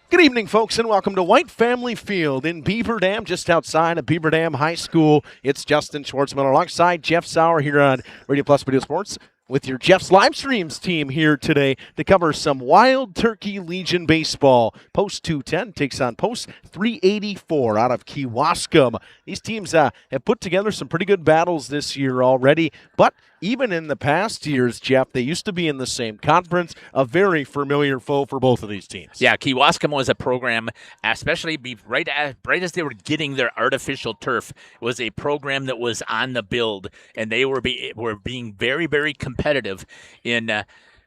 Good evening, folks, and welcome to White Family Field in Beaver Dam, just outside of Beaver Dam High School. It's Justin Schwartzman alongside Jeff Sauer here on Radio Plus Video Sports with your Jeff's Live Streams team here today to cover some Wild Turkey Legion baseball. Post 210 takes on Post 384 out of Kewaskum. These teams have put together some pretty good battles this year already, but even in the past years, Jeff, they used to be in the same conference, a very familiar foe for both of these teams. Yeah, Kewaskum was a program, especially right as they were getting their artificial turf, was a program that was on the build, and they were being very, very competitive in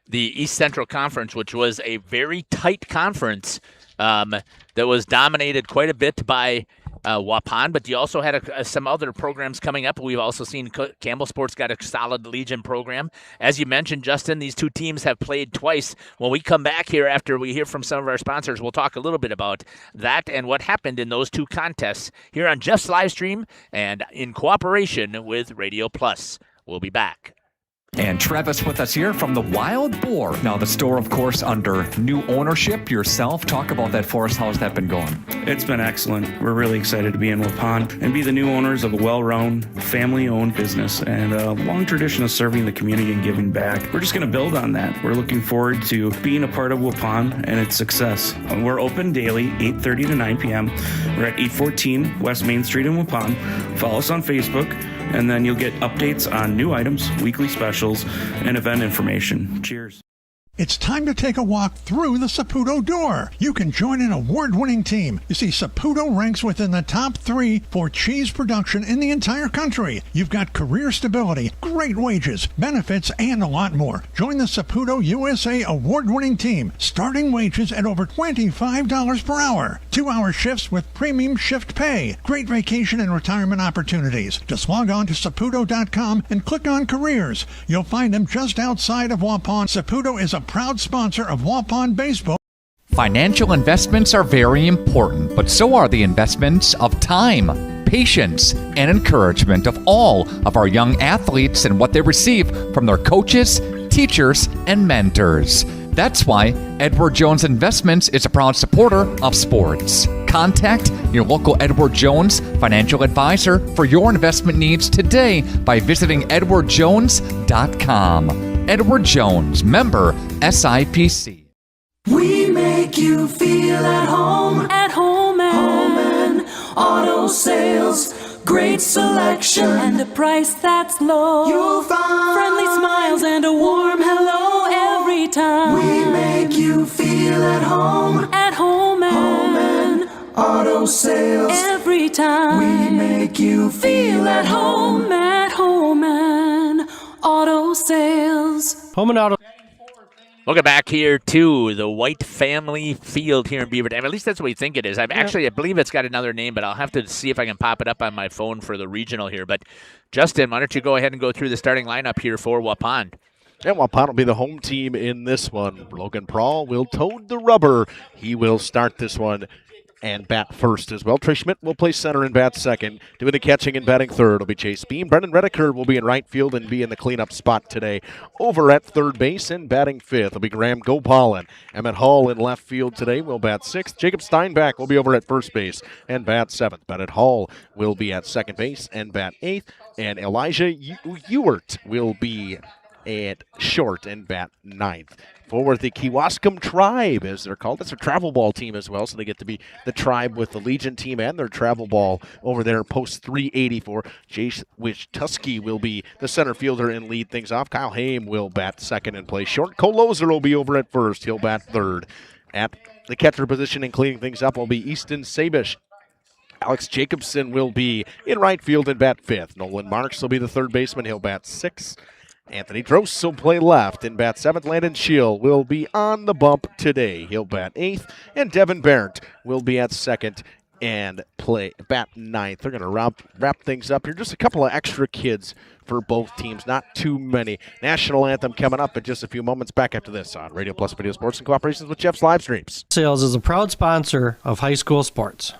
the East Central Conference, which was a very tight conference that was dominated quite a bit by Waupun, but you also had some other programs coming up. We've also seen Campbell Sports got a solid Legion program. As you mentioned, Justin, these two teams have played twice. When we come back here after we hear from some of our sponsors, we'll talk a little bit about that and what happened in those two contests here on Jeff's Livestream and in cooperation with Radio Plus. We'll be back. And Travis with us here from the Wild Boar. Now the store, of course, under new ownership yourself. Talk about that for us. How's that been going? It's been excellent. We're really excited to be in Waupun and be the new owners of a well-run, family-owned business and a long tradition of serving the community and giving back. We're just going to build on that. We're looking forward to being a part of Waupun and its success. We're open daily, 8:30 to 9 p.m. We're at 814 West Main Street in Waupun. Follow us on Facebook, and then you'll get updates on new items, weekly specials, and event information. Cheers. It's time to take a walk through the Saputo door. You can join an award-winning team. You see, Saputo ranks within the top 3 for cheese production in the entire country. You've got career stability, great wages, benefits, and a lot more. Join the Saputo USA award-winning team. Starting wages at over $25 per hour. 2-hour shifts with premium shift pay. Great vacation and retirement opportunities. Just log on to Saputo.com and click on careers. You'll find them just outside of Waupun. Saputo is a proud sponsor of Waupun Baseball. Financial investments are very important, but so are the investments of time, patience, and encouragement of all of our young athletes and what they receive from their coaches, teachers, and mentors. That's why Edward Jones Investments is a proud supporter of sports. Contact your local Edward Jones financial advisor for your investment needs today by visiting edwardjones.com. Edward Jones, member SIPC. We make you feel at home and auto sales. Great selection and a price that's low. You'll find friendly smiles and a warm hello every time. We make you feel at home and auto sales. Every time we make you feel at home and auto sales. Home and auto. Welcome back here to the White Family Field here in Beaver Dam. At least that's what we think it is. I believe it's got another name, but I'll have to see if I can pop it up on my phone for the regional here. But Justin, why don't you go ahead and go through the starting lineup here for Waupun? And Waupun will be the home team in this one. Logan Prawl will toad the rubber. He will start this one and bat first as well. Trey Schmidt will play center and bat second. Doing the catching and batting third will be Chase Beam. Brendan Redeker will be in right field and be in the cleanup spot today. Over at third base and batting fifth will be Graham Gopalan. Emmett Hall in left field today will bat sixth. Jacob Steinbach will be over at first base and bat seventh. Bennett Hall will be at second base and bat eighth. And Elijah Ewert will be at short and bat ninth. For the Kewaskum Tribe, as they're called. That's a travel ball team as well, so they get to be the Tribe with the Legion team and their travel ball over there, post 384. Jace Tusky will be the center fielder and lead things off. Kyle Haim will bat second and play short. Cole Lozer will be over at first. He'll bat third. At the catcher position and cleaning things up will be Easton Sabish. Alex Jacobson will be in right field and bat fifth. Nolan Marks will be the third baseman. He'll bat sixth. Anthony Drost will play left and bat seventh. Landon Scheel will be on the bump today. He'll bat eighth. And Devin Barrett will be at second and bat ninth. They're going to wrap things up here. Just a couple of extra kids for both teams. Not too many. National anthem coming up in just a few moments. Back after this on Radio Plus Video Sports in cooperation with Jeff's Live Streams. Sales is a proud sponsor of high school sports.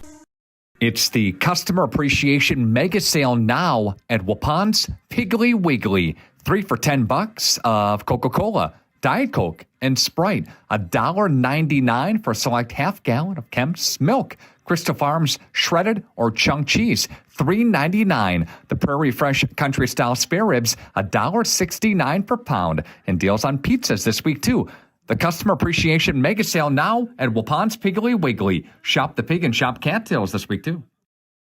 It's the Customer Appreciation Mega Sale now at Waupun's Piggly Wiggly. 3 for $10 of Coca-Cola. Diet Coke and Sprite, $1.99 for select half gallon of Kemp's milk. Crystal Farms shredded or chunk cheese, $3.99. The Prairie Fresh Country Style spare ribs, $1.69 per pound. And deals on pizzas this week, too. The Customer Appreciation Mega Sale now at Waupun's Piggly Wiggly. Shop the pig and shop cattails this week, too.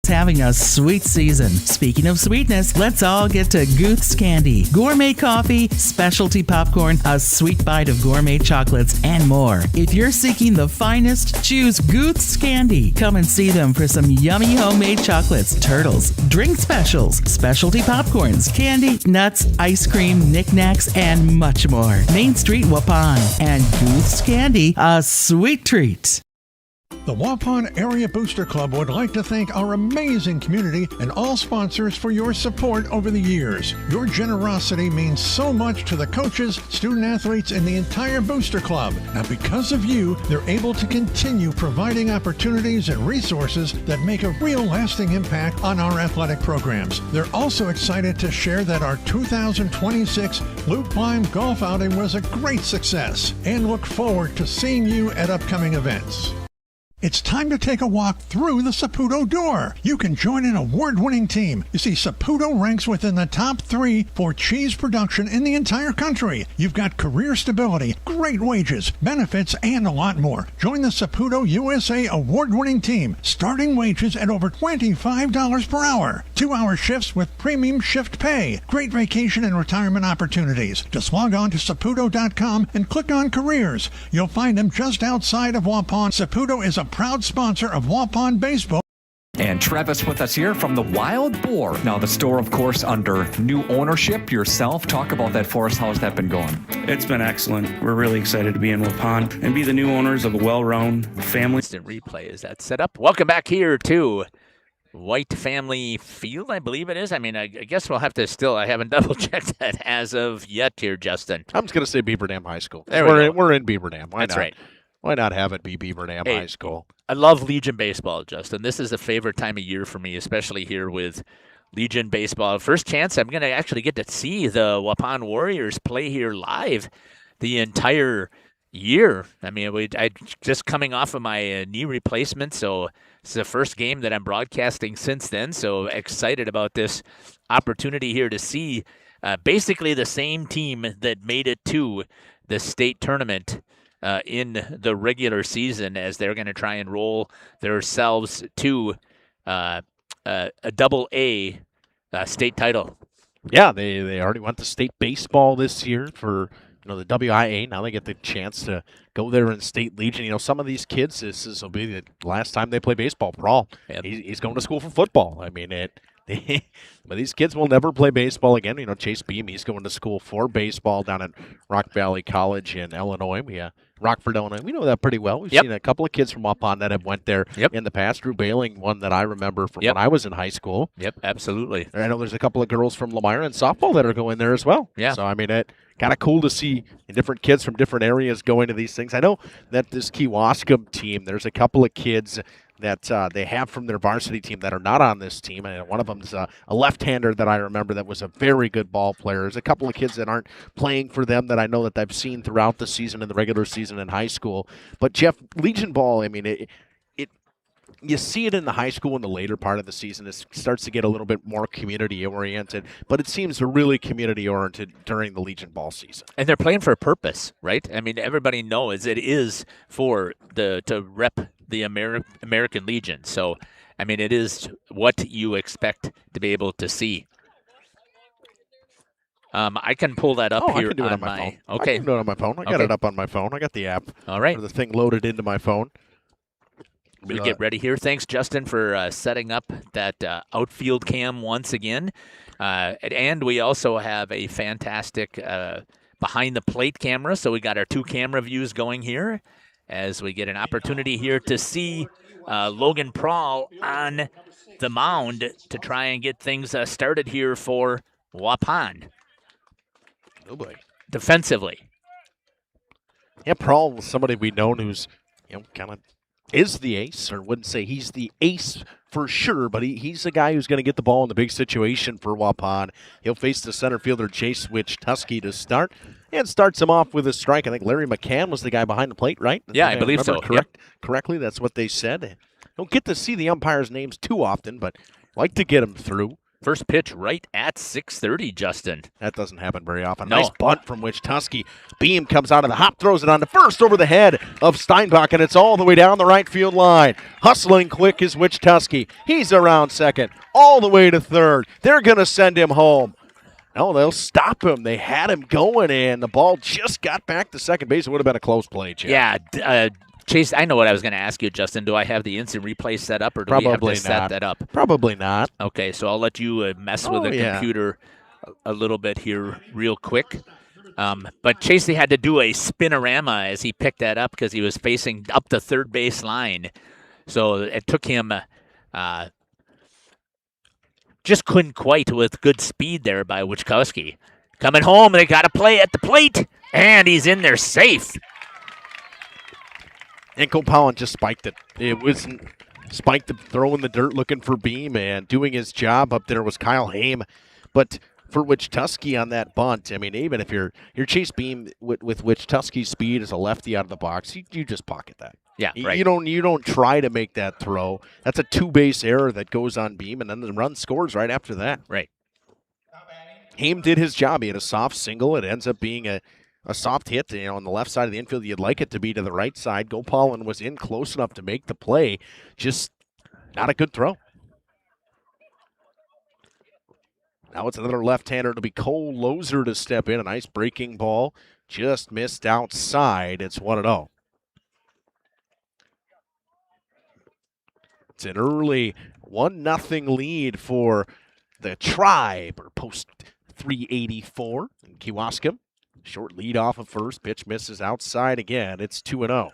Having a sweet season. Speaking of sweetness, let's all get to Gooth's Candy. Gourmet coffee, specialty popcorn, a sweet bite of gourmet chocolates, and more. If you're seeking the finest, choose Gooth's Candy. Come and see them for some yummy homemade chocolates, turtles, drink specials, specialty popcorns, candy, nuts, ice cream, knickknacks, and much more. Main Street, Waupun. And Gooth's Candy, a sweet treat. The Waupun Area Booster Club would like to thank our amazing community and all sponsors for your support over the years. Your generosity means so much to the coaches, student athletes, and the entire Booster Club. Now, because of you, they're able to continue providing opportunities and resources that make a real lasting impact on our athletic programs. They're also excited to share that our 2026 Loop Climb Golf outing was a great success and look forward to seeing you at upcoming events. It's time to take a walk through the Saputo door. You can join an award-winning team. You see, Saputo ranks within the top 3 for cheese production in the entire country. You've got career stability, great wages, benefits, and a lot more. Join the Saputo USA award-winning team. Starting wages at over $25 per hour. 2-hour shifts with premium shift pay. Great vacation and retirement opportunities. Just log on to Saputo.com and click on careers. You'll find them just outside of Waupun. Saputo is a proud sponsor of Waupun Baseball. And Travis with us here from the Wild Boar. Now, the store, of course, under new ownership yourself. Talk about that for us. How's that been going? It's been excellent. We're really excited to be in Waupun and be the new owners of a well-run family. Instant replay is that set up. Welcome back here to White Family Field, I believe it is. I mean, I guess we'll have to still, I haven't double-checked that as of yet here, Justin. I'm just going to say Beaver Dam High School. We're in Beaver Dam. Why That's not? right. Why not have it be Beaver Dam High School? I love Legion Baseball, Justin. This is a favorite time of year for me, especially here with Legion Baseball. First chance I'm going to actually get to see the Waupun Warriors play here live the entire year. I mean, I just coming off of my knee replacement, so it's the first game that I'm broadcasting since then, so excited about this opportunity here to see basically the same team that made it to the state tournament in the regular season, as they're going to try and roll themselves to a double-A state title. Yeah, they already went to state baseball this year for the WIA. Now they get the chance to go there in state Legion. Some of these kids, this will be the last time they play baseball. Prawl, he's going to school for football. I mean, but these kids will never play baseball again. Chase Beam, he's going to school for baseball down at Rock Valley College in Illinois. Rockford, Illinois. We know that pretty well. We've seen a couple of kids from Waupun that have went there in the past. Drew Bailing, one that I remember from when I was in high school. Yep, absolutely. And I know there's a couple of girls from Lamira and softball that are going there as well. Yeah. So, I mean, it kind of cool to see different kids from different areas going to these things. I know that this Kewaskum team, there's a couple of kids that they have from their varsity team that are not on this team. And one of them is a left-hander that I remember that was a very good ball player. There's a couple of kids that aren't playing for them that I know that I've seen throughout the season, in the regular season in high school. But, Jeff, Legion ball, I mean, you see it in the high school in the later part of the season. It starts to get a little bit more community-oriented, but it seems really community-oriented during the Legion ball season. And they're playing for a purpose, right? I mean, everybody knows it is to rep the American Legion. So, I mean, it is what you expect to be able to see. I can pull that up here. I can do it on my phone. Okay. I can do it on my phone. I got it up on my phone. I got the app. All right. Or the thing loaded into my phone. We'll get ready here. Thanks, Justin, for setting up that outfield cam once again. And we also have a fantastic behind-the-plate camera, so we got our 2 camera views going here as we get an opportunity here to see Logan Prawl on the mound to try and get things started here for Waupun. Oh, boy. Defensively. Yeah, Prawl was somebody we've known who's kind of is the ace, or wouldn't say he's the ace for sure, but he's the guy who's going to get the ball in the big situation for Waupun. He'll face the center fielder Chase Wichtuski to start, and starts him off with a strike. I think Larry McCann was the guy behind the plate, right? Yeah, I believe so. Correctly, that's what they said. Don't get to see the umpires' names too often, but like to get them through. First pitch right at 6:30, Justin. That doesn't happen very often. No. Nice bunt from Wichtuski. Beam comes out of the hop, throws it on the first over the head of Steinbach, and it's all the way down the right field line. Hustling quick is Wichtuski. He's around second, all the way to third. They're going to send him home. No, they'll stop him. They had him going, and the ball just got back to second base. It would have been a close play, Chad. Yeah, Chase, I know what I was going to ask you, Justin. Do I have the instant replay set up, or do we have to set that up? Probably not. Okay, so I'll let you mess with the computer a little bit here real quick. But Chase had to do a spinorama as he picked that up because he was facing up the third base line. So it took him just couldn't quite with good speed there by Wichkowski. Coming home, they got to play at the plate, and he's in there safe. And Copowan just spiked it. It wasn't spiked, throwing the dirt, looking for Beam, and doing his job up there was Kyle Haim. But for Wichtuski on that bunt, I mean, even if you're Chase Beam with Wichtuski's speed as a lefty out of the box, you just pocket that. Yeah, right. You don't try to make that throw. That's a two-base error that goes on Beam, and then the run scores right after that. Right. Haim did his job. He had a soft single. It ends up being a soft hit, on the left side of the infield. You'd like it to be to the right side. Gopalin was in close enough to make the play. Just not a good throw. Now it's another left-hander. It'll be Cole Loser to step in. A nice breaking ball. Just missed outside. It's 1-0. It's an early 1-0 lead for the Tribe, or post 384 in Kewaskum. Short lead off of first. Pitch misses outside again. It's 2-0.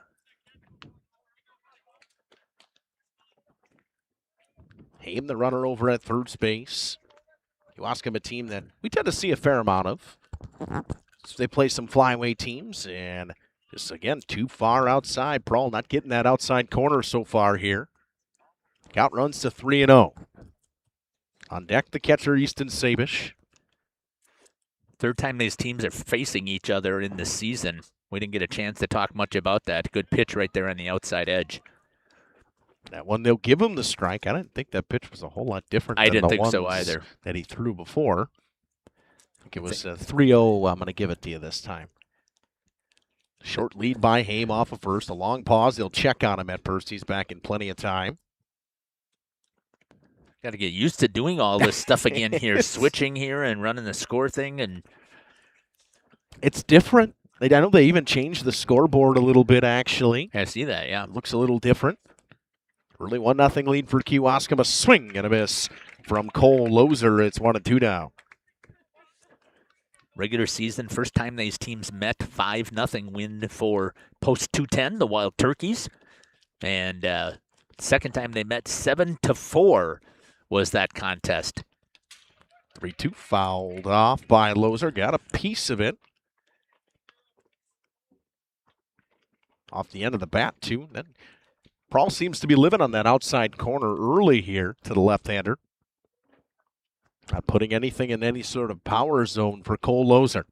Haim, the runner over at third base. Kewaskum, a team that we tend to see a fair amount of. So they play some flyway teams, and just, again, too far outside. Prawl not getting that outside corner so far here. Count runs to 3-0. On deck, the catcher, Easton Sabish. Third time these teams are facing each other in the season. We didn't get a chance to talk much about that. Good pitch right there on the outside edge. That one, they'll give him the strike. I didn't think that pitch was a whole lot different I than didn't the think so ones either. that he threw before. I think it was 3-0. I'm going to give it to you this time. Short lead by Haim off of first. A long pause. They'll check on him at first. He's back in plenty of time. Got to get used to doing all this stuff again here, switching here and running the score thing. And it's different. I know they even changed the scoreboard a little bit, actually. I see that, yeah. It looks a little different. Early 1-0 lead for Kewaskum. A swing and a miss from Cole Loser. It's 1-2 now. Regular season, first time these teams met, 5-0 win for post 210, the Wild Turkeys. And second time they met, 7-4 was that contest. 3-2 fouled off by Loser. Got a piece of it. Off the end of the bat, too. Then Prawl seems to be living on that outside corner early here to the left-hander. Not putting anything in any sort of power zone for Cole Loser.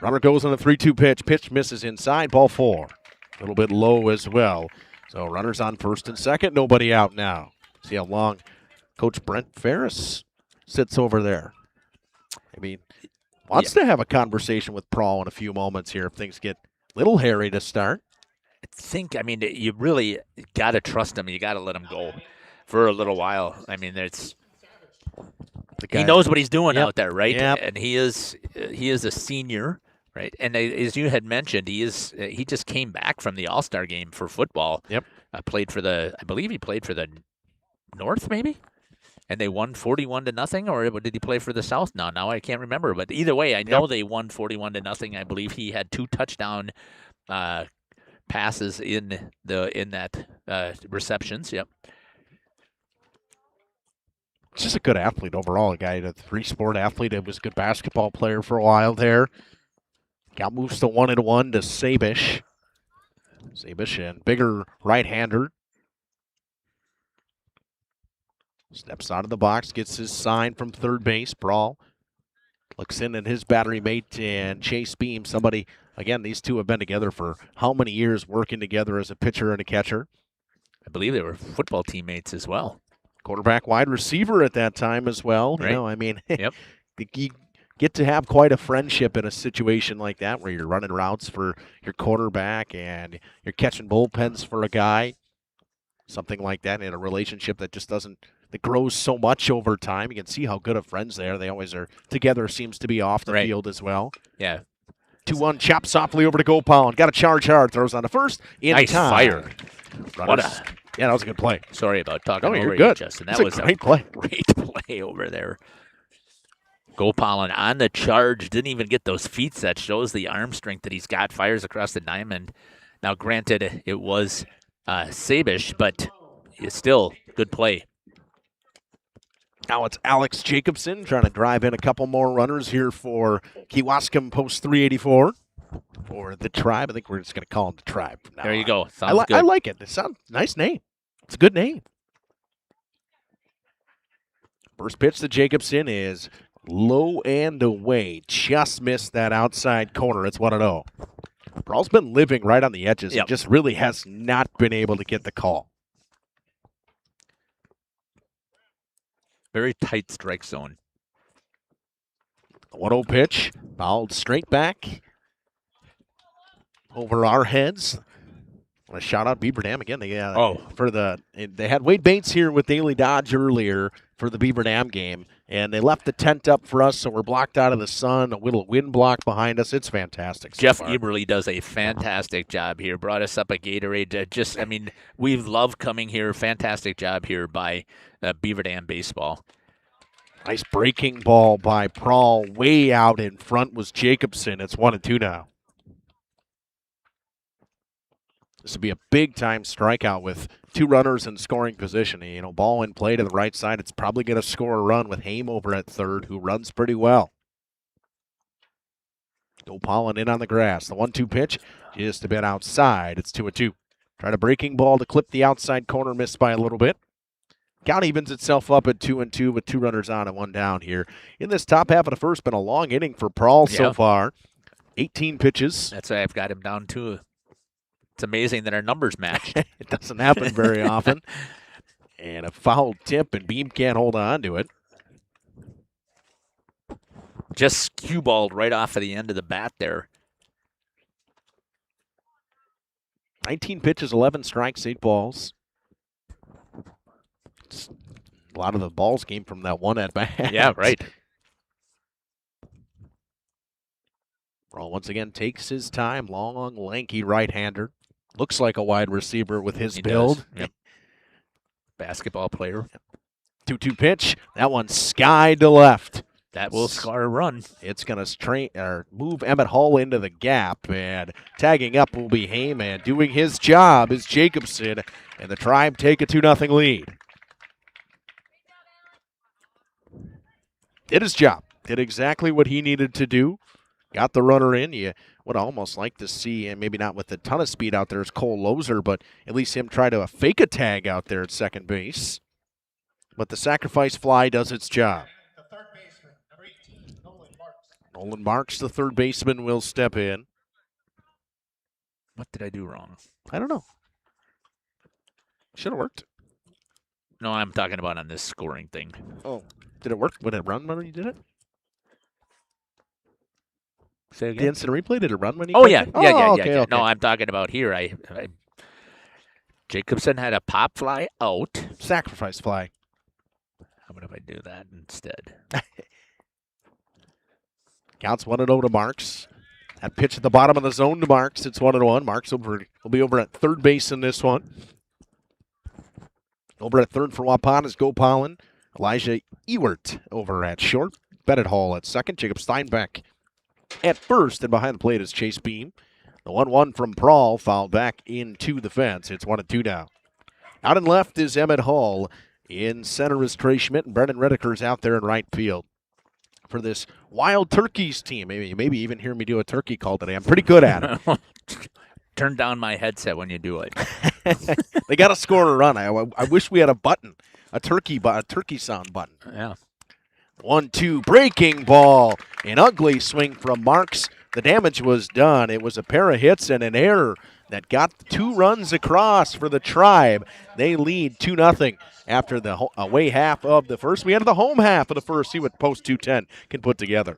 Runner goes on a 3-2 pitch. Pitch misses inside. Ball 4. A little bit low as well. So runners on first and second. Nobody out now. See how long Coach Brent Ferris sits over there. Maybe wants to have a conversation with Prawl in a few moments here if things get a little hairy to start. I mean, you really got to trust him. You got to let him go for a little while. I mean, he knows what he's doing out there, right? Yep. And he is a senior, right? And as you had mentioned, he just came back from the All-Star game for football. Yep. I believe he played for the North, maybe? And they won 41-0, or did he play for the South? No, now I can't remember. But either way, I know they won 41-0. I believe he had 2 touchdown passes in that receptions. Yep. Just a good athlete overall. A guy, a 3-sport athlete. He was a good basketball player for a while there. Got moves to 1-1 to Sabish. Sabish and bigger right-hander. Steps out of the box, gets his sign from third base. Brawl looks in at his battery mate and Chase Beam. Somebody, again, these two have been together for how many years working together as a pitcher and a catcher? I believe they were football teammates as well. Quarterback, wide receiver at that time as well. Right. You know, I mean, Yep. you get to have quite a friendship in a situation like that where you're running routes for your quarterback and you're catching bullpens for a guy. Something like that in a relationship that just doesn't, that grows so much over time. You can see how good of friends they are. They always are together, seems to be off the field as well. Yeah. 2-1, chop softly over to Gopal. Got to charge hard. Throws on the first. In Nice time. fire. Runners. Yeah, that was a good play. Sorry about talking Oh, over you're you, good. Justin. That's That a was great play. Great play over there. Gopal on the charge. Didn't even get those feet. That shows the arm strength that he's got. Fires across the diamond. Now, granted, it was Sabish, but it's still good play. Now it's Alex Jacobson trying to drive in a couple more runners here for Kewaskum Post 384 for the Tribe. I think we're just going to call him the Tribe from now There you on. go. Sounds good. I like it. It sounds nice name. It's a good name. First pitch to Jacobson is low and away. Just missed that outside corner. It's 1-0. Brawl's been living right on the edges and just really has not been able to get the call. Very tight strike zone. 1-0 pitch. Fouled straight back over our heads. I want to shout out Beaver Dam again. They had Wade Bates here with Daily Dodge earlier for the Beaver Dam game, and they left the tent up for us, so we're blocked out of the sun. A little wind block behind us. It's fantastic. Jeff Eberly does a fantastic job here. Brought us up a Gatorade. We love coming here. Fantastic job here by Beaver Dam Baseball. Nice breaking ball by Prawl. Way out in front was Jacobson. It's 1-2 now. This would be a big-time strikeout with two runners in scoring position. You know, ball in play to the right side. It's probably going to score a run with Haim over at third, who runs pretty well. Gopal in on the grass. The 1-2 pitch just a bit outside. It's 2-2. Tried a breaking ball to clip the outside corner, missed by a little bit. Count evens itself up at 2-2 with two runners on and one down here. In this top half of the first, been a long inning for Prawl so far. 18 pitches. That's why I've got him down too. It's amazing that our numbers matched. It doesn't happen very often. And a foul tip, and Beam can't hold on to it. Just cue balled right off of the end of the bat there. 19 pitches, 11 strikes, 8 balls. A lot of the balls came from that one at bat. Yeah, right. Brawl once again takes his time. Long, lanky right-hander. Looks like a wide receiver with his build. Yep. Basketball player. 2-2 pitch. That one skied to left. That will score a run. It's going to move Emmett Hall into the gap, and tagging up will be Heyman. Doing his job is Jacobson, and the Tribe take a 2-0 lead. Did his job. Did exactly what he needed to do. Got the runner in. You would almost like to see, and maybe not with a ton of speed out there, as Cole Lozer, but at least him try to fake a tag out there at second base. But the sacrifice fly does its job. Nolan Marks, the third baseman, will step in. What did I do wrong? I don't know. Should have worked. No, I'm talking about on this scoring thing. Oh, did it work? Would it run when you did it? Say again? The instant replay, did it run when you Oh, did yeah. it? Yeah. Okay. No, I'm talking about here. Jacobson had a pop fly out. Sacrifice fly. How about if I do that instead? Counts 1-0 to Marks. That pitch at the bottom of the zone to Marks. It's 1-1. Marks will be over at third base in this one. Over at third for Waupun is Gopalin. Elijah Ewert over at short. Bennett Hall at second. Jacob Steinbeck at first. And behind the plate is Chase Beam. The 1-1 from Prawl fouled back into the fence. It's 1-2 now. Out and left is Emmett Hall. In center is Trey Schmidt, and Brendan Redeker's out there in right field. For this Wild Turkeys team, maybe even hear me do a turkey call today. I'm pretty good at it. turn down my headset when you do it. They got to score a run. I wish we had a button, a turkey sound button. Yeah. 1-2 breaking ball. An ugly swing from Marks. The damage was done. It was a pair of hits and an error that got 2 runs across for the Tribe. They lead 2-0 after the away half of the first. We enter the home half of the first. See what Post 210 can put together.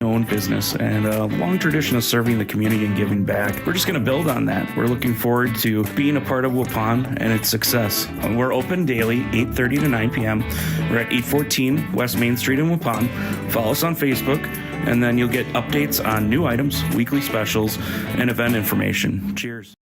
Own business and a long tradition of serving the community and giving back. We're just going to build on that. We're looking forward to being a part of Waupun and its success. We're open daily, 8:30 to 9 p.m. We're at 814 West Main Street in Waupun. Follow us on Facebook, and then you'll get updates on new items, weekly specials, and event information. Cheers.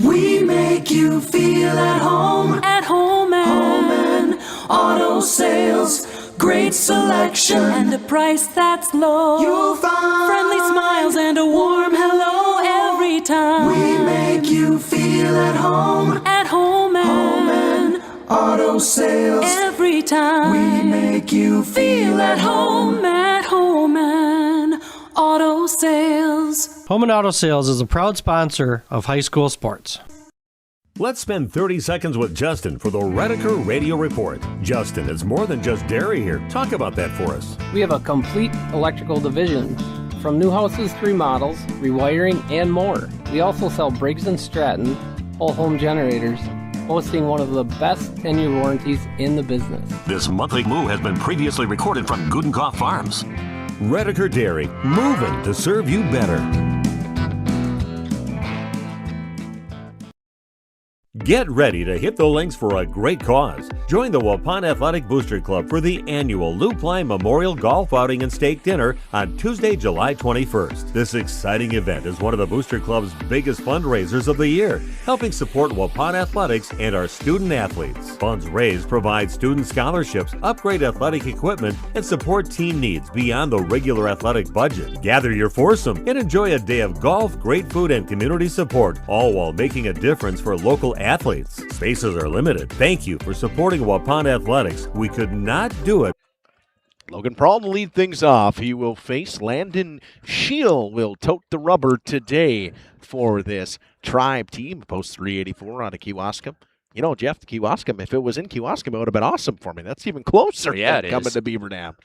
We make you feel at home and auto sales. Great selection and a price that's low. You'll find friendly smiles and a warm hello every time. We make you feel at home and auto sales. Every time we make you feel at home and auto sales. Home and Auto Sales is a proud sponsor of high school sports. Let's spend 30 seconds with Justin for the Redeker Radio Report. Justin, it's more than just dairy here. Talk about that for us. We have a complete electrical division, from new houses to remodels, rewiring, and more. We also sell Briggs & Stratton whole home generators, boasting one of the best 10-year warranties in the business. This monthly moo has been previously recorded from Gudenkopf Farms. Redeker Dairy, moving to serve you better. Get ready to hit the links for a great cause. Join the Waupun Athletic Booster Club for the annual Lou Klein Memorial Golf Outing and Steak Dinner on Tuesday, July 21st. This exciting event is one of the Booster Club's biggest fundraisers of the year, helping support Waupun athletics and our student athletes. Funds raised provide student scholarships, upgrade athletic equipment, and support team needs beyond the regular athletic budget. Gather your foursome and enjoy a day of golf, great food, and community support, all while making a difference for local athletes. Spaces are limited. Thank you for supporting Waupun Athletics. We could not do it. Logan Prawl to lead things off. He will face Landon Scheel, will tote the rubber today for this Tribe team. Post 384 on a Kewaskum. You know, Jeff, Kewaskum, if it was in Kewaskum, it would have been awesome for me. That's even closer than coming to Beaver Dam.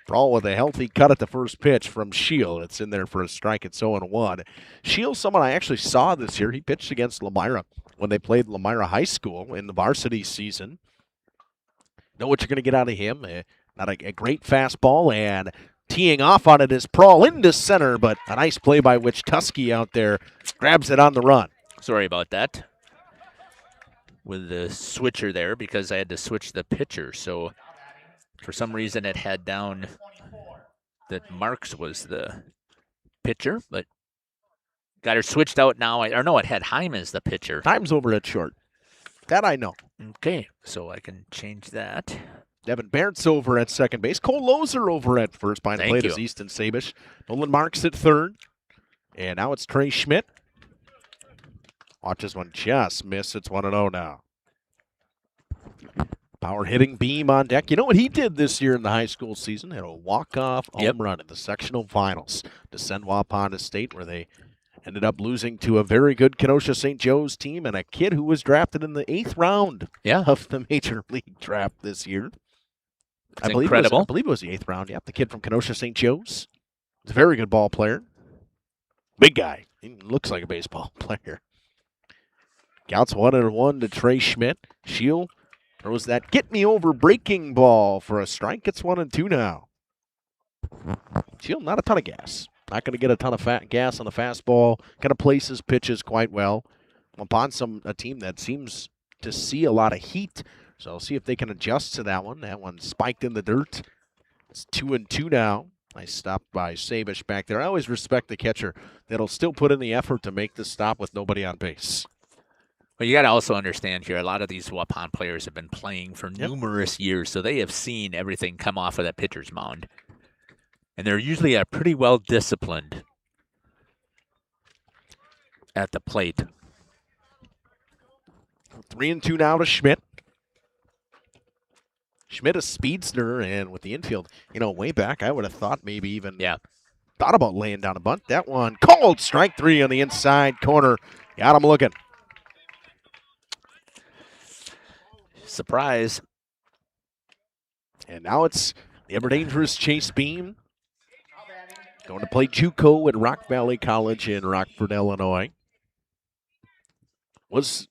Prawl with a healthy cut at the first pitch from Scheel. It's in there for a strike. It's 0-1. Scheel's someone I actually saw this year. He pitched against Lamira when they played Lamira High School in the varsity season. Know what you're going to get out of him. Not a great fastball, and teeing off on it is Prawl into center, but a nice play by Wichtusky out there. Grabs it on the run. Sorry about that with the switcher there because I had to switch the pitcher. So for some reason it had down that Marks was the pitcher, but got her switched out now. It had Heim as the pitcher. Heim's over at short. That I know. Okay, so I can change that. Devin Barrett's over at second base. Cole Lozer over at first. Behind the plate is Easton Sabish. Nolan Marks at third. And now it's Trey Schmidt. Watch this one just miss. It's 1-0 now. Power hitting beam on deck. You know what he did this year in the high school season? Had a walk-off home run in the sectional finals to send Waupun to state, where they ended up losing to a very good Kenosha St. Joe's team and a kid who was drafted in the 8th round of the Major League draft this year. I believe it was the 8th round. Yeah, the kid from Kenosha St. Joe's. He's a very good ball player. Big guy. He looks like a baseball player. Counts 1-1 to Trey Schmidt. Scheel throws that get-me-over breaking ball for a strike. It's 1-2 now. Scheel, not a ton of gas. Not going to get a ton of gas on the fastball. Kind of places pitches quite well. Upon a team that seems to see a lot of heat. So see if they can adjust to that one. That one spiked in the dirt. It's 2-2 now. Nice stop by Sabish back there. I always respect the catcher that'll still put in the effort to make the stop with nobody on base. But you got to also understand here, a lot of these Waupun players have been playing for numerous years, so they have seen everything come off of that pitcher's mound. And they're usually pretty well disciplined at the plate. 3-2 now to Schmidt. Schmidt a speedster, and with the infield, way back, I would have thought maybe even thought about laying down a bunt. That one called strike 3 on the inside corner. Got him looking. Surprise. And now it's the ever dangerous Chase Beam going to play JUCO at Rock Valley College in Rockford, Illinois. Was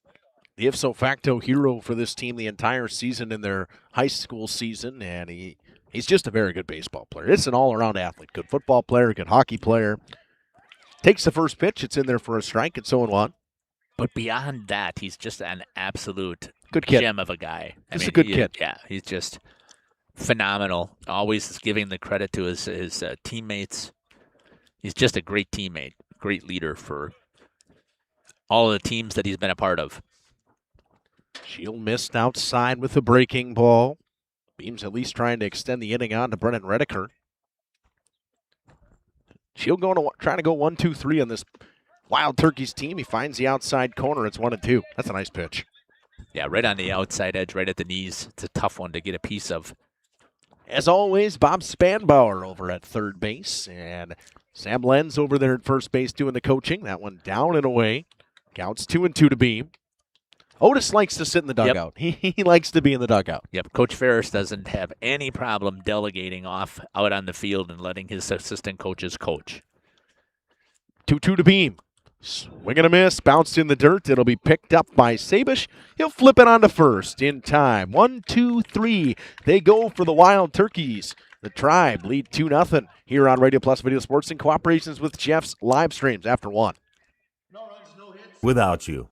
the ipso facto hero for this team the entire season in their high school season, and he's just a very good baseball player. It's an all-around athlete. Good football player, good hockey player. Takes the first pitch. It's in there for a strike. It's 0-1. But beyond that, he's just an absolute good kid. Gem of a guy. Just a good kid. Yeah, he's just phenomenal. Always giving the credit to his teammates. He's just a great teammate, great leader for all of the teams that he's been a part of. Shield missed outside with the breaking ball. Beam's at least trying to extend the inning on to Brennan Redeker. Shield trying to go 1-2-3 on this Wild Turkeys team. He finds the outside corner. It's 1-2. That's a nice pitch. Yeah, right on the outside edge, right at the knees. It's a tough one to get a piece of. As always, Bob Spanbauer over at third base. And Sam Lenz over there at first base doing the coaching. That one down and away. Counts 2-2 to Beam. Otis likes to sit in the dugout. Yep. He likes to be in the dugout. Yep, Coach Ferris doesn't have any problem delegating off out on the field and letting his assistant coaches coach. 2-2 to Beam. Swing and a miss, bounced in the dirt. It'll be picked up by Sabish. He'll flip it on to first in time. 1-2-3. They go for the Wild Turkeys. The Tribe lead 2-0 here on Radio Plus Video Sports in cooperations with Jeff's live streams after 1. Without you.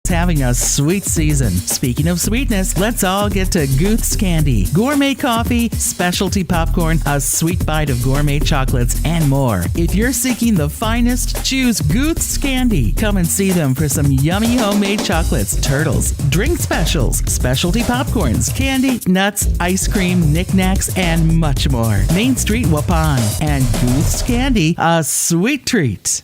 Having a sweet season. Speaking of sweetness, let's all get to Guth's Candy. Gourmet coffee, specialty popcorn, a sweet bite of gourmet chocolates, and more. If you're seeking the finest, choose Guth's Candy. Come and see them for some yummy homemade chocolates, turtles, drink specials, specialty popcorns, candy, nuts, ice cream, knickknacks, and much more. Main Street, Waupun. And Guth's Candy, a sweet treat.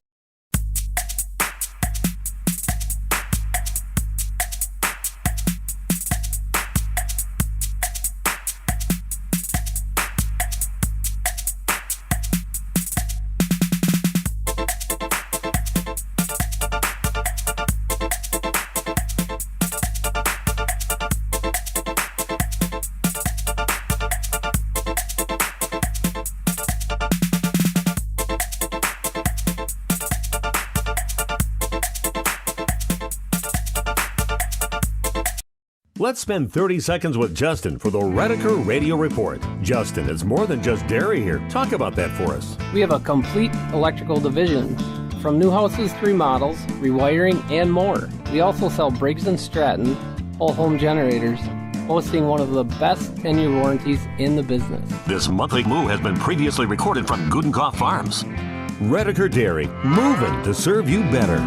Let's spend 30 seconds with Justin for the Redeker Radio Report. Justin, it's more than just dairy here. Talk about that for us. We have a complete electrical division. From new houses to remodels, rewiring, and more. We also sell Briggs & Stratton whole home generators, boasting one of the best 10-year warranties in the business. This monthly moo has been previously recorded from Gudenkopf Farms. Redeker Dairy, moving to serve you better.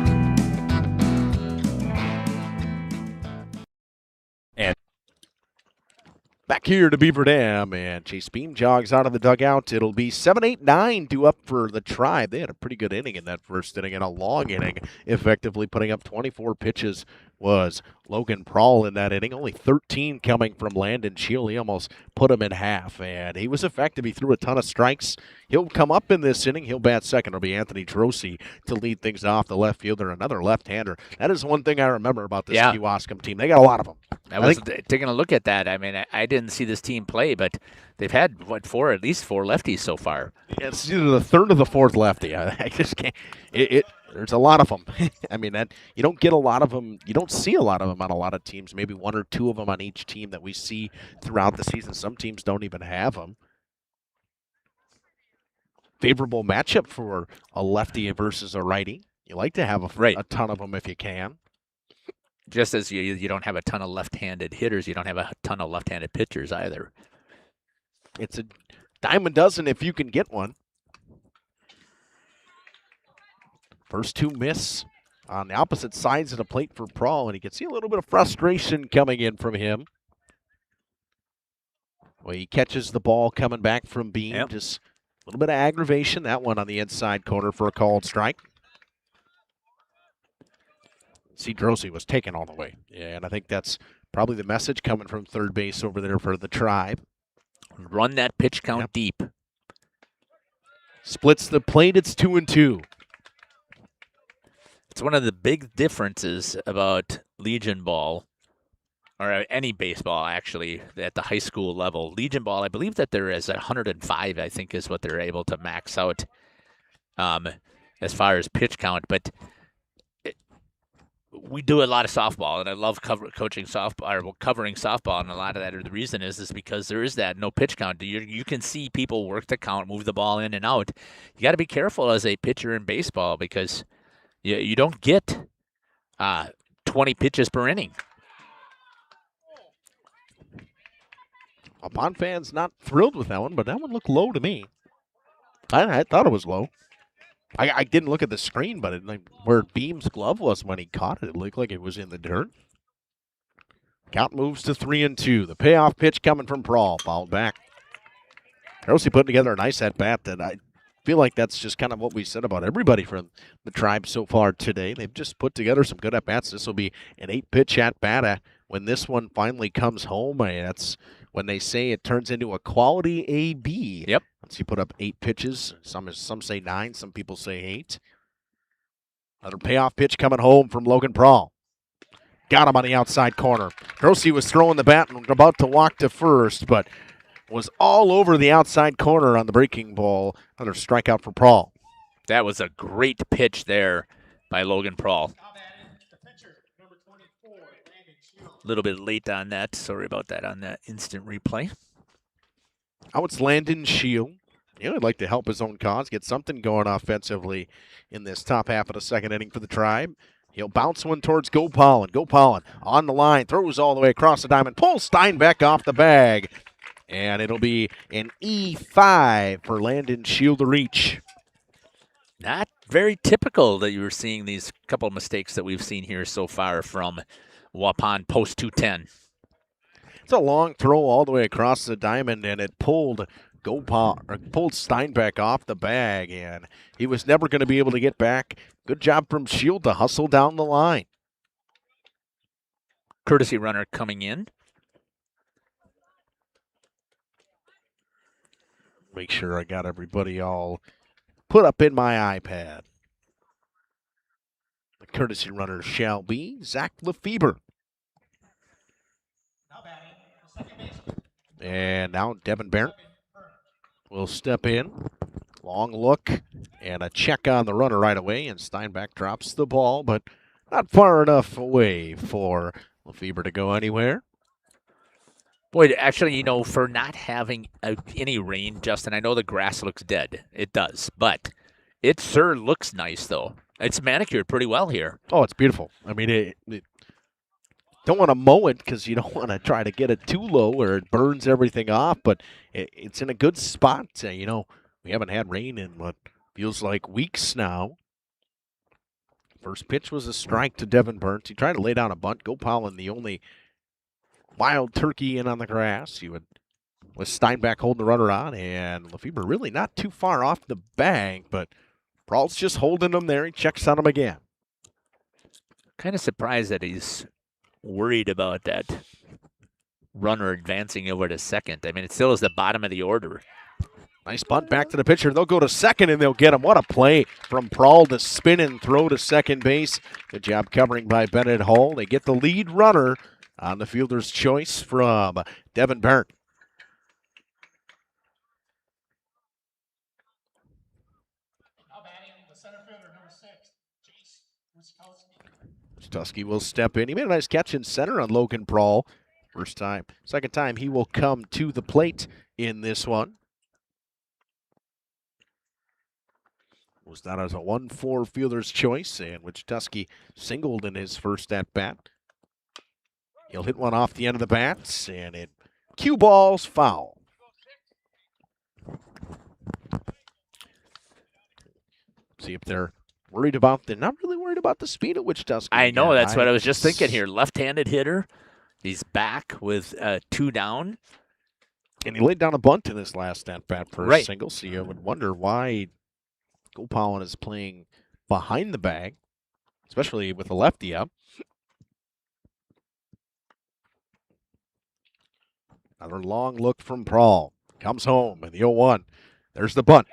Back here to Beaver Dam, and Chase Beam jogs out of the dugout. It'll be 7-8-9 due up for the Tribe. They had a pretty good inning in that first inning and a long inning, effectively putting up 24 pitches was Logan Prawl in that inning. Only 13 coming from Landon Shield. He almost put him in half, and he was effective. He threw a ton of strikes. He'll come up in this inning. He'll bat second. It'll be Anthony Trosi to lead things off, the left fielder, another left-hander. That is one thing I remember about this Kewaskum team. They got a lot of them. I was taking a look at that. I mean, I didn't see this team play, but they've had, at least four lefties so far. It's either the third or the fourth lefty. I just can't. There's a lot of them. I mean, you don't get a lot of them. You don't see a lot of them on a lot of teams. Maybe one or two of them on each team that we see throughout the season. Some teams don't even have them. Favorable matchup for a lefty versus a righty. You like to have a ton of them if you can. Just as you don't have a ton of left-handed hitters, you don't have a ton of left-handed pitchers either. It's a dime a dozen if you can get one. First two miss on the opposite sides of the plate for Prawl, and you can see a little bit of frustration coming in from him. Well, he catches the ball coming back from Beam. Yep. Just a little bit of aggravation. That one on the inside corner for a called strike. See, Drosy was taken all the way. Yeah, and I think that's probably the message coming from third base over there for the Tribe. Run that pitch count deep. Splits the plate. It's 2-2. It's one of the big differences about Legion ball, or any baseball actually, at the high school level. Legion ball, I believe that there is 105, I think, is what they're able to max out as far as pitch count. But we do a lot of softball, and I love coaching softball or covering softball, and a lot of that, or the reason is because there is that no pitch count. You can see people work the count, move the ball in and out. You got to be careful as a pitcher in baseball because you don't get 20 pitches per inning. Waupun fans not thrilled with that one, but that one looked low to me. I thought it was low. I didn't look at the screen, but where Beam's glove was when he caught it, it looked like it was in the dirt. Count moves to 3-2. The payoff pitch coming from Prawl, fouled back. Kewaskum putting together a nice at-bat that I feel like that's just kind of what we said about everybody from the Tribe so far today. They've just put together some good at-bats. This will be an 8-pitch at-bat. When this one finally comes home, that's when they say it turns into a quality AB. Yep. Once you put up 8 pitches, some say 9, some people say 8. Another payoff pitch coming home from Logan Prawl. Got him on the outside corner. Kewaskum was throwing the bat and about to walk to first, but was all over the outside corner on the breaking ball. Another strikeout for Prawl. That was a great pitch there by Logan Prawl. A little bit late on that. Sorry about that on that instant replay. Now it's Landon Shield. He'd like to help his own cause, get something going offensively in this top half of the second inning for the Tribe. He'll bounce one towards Gopalin. Gopalin on the line, throws all the way across the diamond, pulls Steinbeck off the bag. And it'll be an E5 for Landon Shield to reach. Not very typical that you're seeing these couple of mistakes that we've seen here so far from Waupun post 210. It's a long throw all the way across the diamond, and it pulled Steinbeck off the bag, and he was never going to be able to get back. Good job from Shield to hustle down the line. Courtesy runner coming in. Make sure I got everybody all put up in my iPad. The courtesy runner shall be Zach Lefebvre. And now Devin Barrett will step in. Long look and a check on the runner right away, and Steinbeck drops the ball, but not far enough away for Lefebvre to go anywhere. Boy, actually, for not having any rain, Justin, I know the grass looks dead. It does, but it sure looks nice, though. It's manicured pretty well here. Oh, it's beautiful. I mean, don't want to mow it because you don't want to try to get it too low where it burns everything off, but it's in a good spot. We haven't had rain in what feels like weeks now. First pitch was a strike to Devin Burns. He tried to lay down a bunt. Gopalin, the only wild turkey in on the grass. With Steinbeck holding the runner on, and Lefebvre really not too far off the bag, but Prawl's just holding him there. He checks on him again. Kind of surprised that he's worried about that runner advancing over to second. I mean, it still is the bottom of the order. Nice bunt back to the pitcher. They'll go to second, and they'll get him. What a play from Prawl to spin and throw to second base. Good job covering by Bennett Hall. They get the lead runner on the fielder's choice from Devin Barrett. Tusky will step in. He made a nice catch in center on Logan Prawl. First time. Second time he will come to the plate in this one. Was that as a 1-4 fielder's choice, and which Tusky singled in his first at-bat. He'll hit one off the end of the bats, and it cue balls foul. See if they're worried about, they're not really worried about the speed at which Tusky. I know, that's what I was just thinking here. Left-handed hitter. He's back with 2 down. And he laid down a bunt in his last at-bat for a single, so you would wonder why Gopalin is playing behind the bag, especially with the lefty up. Another long look from Prawl. Comes home in the 0-1. There's the bunt.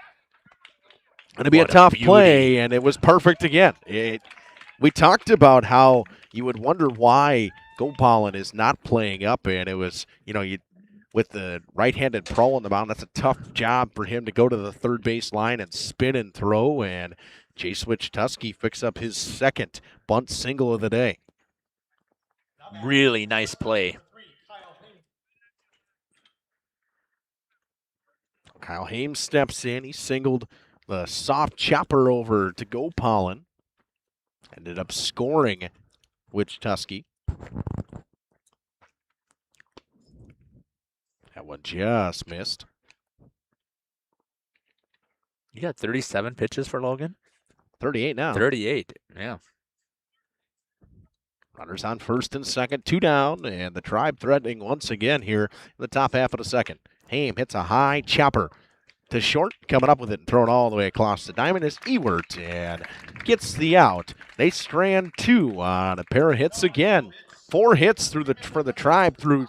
Going to be What a tough beauty. play, and it was perfect again. We talked about how you would wonder why Gopalin is not playing up, and it was, with the right-handed pro on the mound, that's a tough job for him to go to the third base line and spin and throw, and J-Switch Tusky picks up his second bunt single of the day. Really nice play. Kyle Hames steps in. He singled the soft chopper over to Gopalin. Ended up scoring Wichtusky. That one just missed. You got 37 pitches for Logan? 38 now. 38, yeah. Runners on first and second, 2 down, and the Tribe threatening once again here in the top half of the second. Haim hits a high chopper to short, coming up with it and throwing all the way across the diamond is Ewert, and gets the out. They strand 2 on a pair of hits again. 4 hits for the Tribe through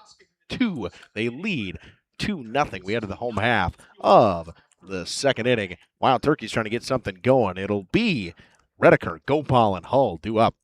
2. They lead 2-0. We enter the home half of the second inning. Wild Turkey's trying to get something going. It'll be Redeker, Gopalin, Hull due up.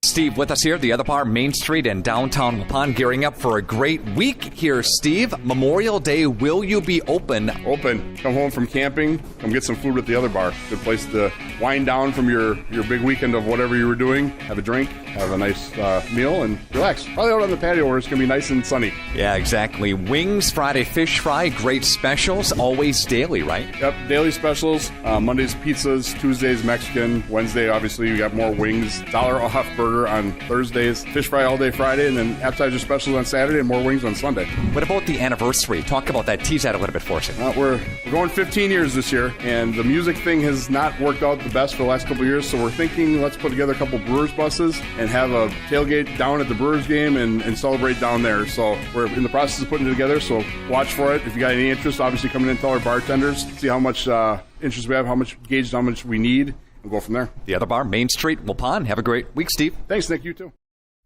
Steve with us here, the other bar, Main Street in downtown Waupun, gearing up for a great week here, Steve. Memorial Day, will you be open? Open. Come home from camping, come get some food at the other bar. Good place to wind down from your big weekend of whatever you were doing, have a drink, have a nice meal, and relax. Probably out on the patio where it's going to be nice and sunny. Yeah, exactly. Wings, Friday fish fry, great specials, always daily, right? Yep, daily specials. Mondays pizzas, Tuesdays Mexican, Wednesday obviously you got more wings, $1 off burger on Thursdays, fish fry all day Friday, and then appetizer specials on Saturday and more wings on Sunday. What about the anniversary? Talk about that. Tease that a little bit for us. We're going 15 years this year, and the music thing has not worked out the best for the last couple of years, so we're thinking let's put together a couple Brewers buses and have a tailgate down at the Brewers game and celebrate down there. So we're in the process of putting it together, so watch for it. If you got any interest, obviously come in and tell our bartenders, see how much interest we have, how much we need. We'll go from there. The other bar, Main Street, Waupun. Have a great week, Steve. Thanks, Nick. You too.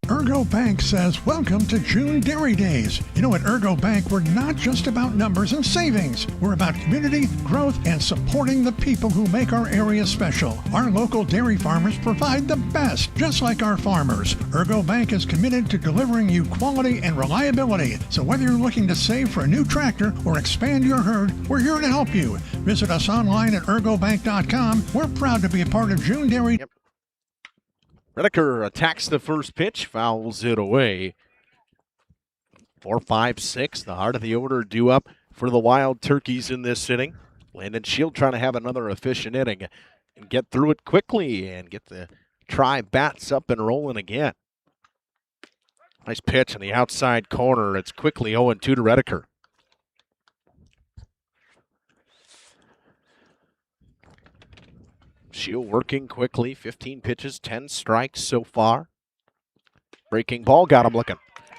Ergo Bank says, welcome to June Dairy Days. You know, at Ergo Bank, we're not just about numbers and savings. We're about community, growth, and supporting the people who make our area special. Our local dairy farmers provide the best, just like our farmers. Ergo Bank is committed to delivering you quality and reliability. So whether you're looking to save for a new tractor or expand your herd, we're here to help you. Visit us online at ergobank.com. We're proud to be a part of June Dairy. Yep. Redeker attacks the first pitch, fouls it away. 4-5-6, the heart of the order due up for the Wild Turkeys in this inning. Landon Shield trying to have another efficient inning and get through it quickly and get the Tribe bats up and rolling again. Nice pitch in the outside corner. It's quickly 0-2 to Redeker. Shield working quickly, 15 pitches, 10 strikes so far. Breaking ball got him looking.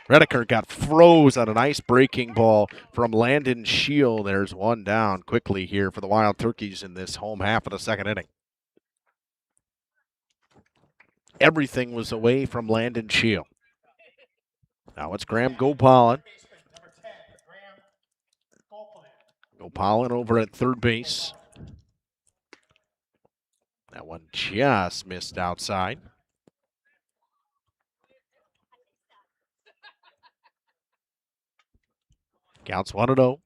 Redeker got froze on a nice breaking ball from Landon Shield. There's one down quickly here for the Wild Turkeys in this home half of the second inning. Everything was away from Landon Shield. Now it's Graham Gopalin. Gopalin over at third base. That one just missed outside. Counts 1-0.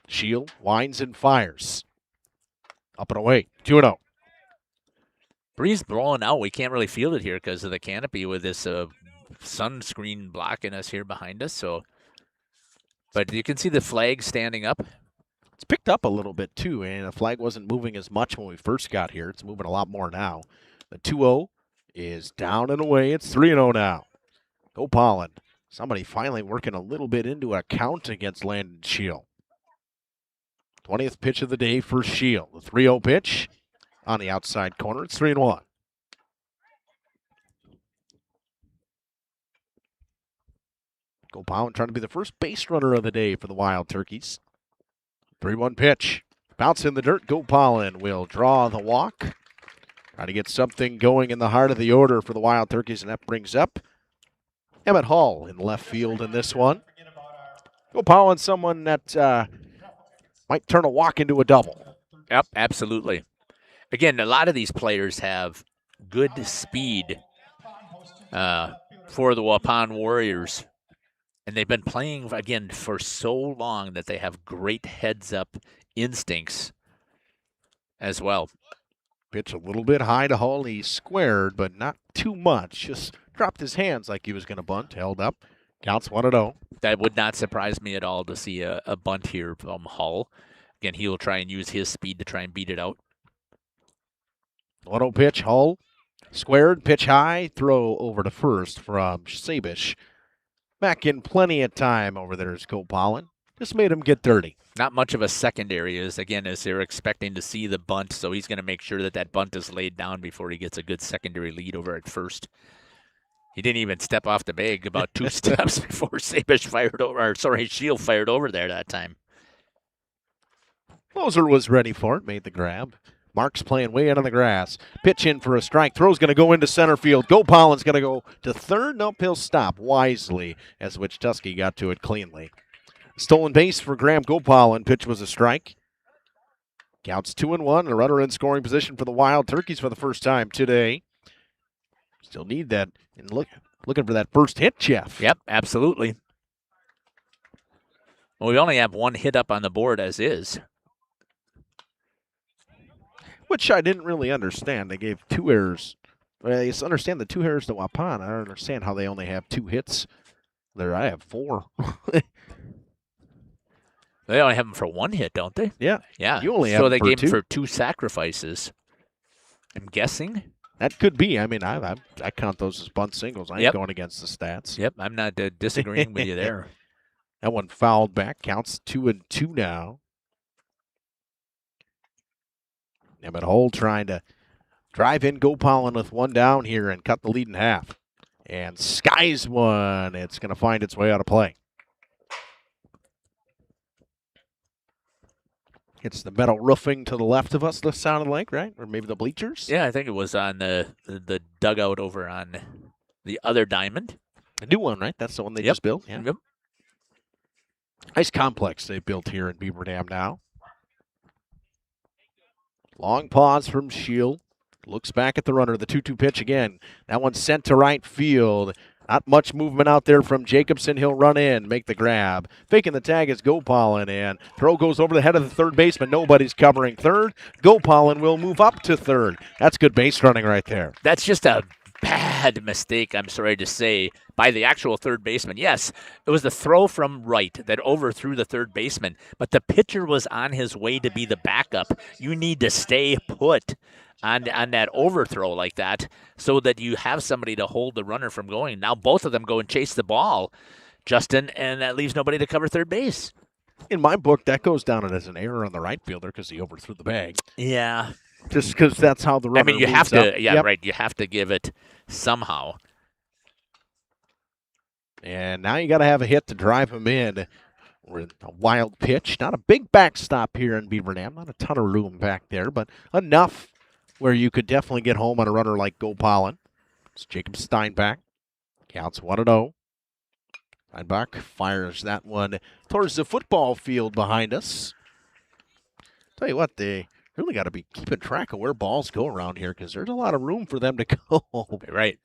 Shield winds and fires. Up and away. 2-0. Breeze blowing out. We can't really feel it here because of the canopy with this sunscreen blocking us here behind us. So, but you can see the flag standing up. It's picked up a little bit, too, and the flag wasn't moving as much when we first got here. It's moving a lot more now. The 2-0 is down and away. It's 3-0 now. Gopalin. Somebody finally working a little bit into a count against Landon Shield. 20th pitch of the day for Shield. The 3-0 pitch on the outside corner. It's 3-1. Gopalin trying to be the first base runner of the day for the Wild Turkeys. 3-1 pitch. Bounce in the dirt. Gopalin will draw the walk. Trying to get something going in the heart of the order for the Wild Turkeys, and that brings up Emmett Hall in left field in this one. Gopalin, someone that might turn a walk into a double. Yep, absolutely. again, a lot of these players have good speed for the Waupun Warriors. And they've been playing, again, for so long that they have great heads-up instincts as well. Pitch a little bit high to Hull. He squared, but not too much. Just dropped his hands like he was going to bunt. Held up. Counts 1-0. That would not surprise me at all to see a bunt here from Hull. Again, he will try and use his speed to try and beat it out. 1-0 pitch. Hull squared. Pitch high. Throw over to first from Sabish. Back in plenty of time over there is Gopalin. Just made him get dirty. Not much of a secondary as they're expecting to see the bunt, so he's going to make sure that bunt is laid down before he gets a good secondary lead over at first. He didn't even step off the bag about 2 steps before Sabish Shield fired over there that time. Moser was ready for it, made the grab. Mark's playing way out on the grass. Pitch in for a strike. Throw's going to go into center field. Gopalin's going to go to third. Nope, he'll stop wisely as Wichtusky got to it cleanly. Stolen base for Graham Gopalin. Pitch was a strike. Counts 2-1. A runner in scoring position for the Wild Turkeys for the first time today. Still need that. And looking for that first hit, Jeff. Yep, absolutely. Well, we only have 1 hit up on the board as is. Which I didn't really understand. They gave 2 errors. I just understand the 2 errors to Waupun. I don't understand how they only have 2 hits. There, I have 4. They only have them for 1 hit, don't they? Yeah. Yeah. You only have so they for gave 2. them for 2 sacrifices. I'm guessing. That could be. I mean, I count those as bunt singles. I ain't going against the stats. Yep, I'm not disagreeing with you there. That one fouled back. Counts 2-2 now. Emmett Hull trying to drive in Gopalin with 1 down here and cut the lead in half. And skies one. It's going to find its way out of play. It's the metal roofing to the left of us, this sounded like, right? Or maybe the bleachers? Yeah, I think it was on the dugout over on the other diamond. The new one, right? That's the one they just built? Yeah. Yep. Nice complex they built here in Beaver Dam now. Long pause from Shield. Looks back at the runner. The 2-2 pitch again. That one's sent to right field. Not much movement out there from Jacobson. He'll run in, make the grab. Faking the tag is Gopalin, and throw goes over the head of the third baseman. Nobody's covering third. Gopalin will move up to third. That's good base running right there. That's just a bad mistake, I'm sorry to say, by the actual third baseman. Yes, it was the throw from right that overthrew the third baseman, but the pitcher was on his way to be the backup. You need to stay put on that overthrow like that so that you have somebody to hold the runner from going. Now both of them go and chase the ball, Justin, and that leaves nobody to cover third base. In my book, that goes down as an error on the right fielder because he overthrew the bag. Yeah. Just because that's how the runner you have to, up. Right. You have to give it somehow. And now you got to have a hit to drive him in. We're in a wild pitch. Not a big backstop here in Beaver Dam. Not a ton of room back there, but enough where you could definitely get home on a runner like Gopalin. It's Jacob Steinbach. Counts 1-0. Steinbach fires that one towards the football field behind us. Tell you what, they really got to be keeping track of where balls go around here because there's a lot of room for them to go. Right.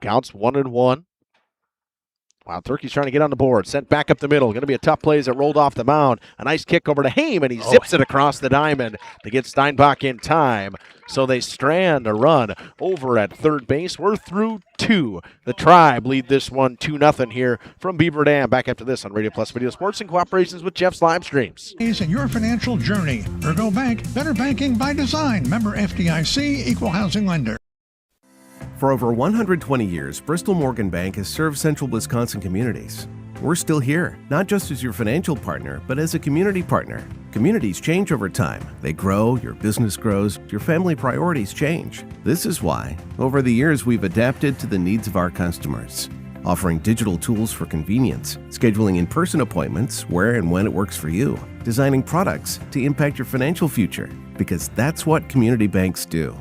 Counts 1-1. Wild Turkey's trying to get on the board. Sent back up the middle. Going to be a tough play as it rolled off the mound. A nice kick over to Haim, and he zips it across the diamond to get Steinbach in time. So they strand a run over at third base. We're through 2. The Tribe lead this one 2-0 here from Beaver Dam. Back after this on Radio Plus Video Sports in cooperations with Jeff's live streams. In your financial journey. Ergo Bank, better banking by design. Member FDIC, equal housing lender. For over 120 years, Bristol Morgan Bank has served central Wisconsin communities. We're still here, not just as your financial partner, but as a community partner. Communities change over time. They grow, your business grows, your family priorities change. This is why, over the years, we've adapted to the needs of our customers, offering digital tools for convenience, scheduling in-person appointments where and when it works for you, designing products to impact your financial future, because that's what community banks do.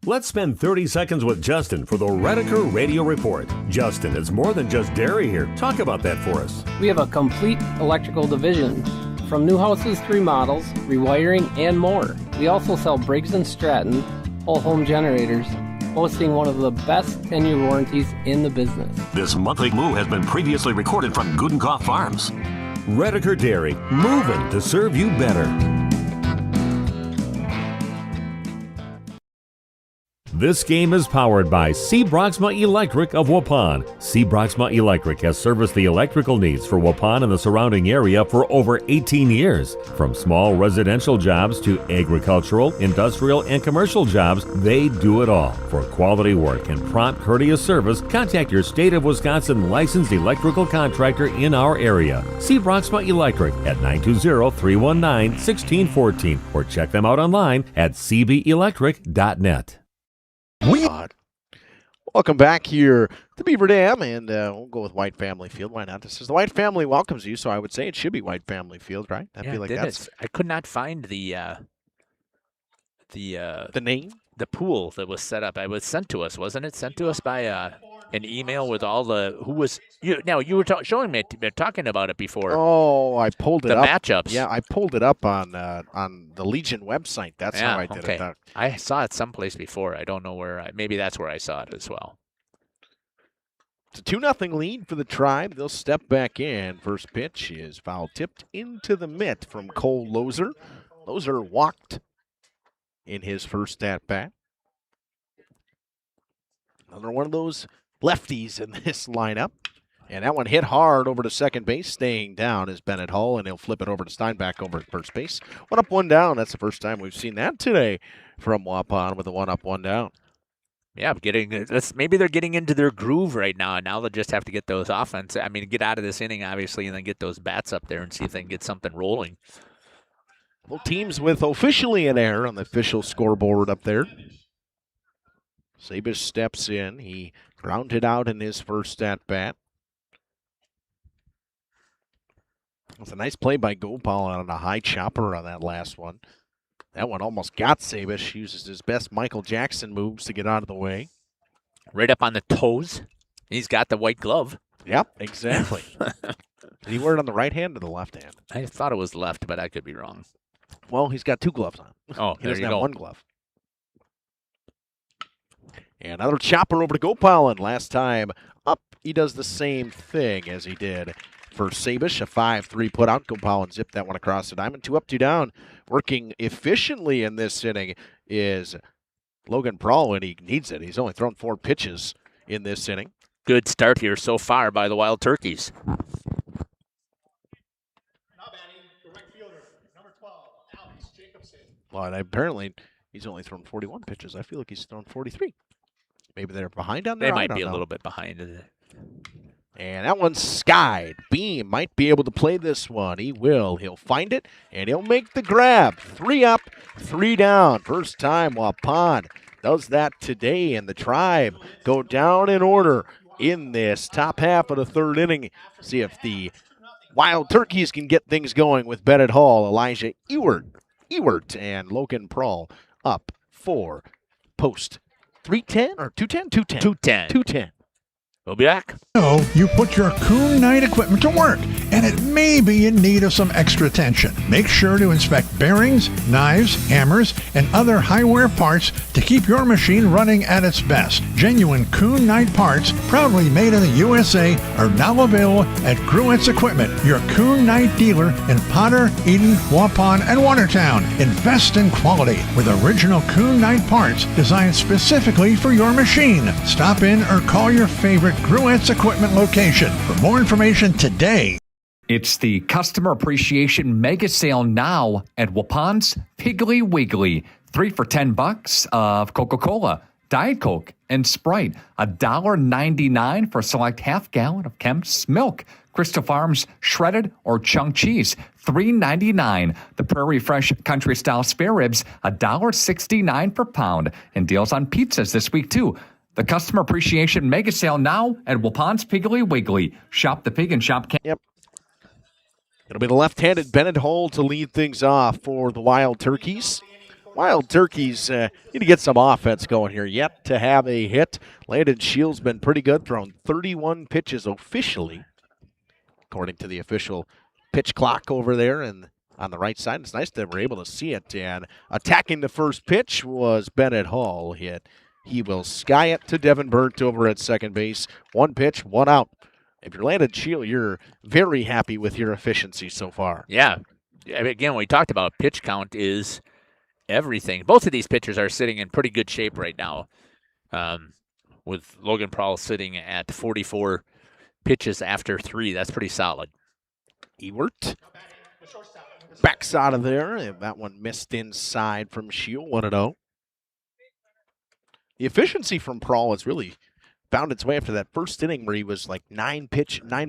Let's spend 30 seconds with Justin for the Redeker Radio Report. Justin, it's more than just dairy here. Talk about that for us. We have a complete electrical division From new houses to remodels, rewiring, and more. We also sell Briggs & Stratton whole home generators, boasting one of the best 10-year warranties in the business. This monthly moo has been previously recorded from Gudenkopf Farms. Redeker Dairy, moving to serve you better. This game is powered by C. Broxma Electric of Waupun. C. Broxma Electric has serviced the electrical needs for Waupun and the surrounding area for over 18 years. From small residential jobs to agricultural, industrial, and commercial jobs, they do it all. For quality work and prompt, courteous service, contact your State of Wisconsin licensed electrical contractor in our area. C. Broxma Electric at 920-319-1614 or check them out online at cbelectric.net. Welcome back here to Beaver Dam, and we'll go with White Family Field. Why not? This is the White Family welcomes you, so I would say it should be White Family Field, right? I feel like that's. I could not find the name, the pool that was set up. It was sent to us, wasn't it? Sent to us by an email with all the who was you. Now you were showing me, talking about it before. Oh, I pulled it up. The matchups. Yeah, I pulled it up on the Legion website. That's how I did it. I saw it someplace before. I don't know where. Maybe that's where I saw it as well. It's a 2-0 lead for the Tribe. They'll step back in. First pitch is foul tipped into the mitt from Cole Lozer. Lozer walked in his first at bat. Another one of those lefties in this lineup. And that one hit hard over to second base. Staying down is Bennett Hull, and he'll flip it over to Steinbach over at first base. 1 up, 1 down. That's the first time we've seen that today from Waupun with a 1 up, 1 down. Yeah, maybe they're getting into their groove right now, and now they'll just have to get those offense. I mean, get out of this inning, obviously, and then get those bats up there and see if they can get something rolling. Well, teams with officially an error on the official scoreboard up there. Sabish steps in. He grounded out in his first at-bat. It was a nice play by Gopal on a high chopper on that last one. That one almost got Sabish. Uses his best Michael Jackson moves to get out of the way. Right up on the toes. He's got the white glove. Yep, exactly. Did he wear it on the right hand or the left hand? I thought it was left, but I could be wrong. Well, he's got 2 gloves on. Oh, he doesn't have 1 glove. And another chopper over to Gopal, and last time up, he does the same thing as he did for Sabish. A 5-3 put out. Gopal and zip that one across the diamond. 2 up, 2 down. Working efficiently in this inning is Logan Prawl when he needs it. He's only thrown 4 pitches in this inning. Good start here so far by the Wild Turkeys. Well, and apparently he's only thrown 41 pitches. I feel like he's thrown 43. Maybe they're behind on that. They might be a little bit behind. And that one's skied. Beam might be able to play this one. He will. He'll find it, and he'll make the grab. 3 up, 3 down. First time Waupun does that today, and the Tribe go down in order in this top half of the 3rd inning. See if the Wild Turkeys can get things going with Bennett Hall, Elijah Ewert, and Logan Prawl up for post 310 or 210? 210. 210. We'll be back. So you put your Kuhn Knight equipment to work, and it may be in need of some extra attention. Make sure to inspect bearings, knives, hammers, and other high-wear parts to keep your machine running at its best. Genuine Kuhn Knight parts, proudly made in the USA, are now available at Gruetz Equipment, your Kuhn Knight dealer in Potter, Eden, Waupun, and Watertown. Invest in quality with original Kuhn Knight parts designed specifically for your machine. Stop in or call your favorite Gruetz Equipment location. For more information today. It's the Customer Appreciation Mega Sale now at Waupun's Piggly Wiggly. 3 for $10 of Coca-Cola, Diet Coke, and Sprite. $1.99 for a select half gallon of Kemp's milk. Crystal Farms shredded or chunk cheese, $3.99. The Prairie Fresh Country Style spare ribs, $1.69 per pound. And deals on pizzas this week too. The Customer Appreciation Mega Sale now at Waupun's Piggly Wiggly. Shop the pig and shop. Yep. It'll be the left-handed Bennett Hull to lead things off for the Wild Turkeys. Wild Turkeys need to get some offense going here. Yet to have a hit. Landon Shields been pretty good, thrown 31 pitches officially, according to the official pitch clock over there in on the right side. It's nice that we're able to see it. And attacking the first pitch was Bennett Hall. He will sky it to Devin Burt over at second base. One pitch, one out. If you're Landon Shield, you're very happy with your efficiency so far. Yeah. Again, we talked about pitch count is everything. Both of these pitchers are sitting in pretty good shape right now. With Logan Prowl sitting at 44 pitches after 3. That's pretty solid. Ewert backs out of there, and that one missed inside from Shield, 1-0. The efficiency from Prowl has really found its way after that first inning where he was like 9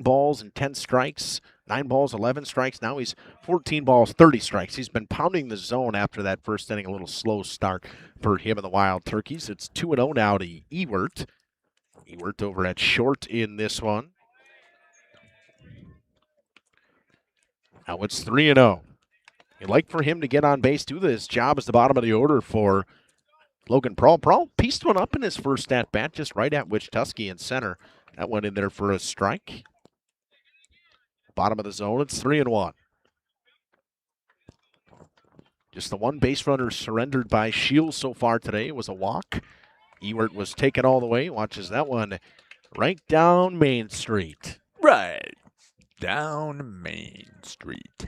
balls and 10 strikes, 9 balls, 11 strikes. Now he's 14 balls, 30 strikes. He's been pounding the zone after that first inning, a little slow start for him and the Wild Turkeys. It's 2-0 now to Ewert. Ewert over at short in this one. Now it's 3-0. You'd like for him to get on base, do this job as the bottom of the order for Logan Prowl. Prowl pieced one up in his first at-bat, just right at Wichtusky in center. That went in there for a strike. Bottom of the zone, it's 3-1. Just the one base runner surrendered by Shields so far today. It was a walk. Ewert was taken all the way. Watches that one right down Main Street. Right down Main Street.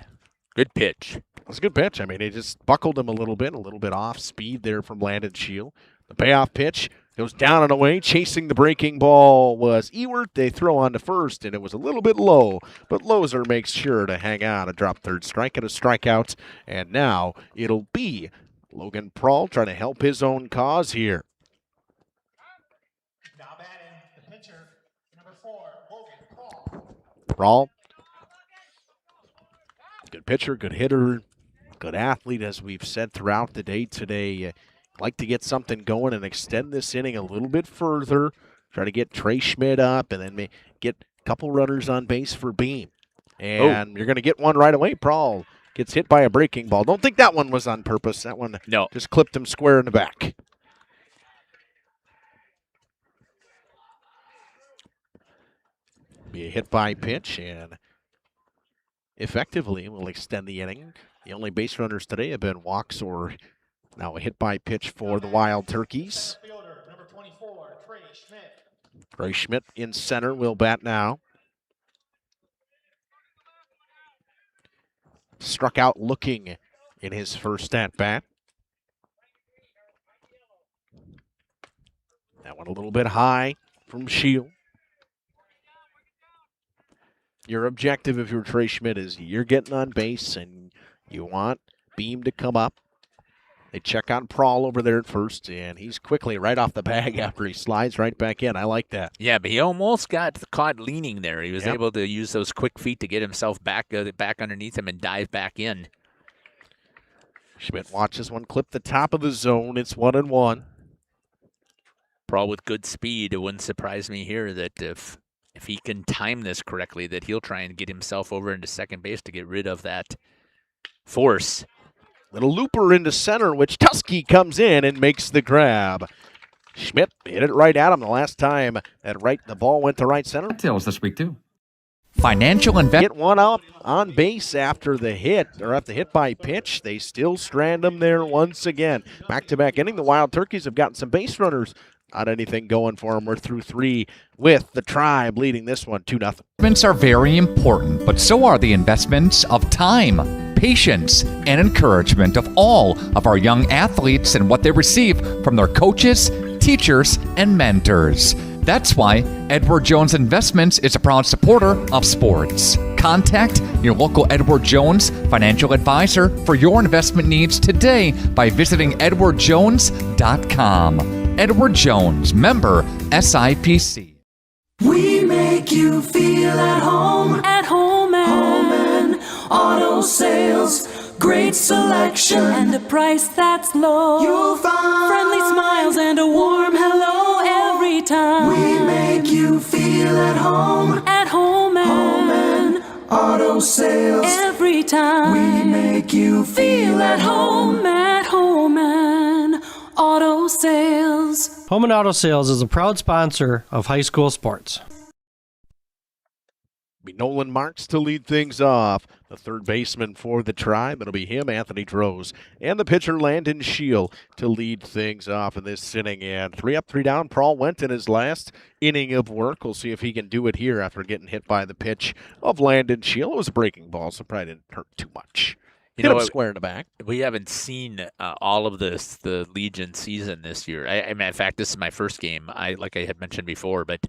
Good pitch. It was a good pitch. I mean, he just buckled him a little bit off speed there from Landon Shield. The payoff pitch goes down and away. Chasing the breaking ball was Ewert. They throw on to first, and it was a little bit low, but Loser makes sure to hang on. A drop third strike and a strikeout, and now it'll be Logan Prowl trying to help his own cause here. Now batting the pitcher, number 4, Logan Prowl. Good pitcher, good hitter, good athlete, as we've said throughout the day today. Like to get something going and extend this inning a little bit further. Try to get Trey Schmidt up and then get a couple runners on base for Beam. And you're going to get one right away. Prowl gets hit by a breaking ball. Don't think that one was on purpose. That one just clipped him square in the back. Be a hit by pitch, and effectively will extend the inning. The only base runners today have been walks or now a hit by pitch for the Wild Turkeys. Number 24, Trey Schmidt. Trey Schmidt in center will bat now. Struck out looking in his first at-bat. That one a little bit high from Shield. Your objective if you're Trey Schmidt is you're getting on base and you want Beam to come up. They check on Prowl over there at first, and he's quickly right off the bag after he slides right back in. I like that. Yeah, but he almost got caught leaning there. He was able to use those quick feet to get himself back underneath him and dive back in. Schmidt watches one clip the top of the zone. It's 1-1. Prowl with good speed. It wouldn't surprise me here that if he can time this correctly, that he'll try and get himself over into second base to get rid of that force. Little looper into center, which Tusky comes in and makes the grab. Schmidt hit it right at him the last time the ball went to right center. Tails this week, too. Financial investment. Get one out on base after the hit, or after the hit by pitch. They still strand him there once again. Back-to-back inning, the Wild Turkeys have gotten some base runners. Not anything going for them. We're through 3 with the Tribe leading this one 2-0. Investments are very important, but so are the investments of time, patience, and encouragement of all of our young athletes and what they receive from their coaches, teachers, and mentors. That's why Edward Jones Investments is a proud supporter of sports. Contact your local Edward Jones financial advisor for your investment needs today by visiting edwardjones.com. Edward Jones, member SIPC. We make you feel at home and auto sales. Great selection and a price that's low. You'll find friendly smiles and a warm hello every time. We make you feel at home and auto sales. Every time we make you feel at home and auto sales. Home and Auto Sales is a proud sponsor of high school sports. Be Nolan Marks to lead things off. The third baseman for the Tribe. It'll be him, Anthony Droz. And the pitcher, Landon Shield, to lead things off in this inning. And 3 up, 3 down. Prahl went in his last inning of work. We'll see if he can do it here after getting hit by the pitch of Landon Shield. It was a breaking ball, so probably didn't hurt too much. Hit him square in the back. We haven't seen all of the Legion season this year. I mean, in fact, this is my first game, like I had mentioned before, but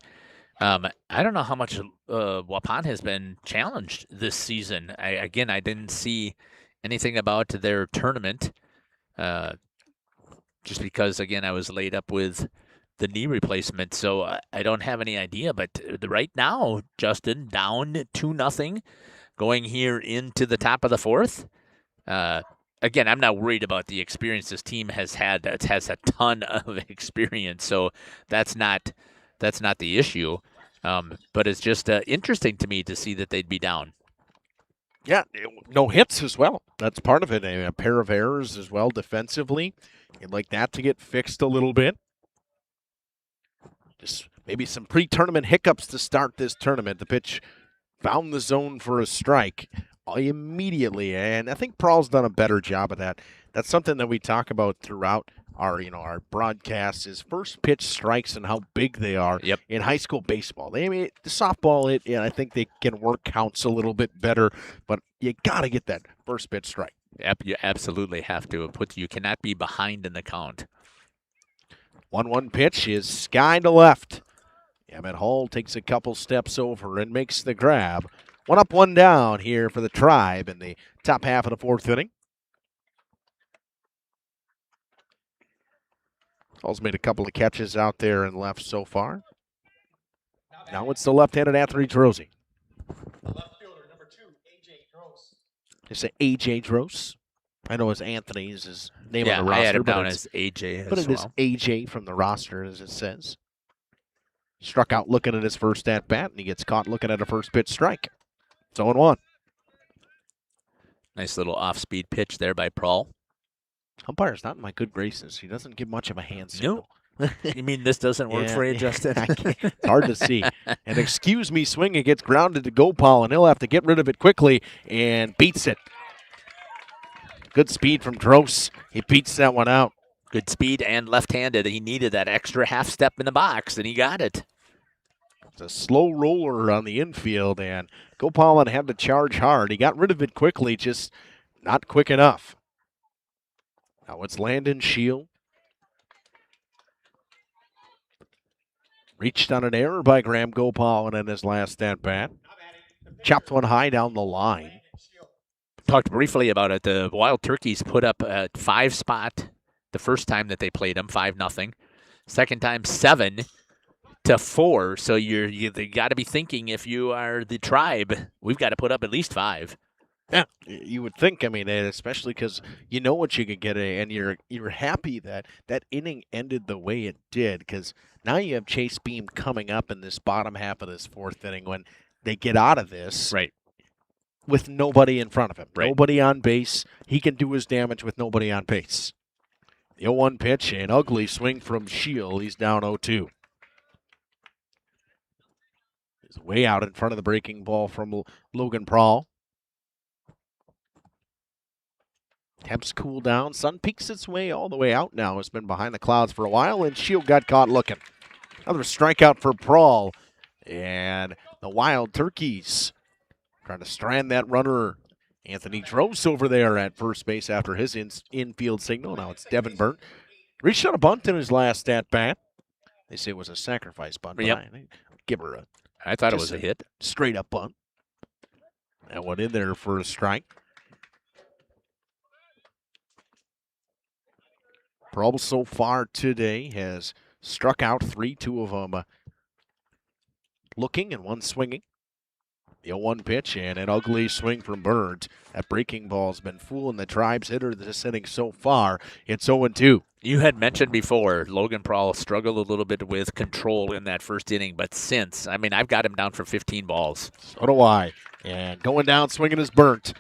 I don't know how much Waupun has been challenged this season. I didn't see anything about their tournament just because, again, I was laid up with the knee replacement, so I don't have any idea. But right now, Justin, down 2-0, going here into the top of the fourth. Again, I'm not worried about the experience this team has had. It has a ton of experience, so that's not the issue. But it's just interesting to me to see that they'd be down. Yeah, no hits as well. That's part of it. A pair of errors as well defensively. You'd like that to get fixed a little bit. Just maybe some pre-tournament hiccups to start this tournament. The pitch found the zone for a strike immediately, and I think Prahl's done a better job of that. That's something that we talk about throughout our broadcasts is first pitch strikes and how big they are in high school baseball. The softball, I think they can work counts a little bit better, but you got to get that first pitch strike. Yep, you absolutely have to. You cannot be behind in the count. 1-1 pitch is sky to left. Emmett Hall takes a couple steps over and makes the grab. 1 up, 1 down here for the Tribe in the top half of the fourth inning. Hall's made a couple of catches out there and left so far. Now it's the left-handed Anthony Drozy. Left fielder, number 2, A.J. Droz. They say A.J. Droz. I know it's Anthony is his name on the roster. I had him down as A.J. as But it is A.J. from the roster, as it says. Struck out looking at his first at-bat, and he gets caught looking at a first pitch strike. It's 0-1. Nice little off-speed pitch there by Prahl. Umpire's not in my good graces. He doesn't give much of a hand signal. No. You mean this doesn't work for you, Justin? It's hard to see. And excuse me swing, it gets grounded to Gopal, and he'll have to get rid of it quickly and beats it. Good speed from Droz. He beats that one out. Good speed and left-handed. He needed that extra half step in the box, and he got it. It's a slow roller on the infield, and Gopal had to charge hard. He got rid of it quickly, just not quick enough. Now it's Landon Shield. Reached on an error by Graham Gopal in his last at-bat. Chopped one high down the line. Talked briefly about it. The Wild Turkeys put up a 5 spot the first time that they played them, 5-0. Second time, 7-4. So you got to be thinking, if you are the Tribe, we've got to put up at least 5. Yeah, you would think. I mean, especially because you know what you could get, and you're happy that that inning ended the way it did, because now you have Chase Beam coming up in this bottom half of this fourth inning when they get out of this with nobody in front of him, nobody on base. He can do his damage with nobody on base. The 0-1 pitch, an ugly swing from Shield. He's down 0-2. He's way out in front of the breaking ball from Logan Prahl. Temps cool down. Sun peeks its way all the way out now. It's been behind the clouds for a while, and Shield got caught looking. Another strikeout for Prahl. And the Wild Turkeys trying to strand that runner. Anthony Droz over there at first base after his infield signal. Now it's Devin Burnt. Reached on a bunt in his last at-bat. They say it was a sacrifice bunt. But give her I thought it was a hit. Straight up bunt. That went in there for a strike. Prahl so far today has struck out 3, 2 of them looking and 1 swinging. The 0-1 pitch and an ugly swing from Burns. That breaking ball's been fooling the Tribe's hitter this inning so far. It's 0-2. You had mentioned before, Logan Prahl struggled a little bit with control in that first inning, but since, I've got him down for 15 balls. So do I. And going down swinging is Burnt.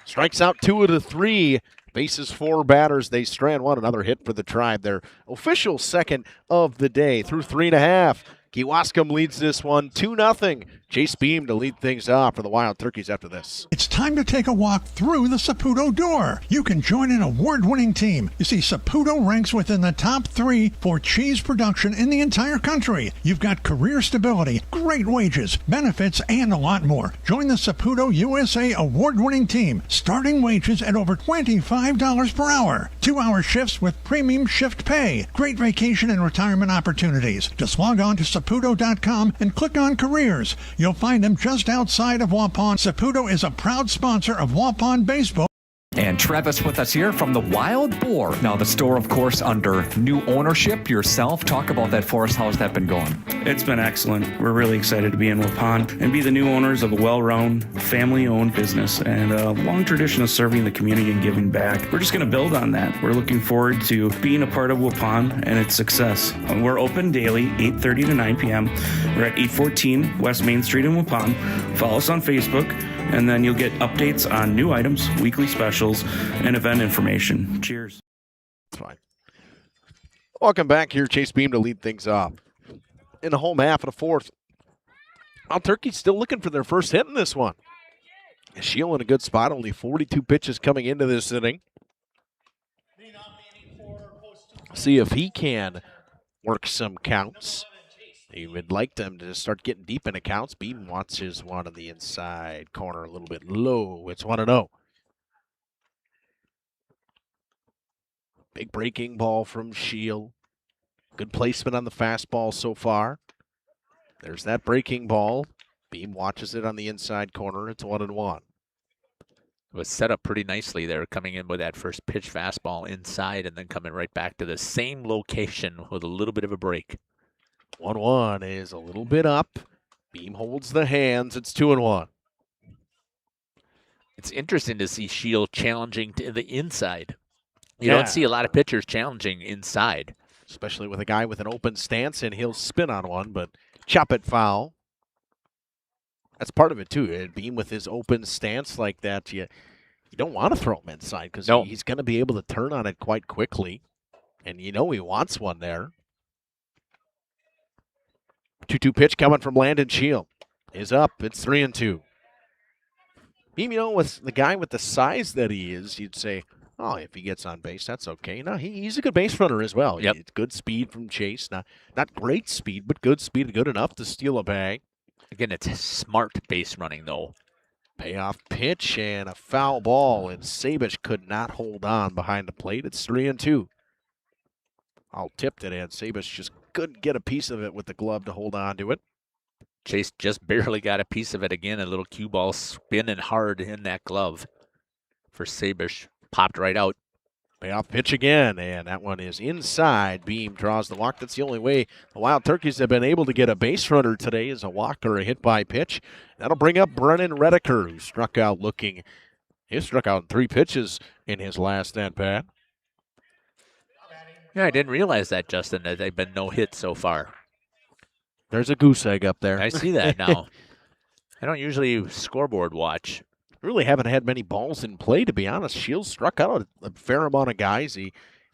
Strikes out 2 of the 3. Bases 4 batters. They strand 1. Another hit for the Tribe. Their official second of the day through 3.5. Kewaskum leads this one 2-0 Chase Beam to lead things off for the Wild Turkeys after this. It's time to take a walk through the Saputo door. You can join an award-winning team. You see, Saputo ranks within the top 3 for cheese production in the entire country. You've got career stability, great wages, benefits, and a lot more. Join the Saputo USA award-winning team. Starting wages at over $25 per hour. 2-hour shifts with premium shift pay. Great vacation and retirement opportunities. Just log on to Saputo.com and click on careers. You'll find them just outside of Waupun. Saputo is a proud sponsor of Waupun Baseball. And Travis with us here from the Wild Boar. Now, the store, of course, under new ownership. Yourself, talk about that for us. How's that been going? It's been excellent. We're really excited to be in Waupun and be the new owners of a well-run, family-owned business and a long tradition of serving the community and giving back. We're just going to build on that. We're looking forward to being a part of Waupun and its success. We're open daily, 8:30 to 9 p.m. We're at 814 West Main Street in Waupun. Follow us on Facebook, and then you'll get updates on new items, weekly specials, and event information. Cheers. That's fine. Welcome back here. Chase Beam to lead things off. In the home half of the fourth, Wild Turkey's still looking for their first hit in this one. Shield in a good spot. Only 42 pitches coming into this inning. See if he can work some counts. He would like them to start getting deep into counts. Beam wants his one on the inside corner a little bit low. It's 1-0. Big breaking ball from Shield. Good placement on the fastball so far. There's that breaking ball. Beam watches it on the inside corner. It's 1-1. It was set up pretty nicely there, coming in with that first pitch fastball inside and then coming right back to the same location with a little bit of a break. 1-1 is a little bit up. Beam holds the hands. It's 2-1. It's interesting to see Shield challenging to the inside. You don't see a lot of pitchers challenging inside. Especially with a guy with an open stance, and he'll spin on one, but chop it foul. That's part of it, too. Beam with his open stance like that, you don't want to throw him inside because he's going to be able to turn on it quite quickly. And you know he wants one there. 2-2 pitch coming from Landon Shield is up. It's 3-2. Beam, with the guy with the size that he is, you'd say, oh, if he gets on base, that's okay. No, he's a good base runner as well. Yep. It's good speed from Chase. Not great speed, but good speed, good enough to steal a bag. Again, it's smart base running, though. Payoff pitch and a foul ball, and Sabish could not hold on behind the plate. It's 3-2. I'll tipped it, and Sabish just couldn't get a piece of it with the glove to hold on to it. Chase just barely got a piece of it again. A little cue ball spinning hard in that glove for Sabish. Popped right out. Payoff pitch again, and that one is inside. Beam draws the walk. That's the only way the Wild Turkeys have been able to get a base runner today is a walk or a hit by pitch. That'll bring up Brennan Redeker, who struck out he struck out in 3 pitches in his last at-bat. Yeah, I didn't realize that, Justin, that they've been no hits so far. There's a goose egg up there. I see that now. I don't usually scoreboard watch. Really haven't had many balls in play, to be honest. Shields struck out a fair amount of guys. He's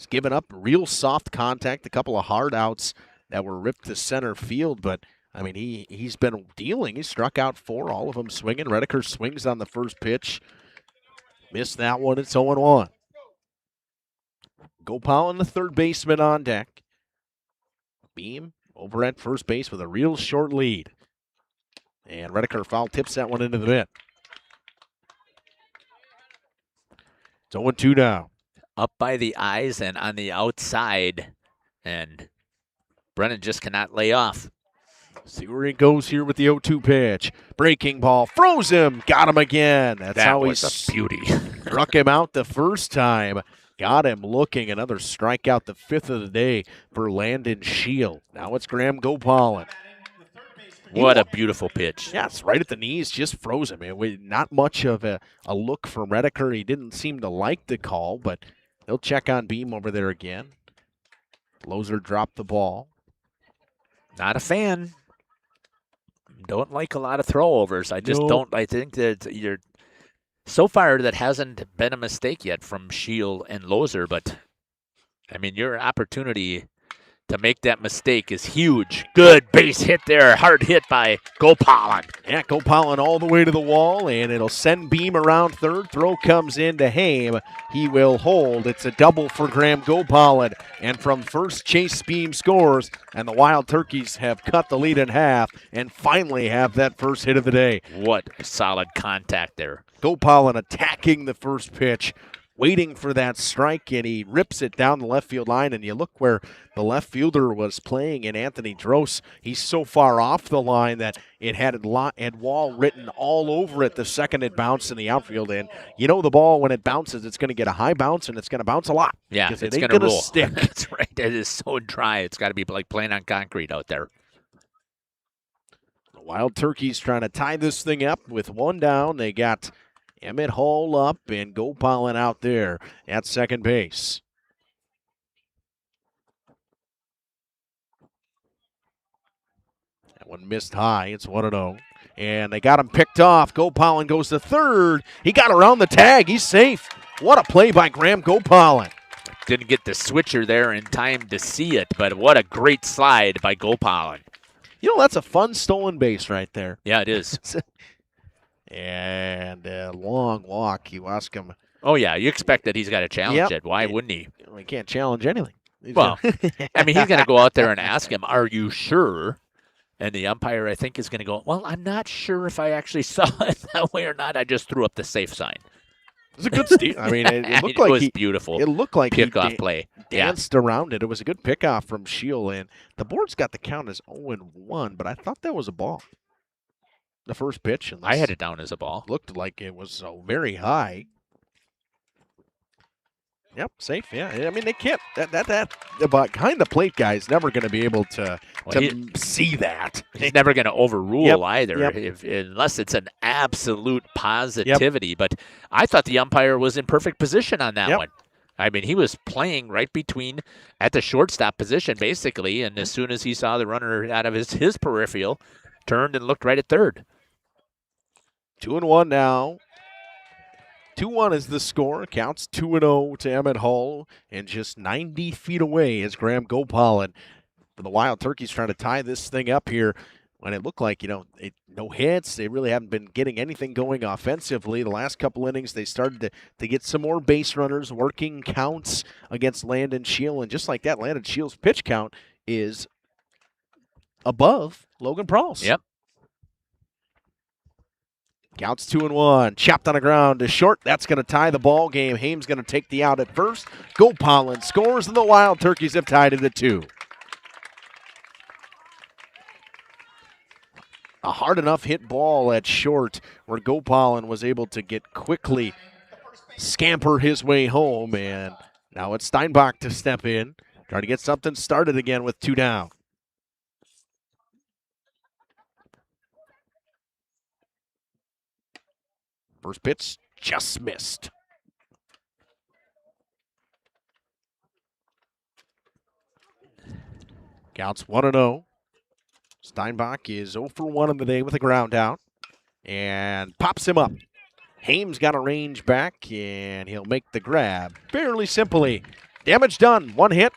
given up real soft contact, a couple of hard outs that were ripped to center field. But, I mean, he's been dealing. He struck out 4, all of them swinging. Redeker swings on the first pitch. Missed that one. It's 0-1. Gopal and the third baseman on deck. Beam over at first base with a real short lead. And Redeker foul tips that one into the net. It's 0-2 now. Up by the eyes and on the outside. And Brennan just cannot lay off. See where he goes here with the 0-2 pitch. Breaking ball. Froze him. Got him again. That's how he was a beauty. Struck him out the first time. Got him looking. Another strikeout, the 5th of the day for Landon Shield. Now it's Graham Gopalan. What a beautiful pitch. Yes, right at the knees, just froze him. Not much of a look from Redeker. He didn't seem to like the call, but they'll check on Beam over there again. Loser dropped the ball. Not a fan. Don't like a lot of throwovers. I just don't. I think that so far that hasn't been a mistake yet from Shield and Loser, but I mean, your opportunity to make that mistake is huge. Good base hit there. Hard hit by Gopalin. Yeah, Gopalin all the way to the wall, and it'll send Beam around third. Throw comes in to Haim. He will hold. It's a double for Graham Gopalin. And from first, Chase Beam scores, and the Wild Turkeys have cut the lead in half and finally have that first hit of the day. What solid contact there. Gopalin attacking the first pitch, waiting for that strike, and he rips it down the left field line. And you look where the left fielder was playing in Anthony Dross. He's so far off the line that it had wall written all over it the second it bounced in the outfield. And you know the ball, when it bounces, it's going to get a high bounce, and it's going to bounce a lot. Yeah, it's going to roll. Stick. That's right. It is so dry. It's got to be like playing on concrete out there. The Wild Turkeys trying to tie this thing up with one down. They got Emmett Hall up and Gopalin out there at second base. That one missed high. It's 1-0. And they got him picked off. Gopalin goes to third. He got around the tag. He's safe. What a play by Graham Gopalin. Didn't get the switcher there in time to see it, but what a great slide by Gopalin. You know, that's a fun stolen base right there. Yeah, it is. And a long walk, Kewaskum. Oh, yeah, you expect that he's got to challenge it. Why wouldn't he? He can't challenge anything. Well, I mean, he's going to go out there and ask him, are you sure? And the umpire, I think, is going to go, well, I'm not sure if I actually saw it that way or not. I just threw up the safe sign. It was a good steal. I mean, it looked like it was beautiful. It looked like pickoff play. Danced around it. It was a good pickoff from Shield, and the board's got the count as 0-1, but I thought that was a ball. The first pitch. I had it down as a ball. Looked like it was very high. Yep, safe. Yeah, I mean they can't. That behind the plate guy is never going to be able to see that. He's never going to overrule either, Yep. unless it's an absolute positivity. Yep. But I thought the umpire was in perfect position on that one. I mean, he was playing right between at the shortstop position basically, and as soon as he saw the runner out of his peripheral, turned and looked right at third. 2-1 now. 2-1 is the score. Counts 2-0 to Emmett Hall, and just 90 feet away is Graham Gopalin. For the Wild Turkeys trying to tie this thing up here when it looked like, no hits. They really haven't been getting anything going offensively. The last couple innings, they started to get some more base runners, working counts against Landon Shield, and just like that, Landon Shield's pitch count is above Logan Prall's. Yep. Counts 2-1. Chopped on the ground to short. That's going to tie the ball game. Haim's going to take the out at first. Gopalin scores, and the Wild Turkeys have tied it at 2. A hard enough hit ball at short where Gopalin was able to get quickly scamper his way home. And now it's Steinbach to step in, trying to get something started again with 2 down. First pitch just missed. Counts 1-0. Steinbach is 0 for 1 on the day with a ground out and pops him up. Haim's got a range back, and he'll make the grab fairly simply. Damage done. 1 hit,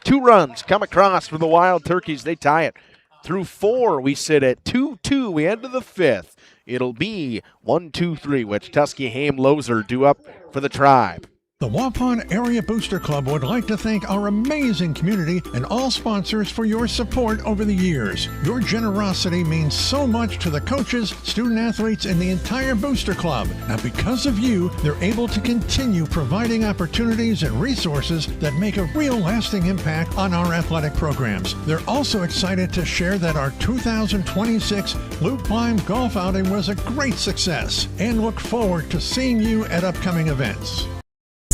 2 runs come across for the Wild Turkeys. They tie it. Through 4, we sit at 2-2. We enter the 5th. It'll be 1-2-3, which Tusky, Haim, Loser do up for the Tribe. The Waupun Area Booster Club would like to thank our amazing community and all sponsors for your support over the years. Your generosity means so much to the coaches, student athletes, and the entire Booster Club. Now, because of you, they're able to continue providing opportunities and resources that make a real lasting impact on our athletic programs. They're also excited to share that our 2026 Loop Climb Golf outing was a great success and look forward to seeing you at upcoming events.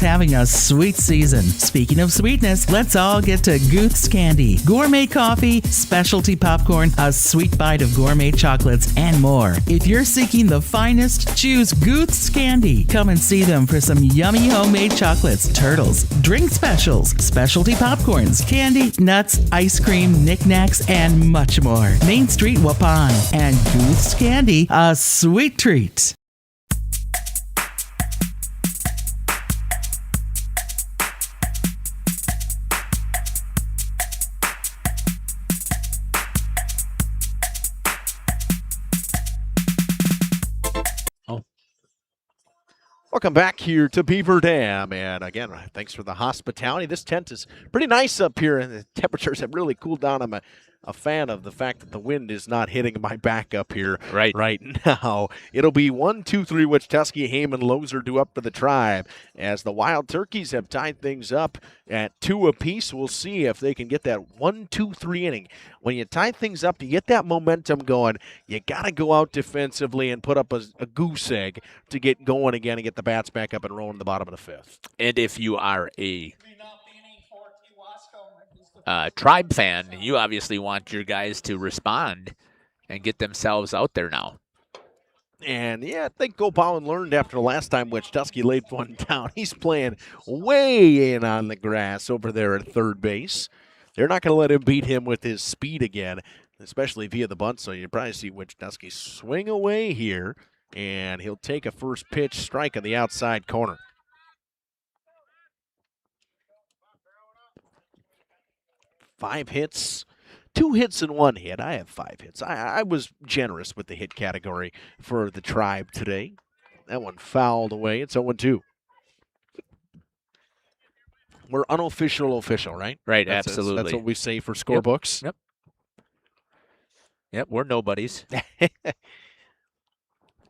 Having a sweet season. Speaking of sweetness, let's all get to Guth's Candy. Gourmet coffee, specialty popcorn, a sweet bite of gourmet chocolates, and more. If you're seeking the finest, choose Guth's Candy. Come and see them for some yummy homemade chocolates, turtles, drink specials, specialty popcorns, candy, nuts, ice cream, knickknacks, and much more. Main Street, Waupun. And Guth's Candy, a sweet treat. Welcome back here to Beaver Dam. And again, thanks for the hospitality. This tent is pretty nice up here, and the temperatures have really cooled down. I'm a fan of the fact that the wind is not hitting my back up here right now. It'll be 1-2-3, which Tuskegee, Haim, and Loser do up for the Tribe. As the Wild Turkeys have tied things up at 2 apiece, we'll see if they can get that 1-2-3 inning. When you tie things up, to get that momentum going, you got to go out defensively and put up a goose egg to get going again and get the bats back up and rolling in the bottom of the 5th. And if you are a Tribe fan, you obviously want your guys to respond and get themselves out there now. And, yeah, I think Gopalin learned after last time, which Tuskegee laid one down. He's playing way in on the grass over there at third base. They're not going to let him beat him with his speed again, especially via the bunt, so you probably see which Tuskegee swing away here, and he'll take a first pitch strike on the outside corner. Five hits, 2 hits and 1 hit. I have 5 hits. I was generous with the hit category for the Tribe today. That one fouled away. It's 0-2. We're unofficial official, right? Right, Absolutely. That's what we say for scorebooks. Yep, we're nobodies.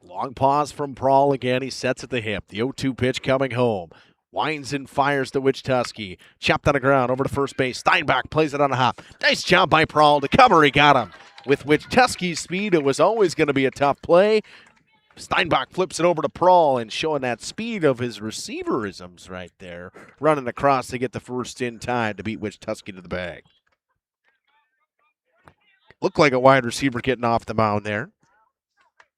Long pause from Prawl again. He sets at the hip. The 0-2 pitch coming home. Winds and fires to Tuskegee. Chopped on the ground over to first base. Steinbach plays it on a hop. Nice job by Prawl to cover. He got him. With Tuskegee's speed, it was always going to be a tough play. Steinbach flips it over to Prawl and showing that speed of his receiverisms right there. Running across to get the first in time to beat Tuskegee to the bag. Looked like a wide receiver getting off the mound there.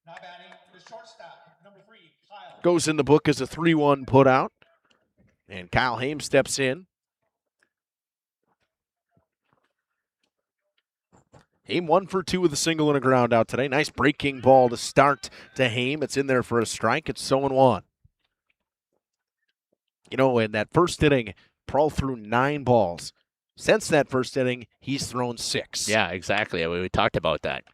Now batting the shortstop, number 3, Kyle. Goes in the book as a 3-1 put out. And Kyle Haim steps in. Haim 1 for 2 with a single and a ground out today. Nice breaking ball to start to Haim. It's in there for a strike. It's 0-1. You know, in that first inning, Prawl threw 9 balls. Since that first inning, he's thrown 6. Yeah, exactly. We talked about that.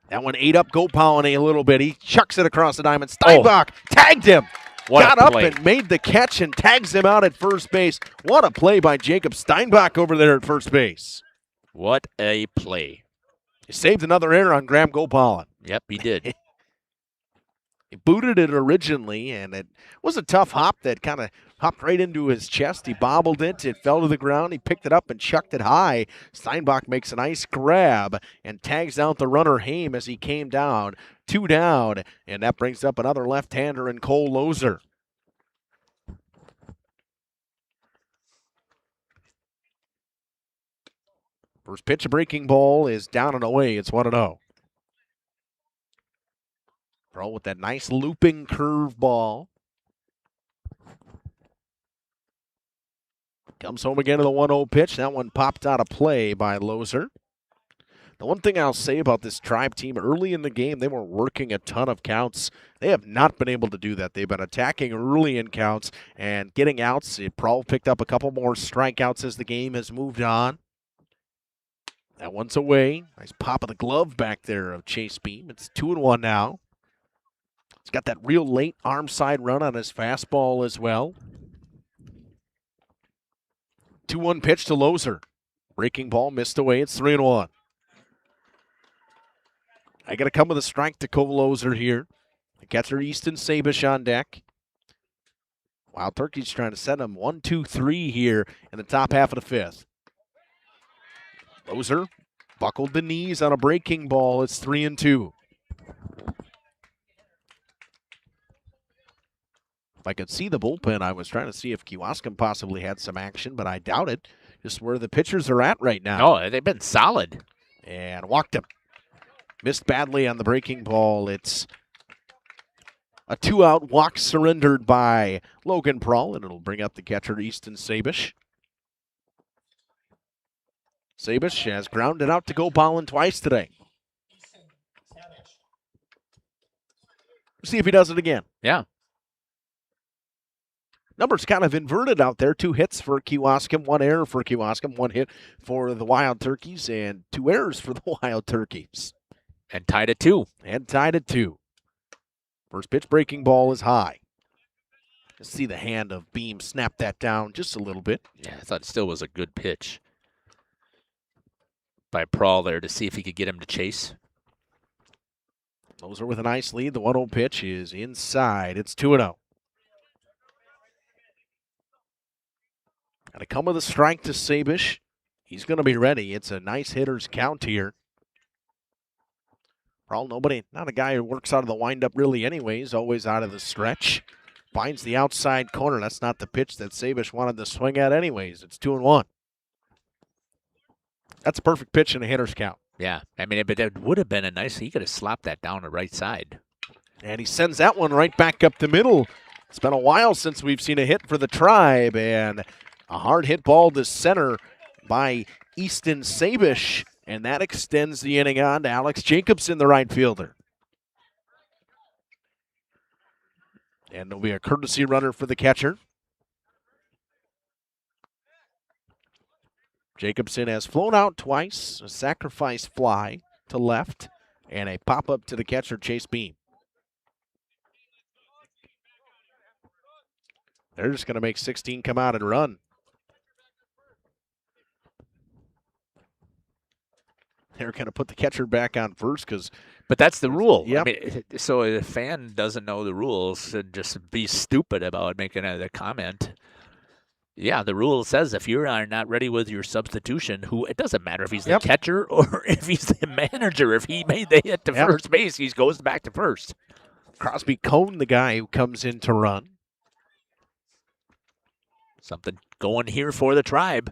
That one ate up Gopalin a little bit. He chucks it across the diamond. Steinbach tagged him. Got up and made the catch and tags him out at first base. What a play by Jacob Steinbach over there at first base. What a play. He saved another error on Graham Gopalin. Yep, he did. He booted it originally, and it was a tough hop that kind of hopped right into his chest. He bobbled it. It fell to the ground. He picked it up and chucked it high. Steinbach makes a nice grab and tags out the runner Haim as he came down. 2 down, and that brings up another left-hander in Cole Loser. First pitch, a breaking ball is down and away. It's 1-0. Prawl with that nice looping curve ball. Comes home again to the 1-0 pitch. That one popped out of play by Loser. The one thing I'll say about this Tribe team, early in the game, they were working a ton of counts. They have not been able to do that. They've been attacking early in counts and getting outs. Prawl picked up a couple more strikeouts as the game has moved on. That one's away. Nice pop of the glove back there of Chase Beam. It's 2-1 now. He's got that real late arm side run on his fastball as well. 2-1 pitch to Loser. Breaking ball missed away. It's 3-1. I got to come with a strike to Cole Loser here. The catcher Easton Sabish on deck. Wild Turkey's trying to set him 1-2-3 here in the top half of the 5th. Loser buckled the knees on a breaking ball. It's 3-2. If I could see the bullpen, I was trying to see if Kewaskum possibly had some action, but I doubt it. Just where the pitchers are at right now. Oh, they've been solid. And walked him. Missed badly on the breaking ball. It's a 2-out walk surrendered by Logan Prawl, and it'll bring up the catcher Easton Sabish. Sabish has grounded out to Gopalin twice today. See if he does it again. Yeah. Numbers kind of inverted out there. 2 hits for Kewaskum, 1 error for Kewaskum, 1 hit for the Wild Turkeys, and 2 errors for the Wild Turkeys. And tied at 2. First pitch breaking ball is high. See the hand of Beam snap that down just a little bit. Yeah, I thought it still was a good pitch by Prawl there to see if he could get him to chase. Loser with a nice lead. The 1-0 pitch is inside. It's 2-0. Got to come with a strike to Sabish. He's going to be ready. It's a nice hitter's count here. Prawl, not a guy who works out of the windup really anyways, always out of the stretch. Finds the outside corner. That's not the pitch that Sabish wanted to swing at anyways. It's 2-1. That's a perfect pitch in a hitter's count. Yeah, I mean, but it would have been a nice, he could have slapped that down the right side. And he sends that one right back up the middle. It's been a while since we've seen a hit for the Tribe, and a hard hit ball to center by Easton Sabish, and that extends the inning on to Alex Jacobson, the right fielder. And there'll be a courtesy runner for the catcher. Jacobson has flown out twice, a sacrifice fly to left, and a pop-up to the catcher, Chase Beam. They're just going to make 16 come out and run. They're going to put the catcher back on first because... But that's the rule. Yep. I mean, so if a fan doesn't know the rules and just be stupid about making a comment, yeah, the rule says if you are not ready with your substitution, it doesn't matter if he's the catcher or if he's the manager. If he made the hit to first base, he goes back to first. Crosby Cone, the guy who comes in to run. Something going here for the Tribe.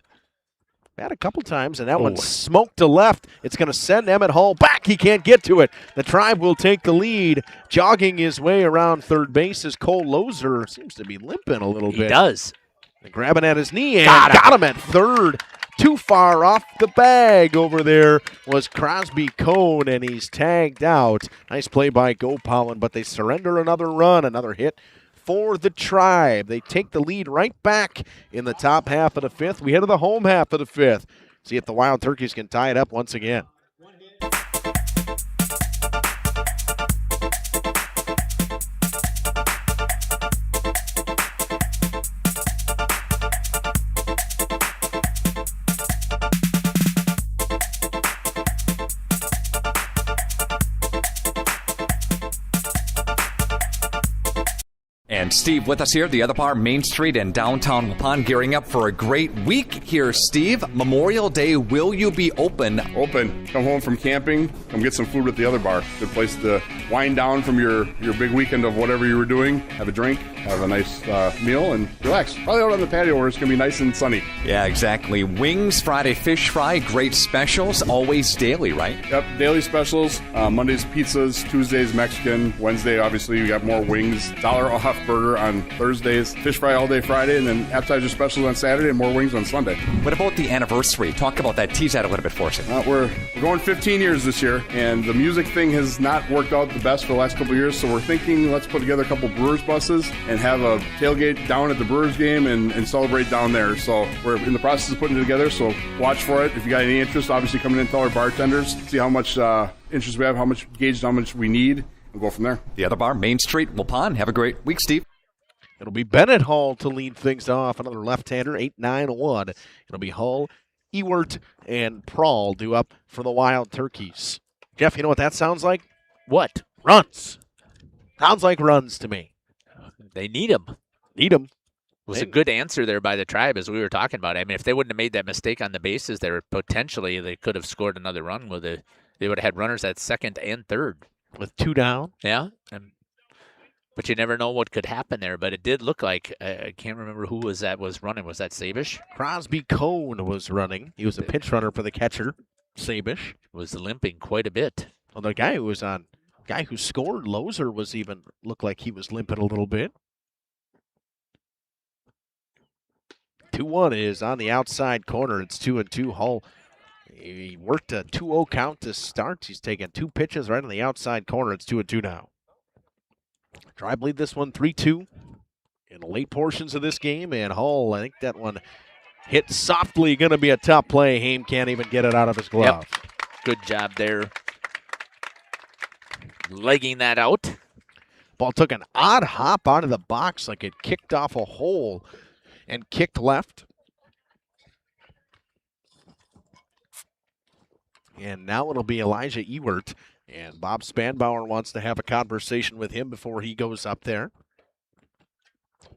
Bat a couple times, and that one smoked to left. It's going to send Emmett Hall back. He can't get to it. The Tribe will take the lead. Jogging his way around third base is Cole Lozer. Seems to be limping a little bit. He does. And grabbing at his knee and got him at third. Too far off the bag over there was Crosby Cone, and he's tagged out. Nice play by Gopalin, but they surrender another run, another hit for the Tribe. They take the lead right back in the top half of the fifth. We head to the home half of the fifth. See if the Wild Turkeys can tie it up once again. And Steve with us here, the Other Bar, Main Street in downtown Waupun, gearing up for a great week here, Steve. Memorial Day, will you be open? Open. Come home from camping, come get some food at the Other Bar. Good place to wind down from your big weekend of whatever you were doing. Have a drink, have a nice meal, and relax. Probably out on the patio where it's going to be nice and sunny. Yeah, exactly. Wings, Friday fish fry, great specials, always daily, right? Yep, daily specials. Mondays pizzas, Tuesdays Mexican, Wednesday obviously you got more wings, $1 off burger on Thursdays, fish fry all day Friday, and then appetizer specials on Saturday and more wings on Sunday. What about the anniversary? Talk about that. Tease that a little bit for us. We're going 15 years this year, and the music thing has not worked out the best for the last couple of years, so we're thinking let's put together a couple Brewers buses and have a tailgate down at the Brewers game and celebrate down there. So we're in the process of putting it together, so watch for it. If you got any interest, obviously come in and tell our bartenders, see how much interest we have, how much we need. We'll go from there. The Other Bar, Main Street, Waupun. Have a great week, Steve. It'll be Bennett Hall to lead things off. Another left-hander, 8-9-1. It'll be Hull, Ewert, and Prawl due up for the Wild Turkeys. Jeff, you know what that sounds like? What? Runs. Sounds like runs to me. They need them. Need them. It was a good answer there by the Tribe, as we were talking about. I mean, if they wouldn't have made that mistake on the bases there, potentially they could have scored another run with it. They would have had runners at second and third. With two down? Yeah. But you never know what could happen there. But it did look like, I can't remember who was running. Was that Sabish? Crosby Cone was running. He was a pinch runner for the catcher. Sabish was limping quite a bit. Well, the guy who scored, Lozer, looked like he was limping a little bit. 2-1 is on the outside corner. It's 2-2. Hull, he worked a 2-0 count to start. He's taken two pitches right on the outside corner. It's 2-2 now. Tribe lead this one 3-2 in the late portions of this game. And Hull, I think that one hit softly. Going to be a tough play. Haim can't even get it out of his glove. Yep. Good job there. Legging that out. Ball took an odd hop out of the box like it kicked off a hole and kicked left. And now it'll be Elijah Ewert. And Bob Spanbauer wants to have a conversation with him before he goes up there.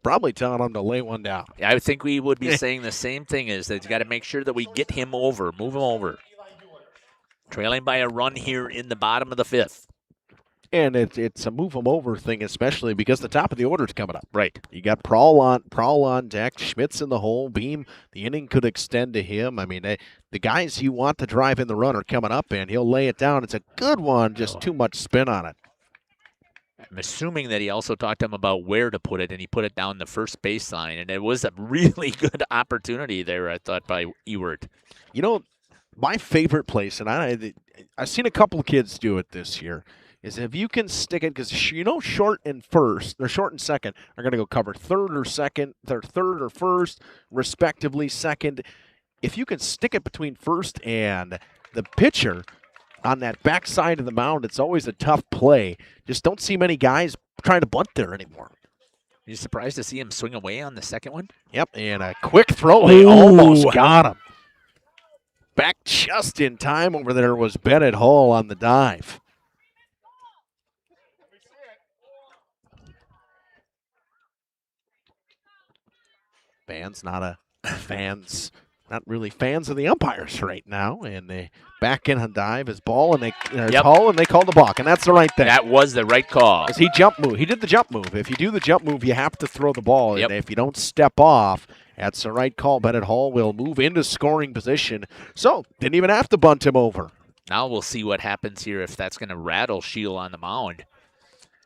Probably telling him to lay one down. I would think we would be saying the same thing, is that you got to make sure that we get him over, move him over. Trailing by a run here in the bottom of the 5th. And it's a move him over thing, especially because the top of the order is coming up. Right. You got Prowl on deck. Schmidt's in the hole. Beam, the inning could extend to him. I mean, the guys you want to drive in the run are coming up, and he'll lay it down. It's a good one, just too much spin on it. I'm assuming that he also talked to him about where to put it, and he put it down the first baseline, and it was a really good opportunity there, I thought, by Ewert. You know, my favorite place, and I've seen a couple of kids do it this year, is if you can stick it, because short and second are going to go cover third or first, respectively second. If you can stick it between first and the pitcher on that backside of the mound, it's always a tough play. Just don't see many guys trying to bunt there anymore. You surprised to see him swing away on the second one? Yep, and a quick throw. They almost got him. Back just in time over there was Bennett Hall on the dive. Not really fans of the umpires right now, and they back in a dive is ball, and Hall, and they call the balk, and that's the right thing. That was the right call. He did the jump move. If you do the jump move, you have to throw the ball, and if you don't step off, that's the right call. Bennett Hall will move into scoring position, so didn't even have to bunt him over. Now we'll see what happens here, if that's going to rattle Shield on the mound.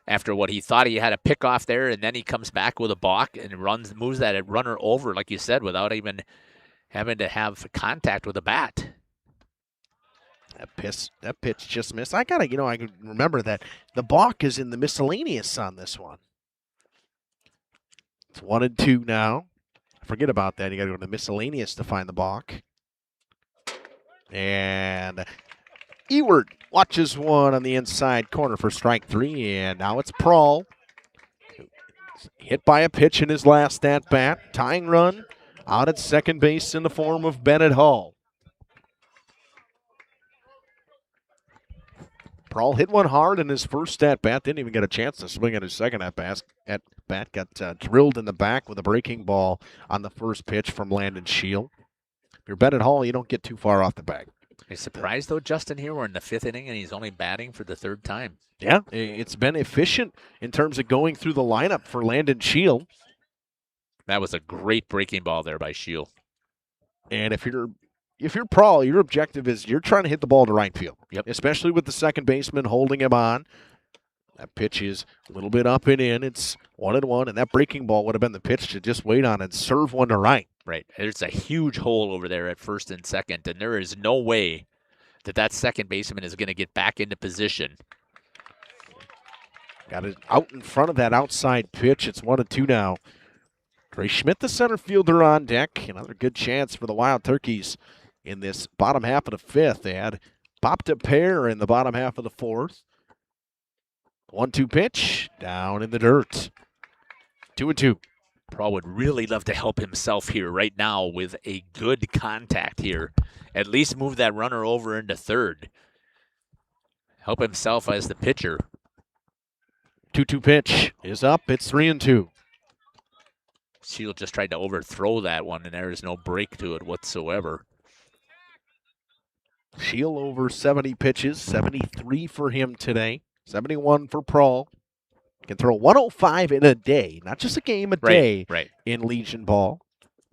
After what he thought he had a pick off there, and then he comes back with a balk and moves that runner over, like you said, without even having to have contact with a bat. That pitch just missed. I can remember that the balk is in the miscellaneous on this one. It's 1-2 now. Forget about that. You got to go to the miscellaneous to find the balk. And Ewert watches one on the inside corner for strike 3, and now it's Prowl. Hit by a pitch in his last at-bat. Tying run out at second base in the form of Bennett Hall. Prowl hit one hard in his first at-bat. Didn't even get a chance to swing at his second at-bat. Got drilled in the back with a breaking ball on the first pitch from Landon Shield. If you're Bennett Hall, you don't get too far off the bag. Are you surprised, though, Justin, here we're in the 5th inning and he's only batting for the 3rd time? Yeah, it's been efficient in terms of going through the lineup for Landon Shield. That was a great breaking ball there by Shield. And if you're Prowl, your objective is you're trying to hit the ball to right field. Yep. Especially with the second baseman holding him on. That pitch is a little bit up and in. It's 1-1, and that breaking ball would have been the pitch to just wait on and serve one to right. Right. There's a huge hole over there at first and second, and there is no way that second baseman is going to get back into position. Got it out in front of that outside pitch. It's 1-2 now. Trey Schmidt, the center fielder, on deck. Another good chance for the Wild Turkeys in this bottom half of the 5th. They had popped a pair in the bottom half of the 4th. 1-2 pitch, down in the dirt. 2-2. Prowl would really love to help himself here right now with a good contact here. At least move that runner over into third. Help himself as the pitcher. 2-2 pitch is up. It's 3-2. Shield just tried to overthrow that one, and there is no break to it whatsoever. Shield over 70 pitches, 73 for him today, 71 for Prowl. Can throw 105 in a day, not just a game, a day in Legion Ball.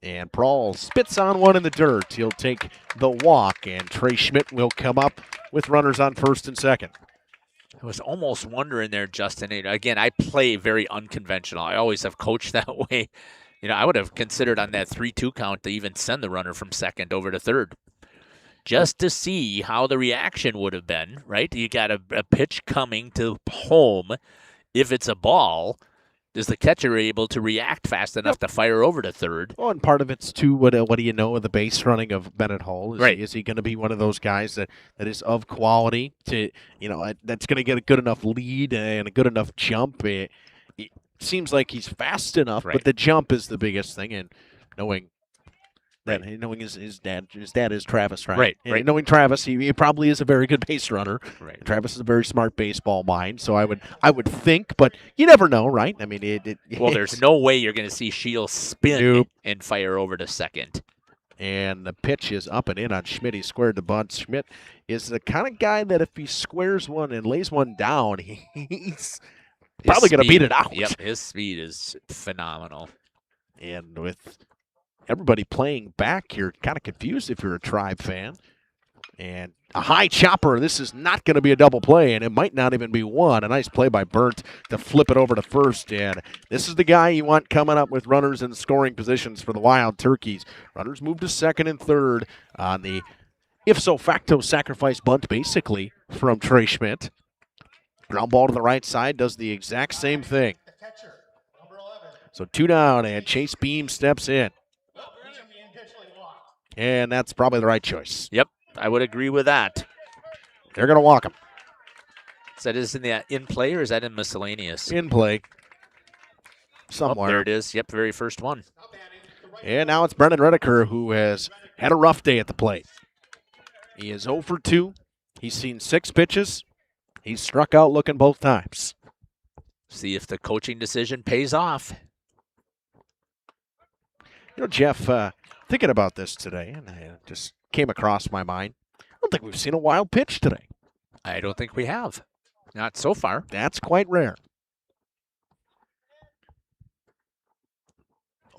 And Prowl spits on one in the dirt. He'll take the walk, and Trey Schmidt will come up with runners on first and second. I was almost wondering there, Justin. Again, I play very unconventional. I always have coached that way. I would have considered on that 3-2 count to even send the runner from second over to third, just to see how the reaction would have been, right? You got a pitch coming to home. If it's a ball, Is the catcher able to react fast enough to fire over to third? Well, and part of it's, too, what do you know of the base running of Bennett Hull? Is he going to be one of those guys that is of quality to, that's going to get a good enough lead and a good enough jump? It seems like he's fast enough, but the jump is the biggest thing, and knowing his dad is Travis, right? And knowing Travis, he probably is a very good base runner. Right. Travis is a very smart baseball mind, so I would think, but you never know, right? I mean, well, there's no way you're going to see Shields spin and fire over to second. And the pitch is up and in on Schmidt. He squared the bunt. Schmidt is the kind of guy that if he squares one and lays one down, he's probably going to beat it out. Yep, his speed is phenomenal. And with everybody playing back, you're kind of confused if you're a Tribe fan. And a high chopper. This is not going to be a double play, and it might not even be one. A nice play by Burnt to flip it over to first. And this is the guy you want coming up with runners in scoring positions for the Wild Turkeys. Runners move to second and third on the if-so facto sacrifice bunt, basically, from Trey Schmidt. Ground ball to the right side does the exact same thing. So 2 down, and Chase Beam steps in. And that's probably the right choice. Yep, I would agree with that. They're going to walk him. Is that in play or is that in miscellaneous? In play. Somewhere. Oh, there it is. Yep, very first one. And now it's Brendan Redeker, who has had a rough day at the plate. He is 0 for 2. He's seen 6 pitches. He's struck out looking both times. See if the coaching decision pays off. Jeff, thinking about this today, and it just came across my mind, I don't think we've seen a wild pitch today. I don't think we have. Not so far. That's quite rare.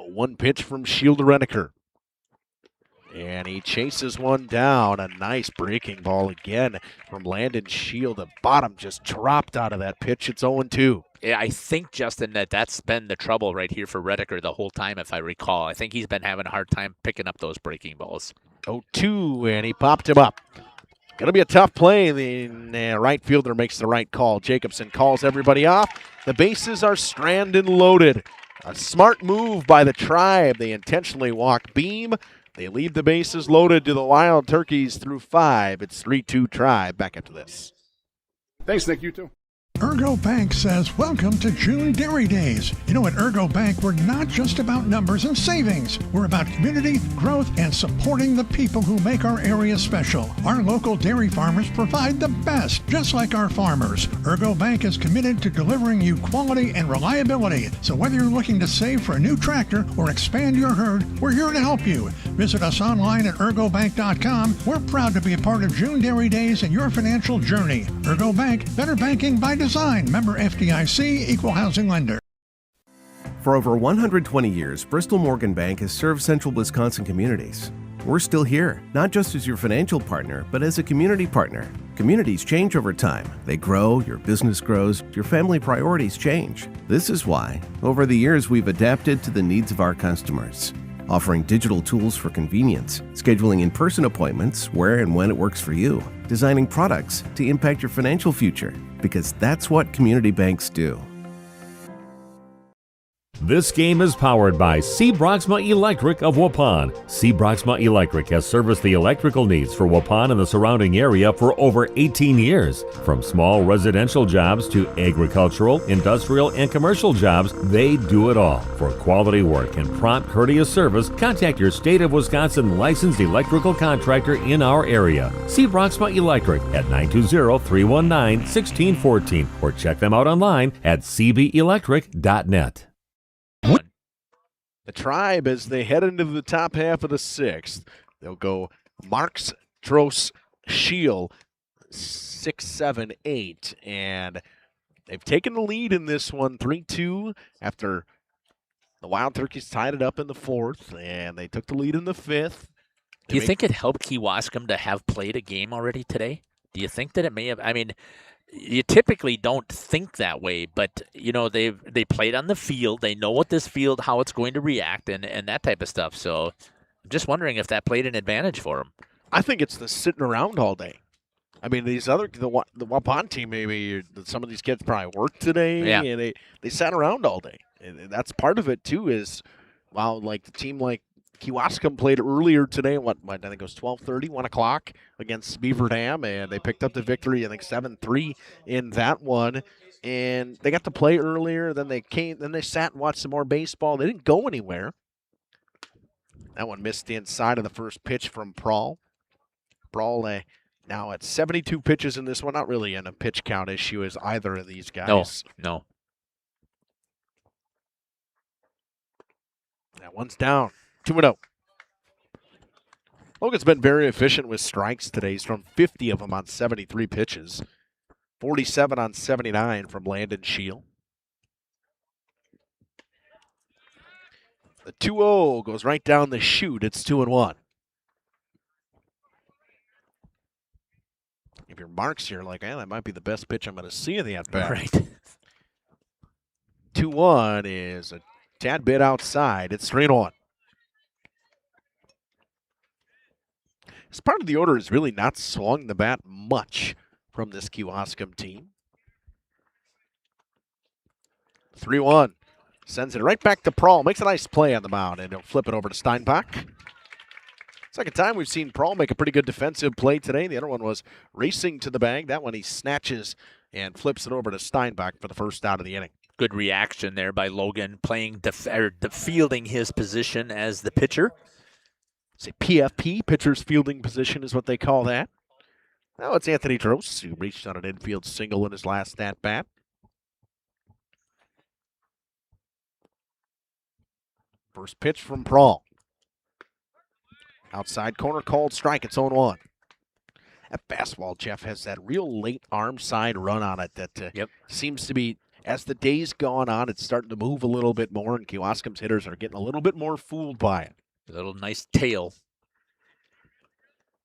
A 1 pitch from Shield to Redeker. And he chases one down. A nice breaking ball again from Landon Shield. The bottom just dropped out of that pitch. It's 0-2. Yeah, I think, Justin, that's been the trouble right here for Redeker the whole time, if I recall. I think he's been having a hard time picking up those breaking balls. 0-2, and he popped him up. Going to be a tough play. The right fielder makes the right call. Jacobson calls everybody off. The bases are stranded and loaded. A smart move by the Tribe. They intentionally walk Beam. They leave the bases loaded to the Wild Turkeys through 5. It's 3-2 Tribe. Back into this. Thanks, Nick. You too. Ergo Bank says, welcome to June Dairy Days. You know, at Ergo Bank, we're not just about numbers and savings. We're about community, growth, and supporting the people who make our area special. Our local dairy farmers provide the best, just like our farmers. Ergo Bank is committed to delivering you quality and reliability. So whether you're looking to save for a new tractor or expand your herd, we're here to help you. Visit us online at ergobank.com. We're proud to be a part of June Dairy Days and your financial journey. Ergo Bank, better banking by design. Member FDIC, equal housing lender. For over 120 years, Bristol Morgan Bank has served central Wisconsin communities. We're still here, not just as your financial partner, but as a community partner. Communities change over time. They grow, your business grows, your family priorities change. This is why, over the years, we've adapted to the needs of our customers, offering digital tools for convenience, scheduling in-person appointments where and when it works for you, designing products to impact your financial future, because that's what community banks do. This game is powered by C. Broxma Electric of Waupun. C. Broxma Electric has serviced the electrical needs for Waupun and the surrounding area for over 18 years. From small residential jobs to agricultural, industrial, and commercial jobs, they do it all. For quality work and prompt, courteous service, contact your State of Wisconsin licensed electrical contractor in our area. C. Broxma Electric at 920-319-1614 or check them out online at cbelectric.net. The Tribe, as they head into the top half of the 6th, they'll go Marks, Trost, Shield, 6, 7, 8. And they've taken the lead in this one, 3-2, after the Wild Turkeys tied it up in the 4th, and they took the lead in the 5th. Do you think it helped Kewaskum to have played a game already today? Do you think that it may have? I mean, you typically don't think that way, but they played on the field. They know what this field, how it's going to react, and that type of stuff. So I'm just wondering if that played an advantage for them. I think it's the sitting around all day. I mean, the Waupun team, maybe some of these kids probably worked today, Yeah. and they sat around all day. And that's part of it, too, is, wow, like the team like Kewaskum played earlier today, I think it was 12:30, 1 o'clock against Beaver Dam, and they picked up the victory, I think 7-3 in that one. And they got to play earlier, then they sat and watched some more baseball. They didn't go anywhere. That one missed the inside of the first pitch from Prawl. Prawl now at 72 pitches in this one. Not really in a pitch count issue as either of these guys. No. That one's down. 2-0. Logan's been very efficient with strikes today. He's thrown 50 of them on 73 pitches. 47 on 79 from Landon Shield. The 2-0 goes right down the chute. It's 2-1. If your marks here, like, that might be the best pitch I'm going to see in the at-bat. Right. 2-1 is a tad bit outside. It's 3-1. This part of the order has really not swung the bat much from this Kewaskum team. 3-1. Sends it right back to Prawl. Makes a nice play on the mound, and he'll flip it over to Steinbach. Second time we've seen Prawl make a pretty good defensive play today. The other one was racing to the bag. That one he snatches and flips it over to Steinbach for the first out of the inning. Good reaction there by Logan, fielding his position as the pitcher. Say PFP, pitcher's fielding position is what they call that. Now it's Anthony Drost, who reached on an infield single in his last at-bat. First pitch from Prawl. Outside corner called strike. It's 0-1. That fastball, Jeff, has that real late arm side run on it that seems to be, as the day's gone on, it's starting to move a little bit more, and Kewaskum's hitters are getting a little bit more fooled by it. A little nice tail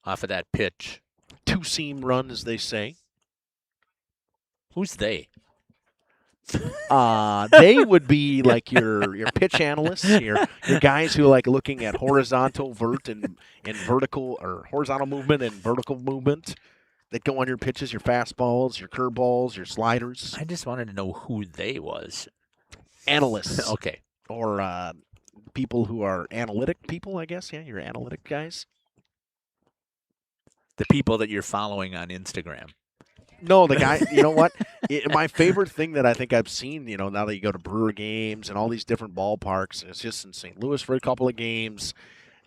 off of that pitch. Two-seam run, as they say. Who's they? They would be like your pitch analysts, your guys who like looking at horizontal and vertical, or horizontal movement and vertical movement that go on your pitches, your fastballs, your curveballs, your sliders. I just wanted to know who they was. Analysts. Okay. Or people who are analytic people, I guess. Yeah, your analytic guys. The people that you're following on Instagram. No, the guy, you know what? My favorite thing that I think I've seen, now that you go to Brewer games and all these different ballparks, it's just in St. Louis for a couple of games,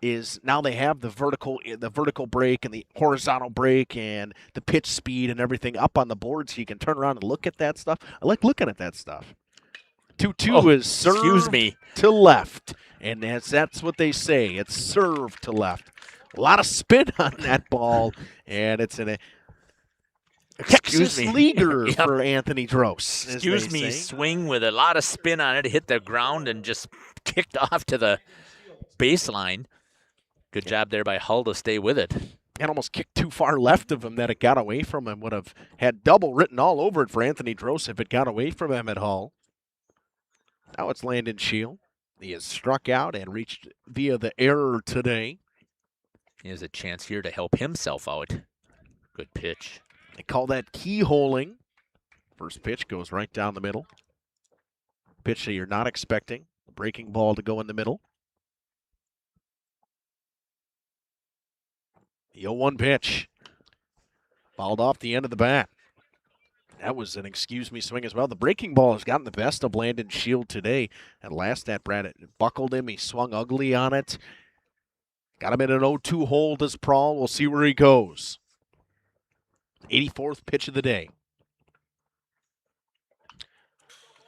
is now they have the vertical break and the horizontal break and the pitch speed and everything up on the board so you can turn around and look at that stuff. I like looking at that stuff. 2-2 is served to left, and that's what they say. It's served to left. A lot of spin on that ball, and it's in a Texas leaguer for Anthony Drost. Excuse me, swing with a lot of spin on it, hit the ground, and just kicked off to the baseline. Good job there by Hull to stay with it. And almost kicked too far left of him that it got away from him. Would have had double written all over it for Anthony Drost if it got away from him at Hull. Now it's Landon Shield. He has struck out and reached via the error today. He has a chance here to help himself out. Good pitch. They call that keyholing. First pitch goes right down the middle. Pitch that you're not expecting. Breaking ball to go in the middle. The 0-1 pitch. Fouled off the end of the bat. That was an excuse me swing as well. The breaking ball has gotten the best of Landon Shield today. And last at Brad, it buckled him. He swung ugly on it. Got him in an 0-2 hold as Prawl. We'll see where he goes. 84th pitch of the day.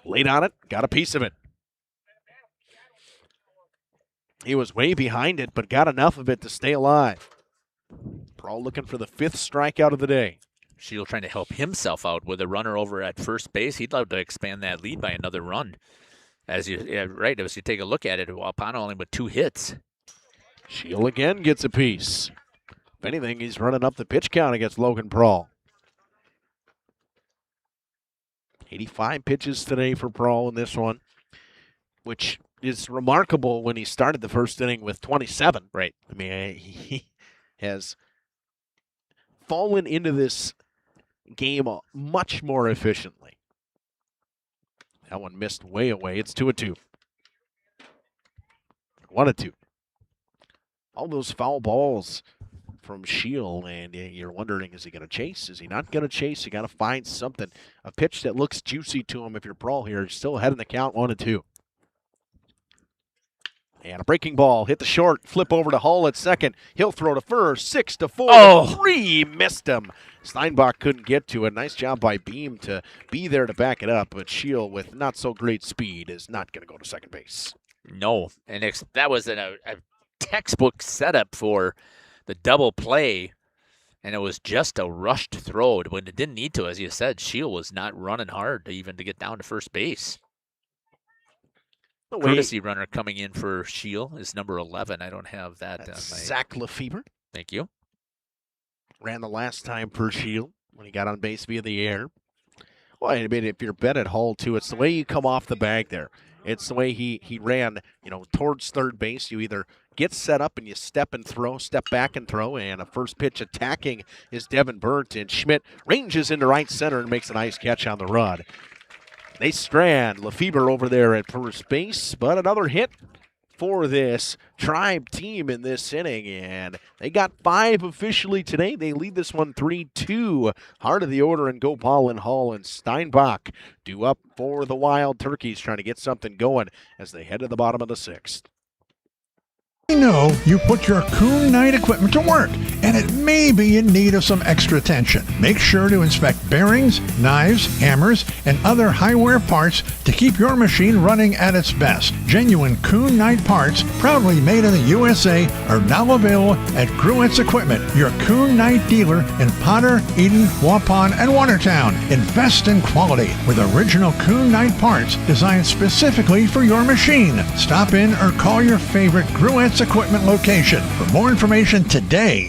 Late on it, got a piece of it. He was way behind it, but got enough of it to stay alive. Prawl looking for the 5th strikeout of the day. Shield trying to help himself out with a runner over at first base. He'd love to expand that lead by another run. As you take a look at it, Waupun only with 2 hits. Shield again gets a piece. If anything, he's running up the pitch count against Logan Prawl. 85 pitches today for Prawl in this one, which is remarkable when he started the first inning with 27. Right. I mean, he has fallen into this game much more efficiently. That one missed way away. It's 2-2. 1-2. All those foul balls from Shield, and you're wondering, is he going to chase? Is he not going to chase? You got to find something. A pitch that looks juicy to him if you're Brawl here. Still ahead in the count, 1-2. And a breaking ball, hit the short, flip over to Hull at second. He'll throw to first, 6-4. 3 missed him. Steinbach couldn't get to it. Nice job by Beam to be there to back it up, but Shield with not so great speed is not going to go to second base. No, and that was a textbook setup for the double play, and it was just a rushed throw when it didn't need to. As you said, Shield was not running hard even to get down to first base. Courtesy runner coming in for Shield is number 11. I don't have that. That's Zach Lefebvre. Thank you. Ran the last time for Shield when he got on base via the air. Well, I mean, if you're bet at Hull, too, it's the way you come off the bag there. It's the way he ran, towards third base. You either get set up and you step and throw, step back and throw, and a first pitch attacking is Devin Burt, and Schmidt ranges into right center and makes a nice catch on the run. They strand Lefebvre over there at first base, but another hit for this Tribe team in this inning, and they got 5 officially today. They lead this one 3-2. Heart of the order and Gopal and Hull and Steinbach due up for the Wild Turkeys, trying to get something going as they head to the bottom of the 6th. We know you put your Kuhn Knight equipment to work, and it may be in need of some extra attention. Make sure to inspect bearings, knives, hammers, and other high-wear parts to keep your machine running at its best. Genuine Kuhn Knight parts, proudly made in the USA, are now available at Gruett's Equipment, your Kuhn Knight dealer in Potter, Eden, Waupun, and Watertown. Invest in quality with original Kuhn Knight parts designed specifically for your machine. Stop in or call your favorite Gruett's Equipment location for more information today.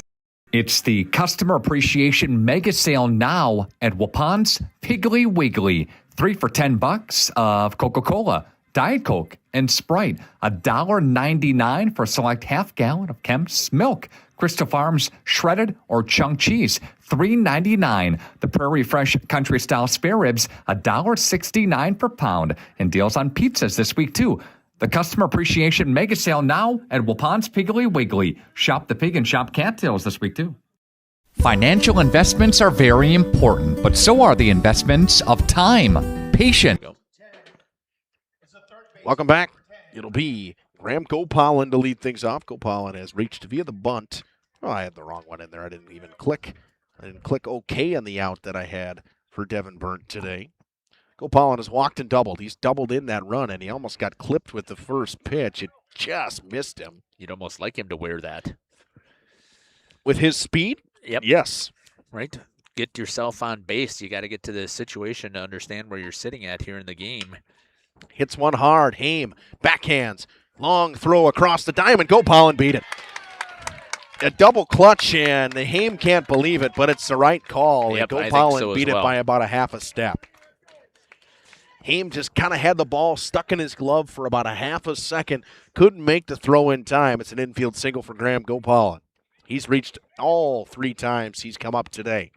It's the Customer Appreciation Mega Sale now at Waupun's Piggly Wiggly. 3 for $10 of Coca-Cola, Diet Coke, and Sprite. $1.99 for select half gallon of Kemp's milk. Crystal Farms shredded or chunk cheese, $3.99. The Prairie Fresh Country Style spare ribs, $1.69 per pound. And deals on pizzas this week too. The Customer Appreciation Mega Sale now at Waupun's Piggly Wiggly. Shop the pig and shop cattails this week, too. Financial investments are very important, but so are the investments of time, patience. Welcome back. It'll be Graham Gopalin to lead things off. Gopalin has reached via the bunt. Oh, I had the wrong one in there. I didn't even click. I didn't click OK on the out that I had for Devin Burt today. Gopalin has walked and doubled. He's doubled in that run, and he almost got clipped with the first pitch. It just missed him. You'd almost like him to wear that. With his speed? Yep. Yes. Right? Get yourself on base. You got to get to the situation to understand where you're sitting at here in the game. Hits one hard. Haim, backhands. Long throw across the diamond. Gopalin beat it. A double clutch, and the Haim can't believe it, but it's the right call. Yep, and Gopalin so beat it by about a half a step. Haim just kind of had the ball stuck in his glove for about a half a second. Couldn't make the throw in time. It's an infield single for Graham Gopalin. He's reached all 3 times he's come up today.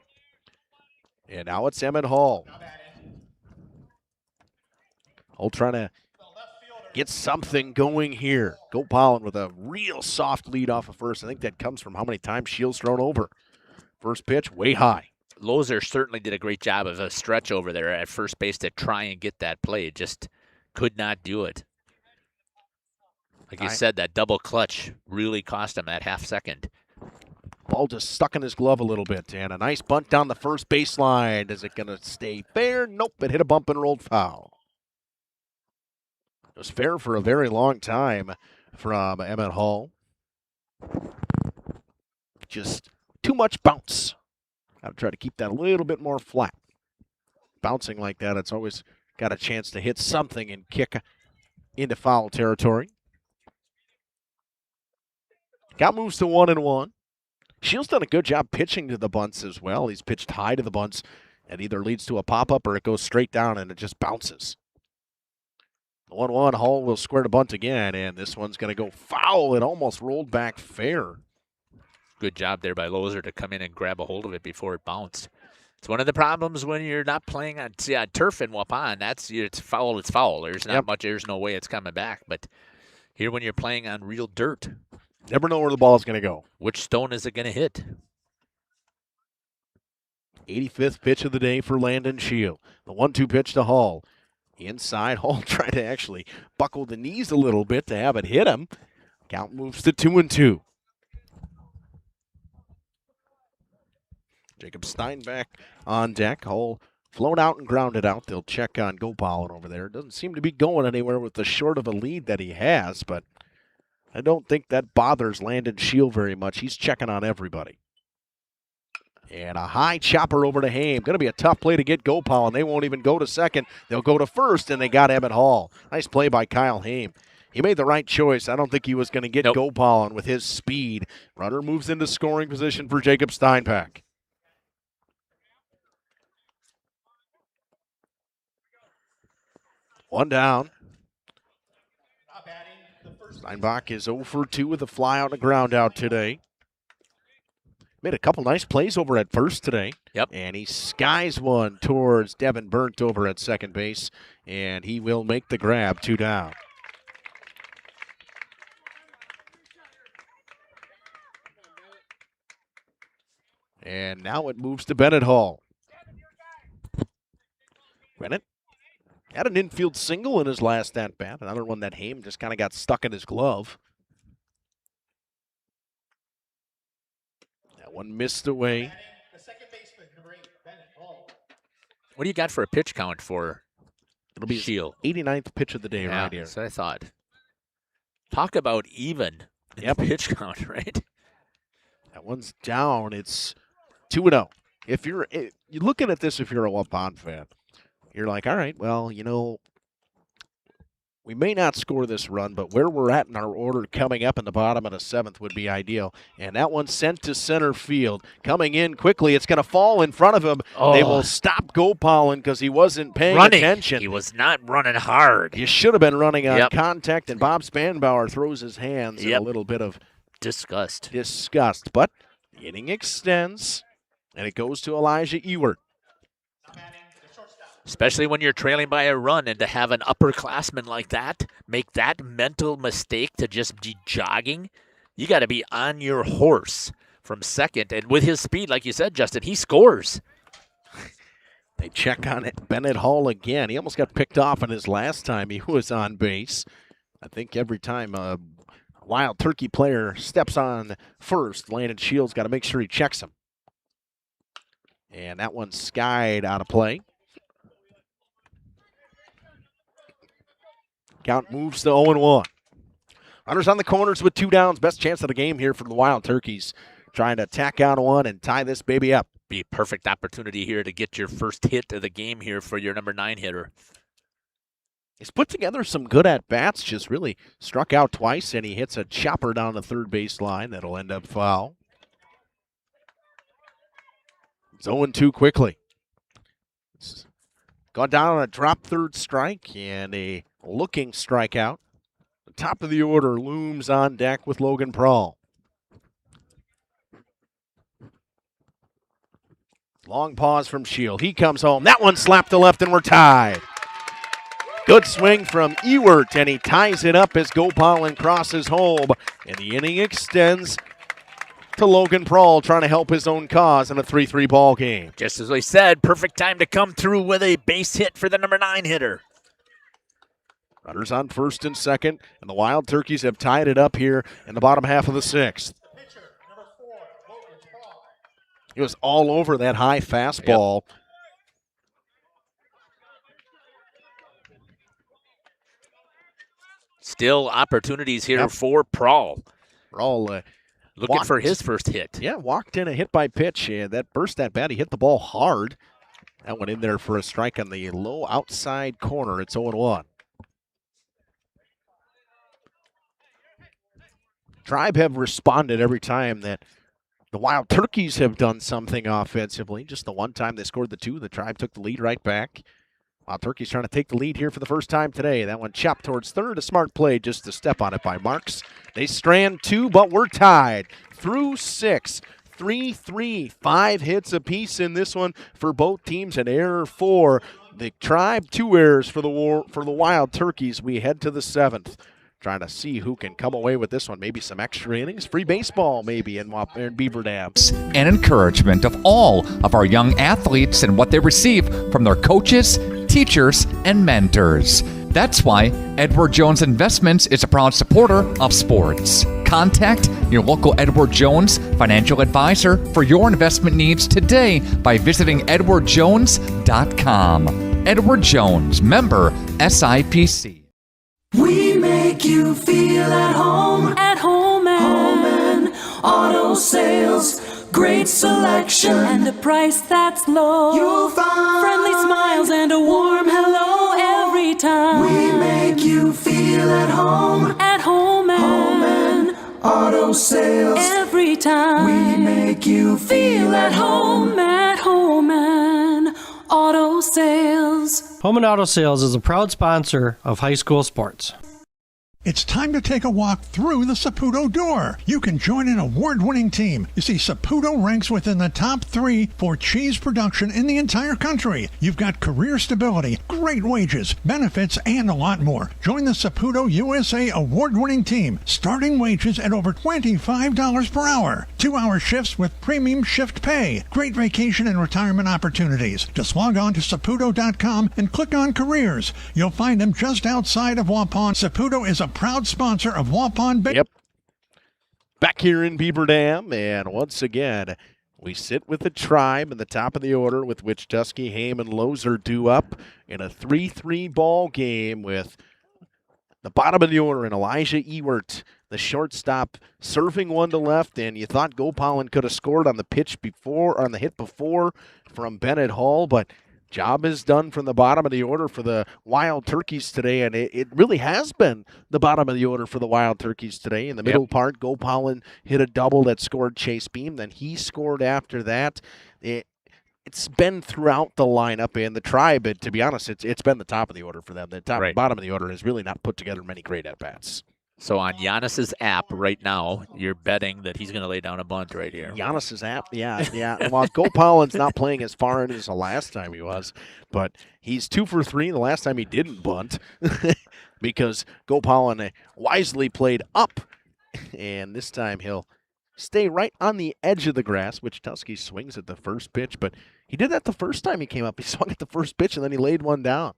And now it's Emmett Hall. Hall trying to get something going here. Gopalin with a real soft lead off of first. I think that comes from how many times Shield's thrown over. First pitch, way high. Lozer certainly did a great job of a stretch over there at first base to try and get that play. Just could not do it. Like you said, that double clutch really cost him that half second. Ball just stuck in his glove a little bit. And a nice bunt down the first baseline. Is it going to stay fair? Nope, it hit a bump and rolled foul. It was fair for a very long time from Emmett Hall. Just too much bounce. Got to try to keep that a little bit more flat. Bouncing like that, it's always got a chance to hit something and kick into foul territory. Got moves to 1-1. Shield's done a good job pitching to the bunts as well. He's pitched high to the bunts. It either leads to a pop-up or it goes straight down and it just bounces. 1-1, Hall will square the bunt again, and this one's going to go foul. It almost rolled back fair. Good job there by Loser to come in and grab a hold of it before it bounced. It's one of the problems when you're not playing on turf in Waupun. It's foul. It's foul. There's not much. There's no way it's coming back. But here, when you're playing on real dirt, never know where the ball is going to go. Which stone is it going to hit? 85th pitch of the day for Landon Shield. The 1-2 pitch to Hall. Inside, Hall trying to actually buckle the knees a little bit to have it hit him. Count moves to 2-2. Jacob Steinbach on deck. Hall flown out and grounded out. They'll check on Gopal over there. Doesn't seem to be going anywhere with the short of a lead that he has, but I don't think that bothers Landon Shield very much. He's checking on everybody. And a high chopper over to Haim. Going to be a tough play to get Gopal, and they won't even go to second. They'll go to first, and they got Emmett Hall. Nice play by Kyle Haim. He made the right choice. I don't think he was going to get Gopal with his speed. Runner moves into scoring position for Jacob Steinbach. One down. Steinbach is 0 for 2 with a fly out and a ground out today. Made a couple nice plays over at first today. Yep. And he skies one towards Devin Burnt over at second base, and he will make the grab. 2 down. And now it moves to Bennett Hall. Bennett had an infield single in his last at-bat. Another one that Haim just kind of got stuck in his glove. That one missed away. What do you got for a pitch count for It'll be Shield? 89th pitch of the day right here. That's what I thought. Talk about even in the pitch count, right? That one's down. It's 2-0. If you're looking at this, if you're a Waupun fan, you're like, all right, well, we may not score this run, but where we're at in our order coming up in the bottom of the 7th would be ideal. And that one sent to center field. Coming in quickly. It's going to fall in front of him. Oh. They will stop Gopal because he wasn't paying attention. He was not running hard. You should have been running on contact, and Bob Spanbauer throws his hands in a little bit of disgust. But the inning extends, and it goes to Elijah Ewert. Especially when you're trailing by a run, and to have an upperclassman like that make that mental mistake to just be jogging, you got to be on your horse from second. And with his speed, like you said, Justin, he scores. They check on it. Bennett Hall again. He almost got picked off in his last time he was on base. I think every time a Wild Turkey player steps on first, Landon Shields got to make sure he checks him. And that one's skied out of play. Count moves to 0-1. Runners on the corners with 2 downs. Best chance of the game here for the Wild Turkeys. Trying to tack on one and tie this baby up. Be a perfect opportunity here to get your first hit of the game here for your number 9 hitter. He's put together some good at-bats. Just really struck out twice, and he hits a chopper down the third base line. That'll end up foul. It's 0-2 quickly. It's gone down on a drop third strike and a looking strikeout. The top of the order looms on deck with Logan Prawl. Long pause from Shield. He comes home. That one slapped to left, and we're tied. Good swing from Ewert, and he ties it up as Gopal crosses home. And the inning extends to Logan Prawl trying to help his own cause in a 3-3 ball game. Just as we said, perfect time to come through with a base hit for the number 9 hitter. Runners on first and second, and the Wild Turkeys have tied it up here in the bottom half of the 6th. He was all over that high fastball. Yep. Still opportunities here for Prawl. Prawl looking for his first hit. Yeah, walked in a hit by pitch. That burst that bat, he hit the ball hard. That went in there for a strike on the low outside corner. It's 0-1. Tribe have responded every time that the Wild Turkeys have done something offensively. Just the one time they scored the 2, the Tribe took the lead right back. Wild Turkey's trying to take the lead here for the first time today. That one chopped towards third. A smart play just to step on it by Marks. They strand 2, but we're tied through 6. 3-3, 5 hits apiece in this one for both teams. An error for the Tribe, 2 errors for the Wild Turkeys. We head to the 7th. Trying to see who can come away with this one. Maybe some extra innings, free baseball maybe in Beaver Dam. And encouragement of all of our young athletes and what they receive from their coaches, teachers, and mentors. That's why Edward Jones Investments is a proud supporter of sports. Contact your local Edward Jones financial advisor for your investment needs today by visiting edwardjones.com. Edward Jones, member SIPC. We make you feel at home and auto sales. Great selection and a price that's low. You'll find friendly smiles and a warm hello every time. We make you feel at home and auto sales. Every time we make you feel at home and auto sales. Home and Auto Sales is a proud sponsor of high school sports. It's time to take a walk through the Saputo door. You can join an award-winning team. You see, Saputo ranks within the top 3 for cheese production in the entire country. You've got career stability, great wages, benefits, and a lot more. Join the Saputo USA award-winning team. Starting wages at over $25 per hour. 2-hour shifts with premium shift pay. Great vacation and retirement opportunities. Just log on to Saputo.com and click on careers. You'll find them just outside of Waupun. Saputo is a proud sponsor of Waupun Bay. Yep. Back here in Beaver Dam, and once again, we sit with the Tribe in the top of the order with Wichtusky, Haim, and Loser due up in a 3-3 ball game with the bottom of the order and Elijah Ewert, the shortstop, serving one to left, and you thought Gopalin could have scored on the pitch before, on the hit before from Bennett Hall, but job is done from the bottom of the order for the Wild Turkeys today, and it really has been the bottom of the order for the Wild Turkeys today. In the middle part, Gopalin hit a double that scored Chase Beam. Then he scored after that. It's been throughout the lineup, and the Tribe, to be honest, it's been the top of the order for them. The top and bottom of the order has really not put together many great at-bats. So on Giannis's app right now, you're betting that he's going to lay down a bunt right here. Giannis's app, yeah. Well, Gopalin's not playing as far in as the last time he was, but he's 2 for 3 the last time he didn't bunt because Gopalin wisely played up, and this time he'll stay right on the edge of the grass, which Tusky swings at the first pitch, but he did that the first time he came up. He swung at the first pitch, and then he laid one down.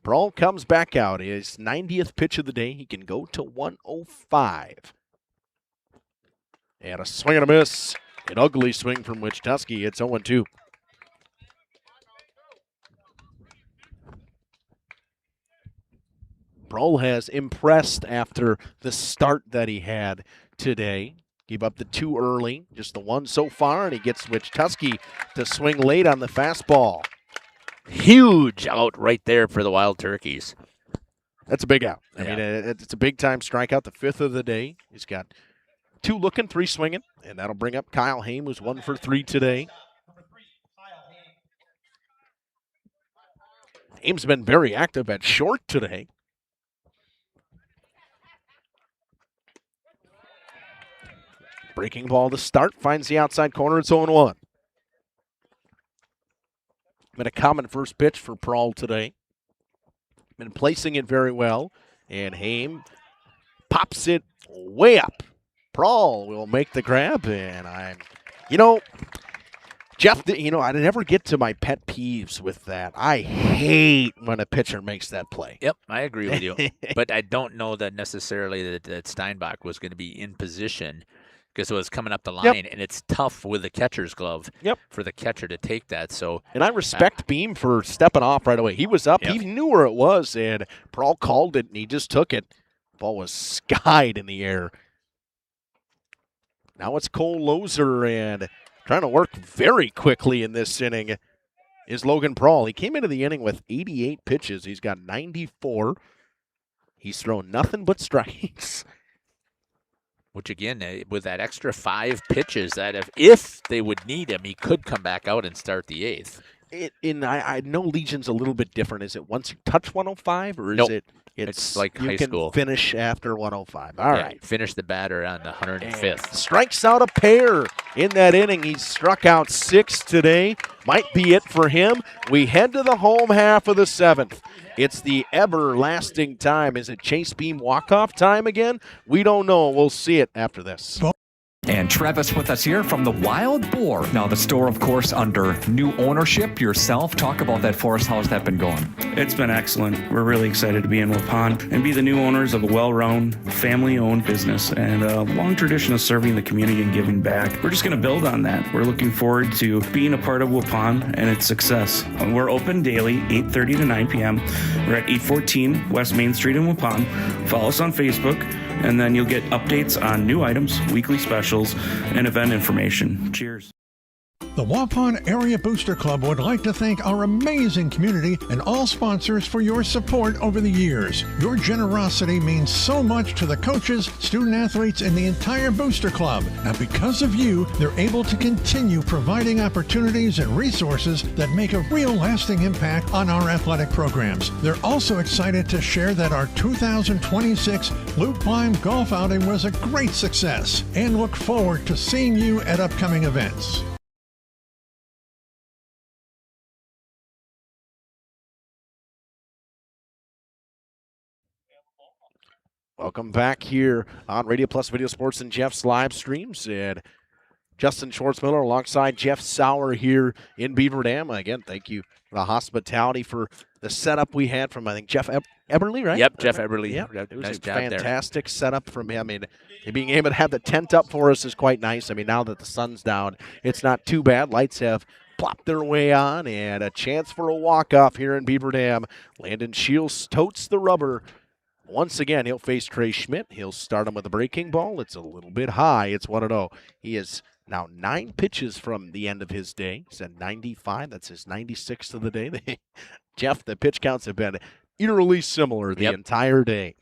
Brawl comes back out. His 90th pitch of the day. He can go to 105. And a swing and a miss. An ugly swing from Wichtusky. It's 0-2. Brawl has impressed after the start that he had today. Gave up the 2 early, just the 1 so far, and he gets Wichtusky to swing late on the fastball. Huge out right there for the Wild Turkeys. That's a big out. I mean, it's a big-time strikeout, the 5th of the day. He's got 2 looking, 3 swinging, and that'll bring up Kyle Haim, who's 1 for 3 today. Haim's been very active at short today. Breaking ball to start, finds the outside corner, it's 0-1. Been a common first pitch for Prawl today. Been placing it very well. And Haim pops it way up. Prawl will make the grab. And Jeff, I never get to my pet peeves with that. I hate when a pitcher makes that play. Yep, I agree with you. But I don't know that necessarily that Steinbach was going to be in position because it was coming up the line, and it's tough with the catcher's glove for the catcher to take that. So, and I respect Beam for stepping off right away. He was up. He knew where it was, and Prawl called it, and he just took it. Ball was skied in the air. Now it's Cole Loser, and trying to work very quickly in this inning is Logan Prawl. He came into the inning with 88 pitches. He's got 94. He's thrown nothing but strikes. Which, again, with that extra 5 pitches, that if they would need him, he could come back out and start the 8th. I know Legion's a little bit different. Is it once you touch 105, or is Nope. it? It's like you high can school. Finish after 105. All right. Finish the batter on the 105th. Strikes out a pair in that inning. He struck out 6 today. Might be it for him. We head to the home half of the 7th. It's the everlasting time. Is it Chase Beam walk-off time again? We don't know. We'll see it after this. And Travis with us here from the Wild Boar. Now, the store, of course, under new ownership yourself. Talk about that for us. How's that been going? It's been excellent. We're really excited to be in Waupun and be the new owners of a well-run, family-owned business and a long tradition of serving the community and giving back. We're just going to build on that. We're looking forward to being a part of Waupun and its success. We're open daily, 8:30 to 9 p.m. We're at 814 West Main Street in Waupun. Follow us on Facebook, and then you'll get updates on new items, weekly specials, and event information. Cheers. The Waupun Area Booster Club would like to thank our amazing community and all sponsors for your support over the years. Your generosity means so much to the coaches, student athletes, and the entire Booster Club. And because of you, they're able to continue providing opportunities and resources that make a real lasting impact on our athletic programs. They're also excited to share that our 2026 Loop Climb Golf Outing was a great success and look forward to seeing you at upcoming events. Welcome back here on Radio Plus Video Sports and Jeff's live streams. And Justin Schwartzmiller alongside Jeff Sauer here in Beaver Dam. Again, thank you for the hospitality for the setup we had from, I think, Jeff Eberly, right? Yep, Jeff Eberly. Yep. It was Nice a job fantastic setup from him. I mean, being able to have the tent up for us is quite nice. I mean, now that the sun's down, it's not too bad. Lights have plopped their way on, and a chance for a walk-off here in Beaver Dam. Landon Shields totes the rubber. Once again, he'll face Trey Schmidt. He'll start him with a breaking ball. It's a little bit high. It's 1-0. He is now 9 pitches from the end of his day. He's at 95. That's his 96th of the day. Jeff, the pitch counts have been eerily similar the entire day.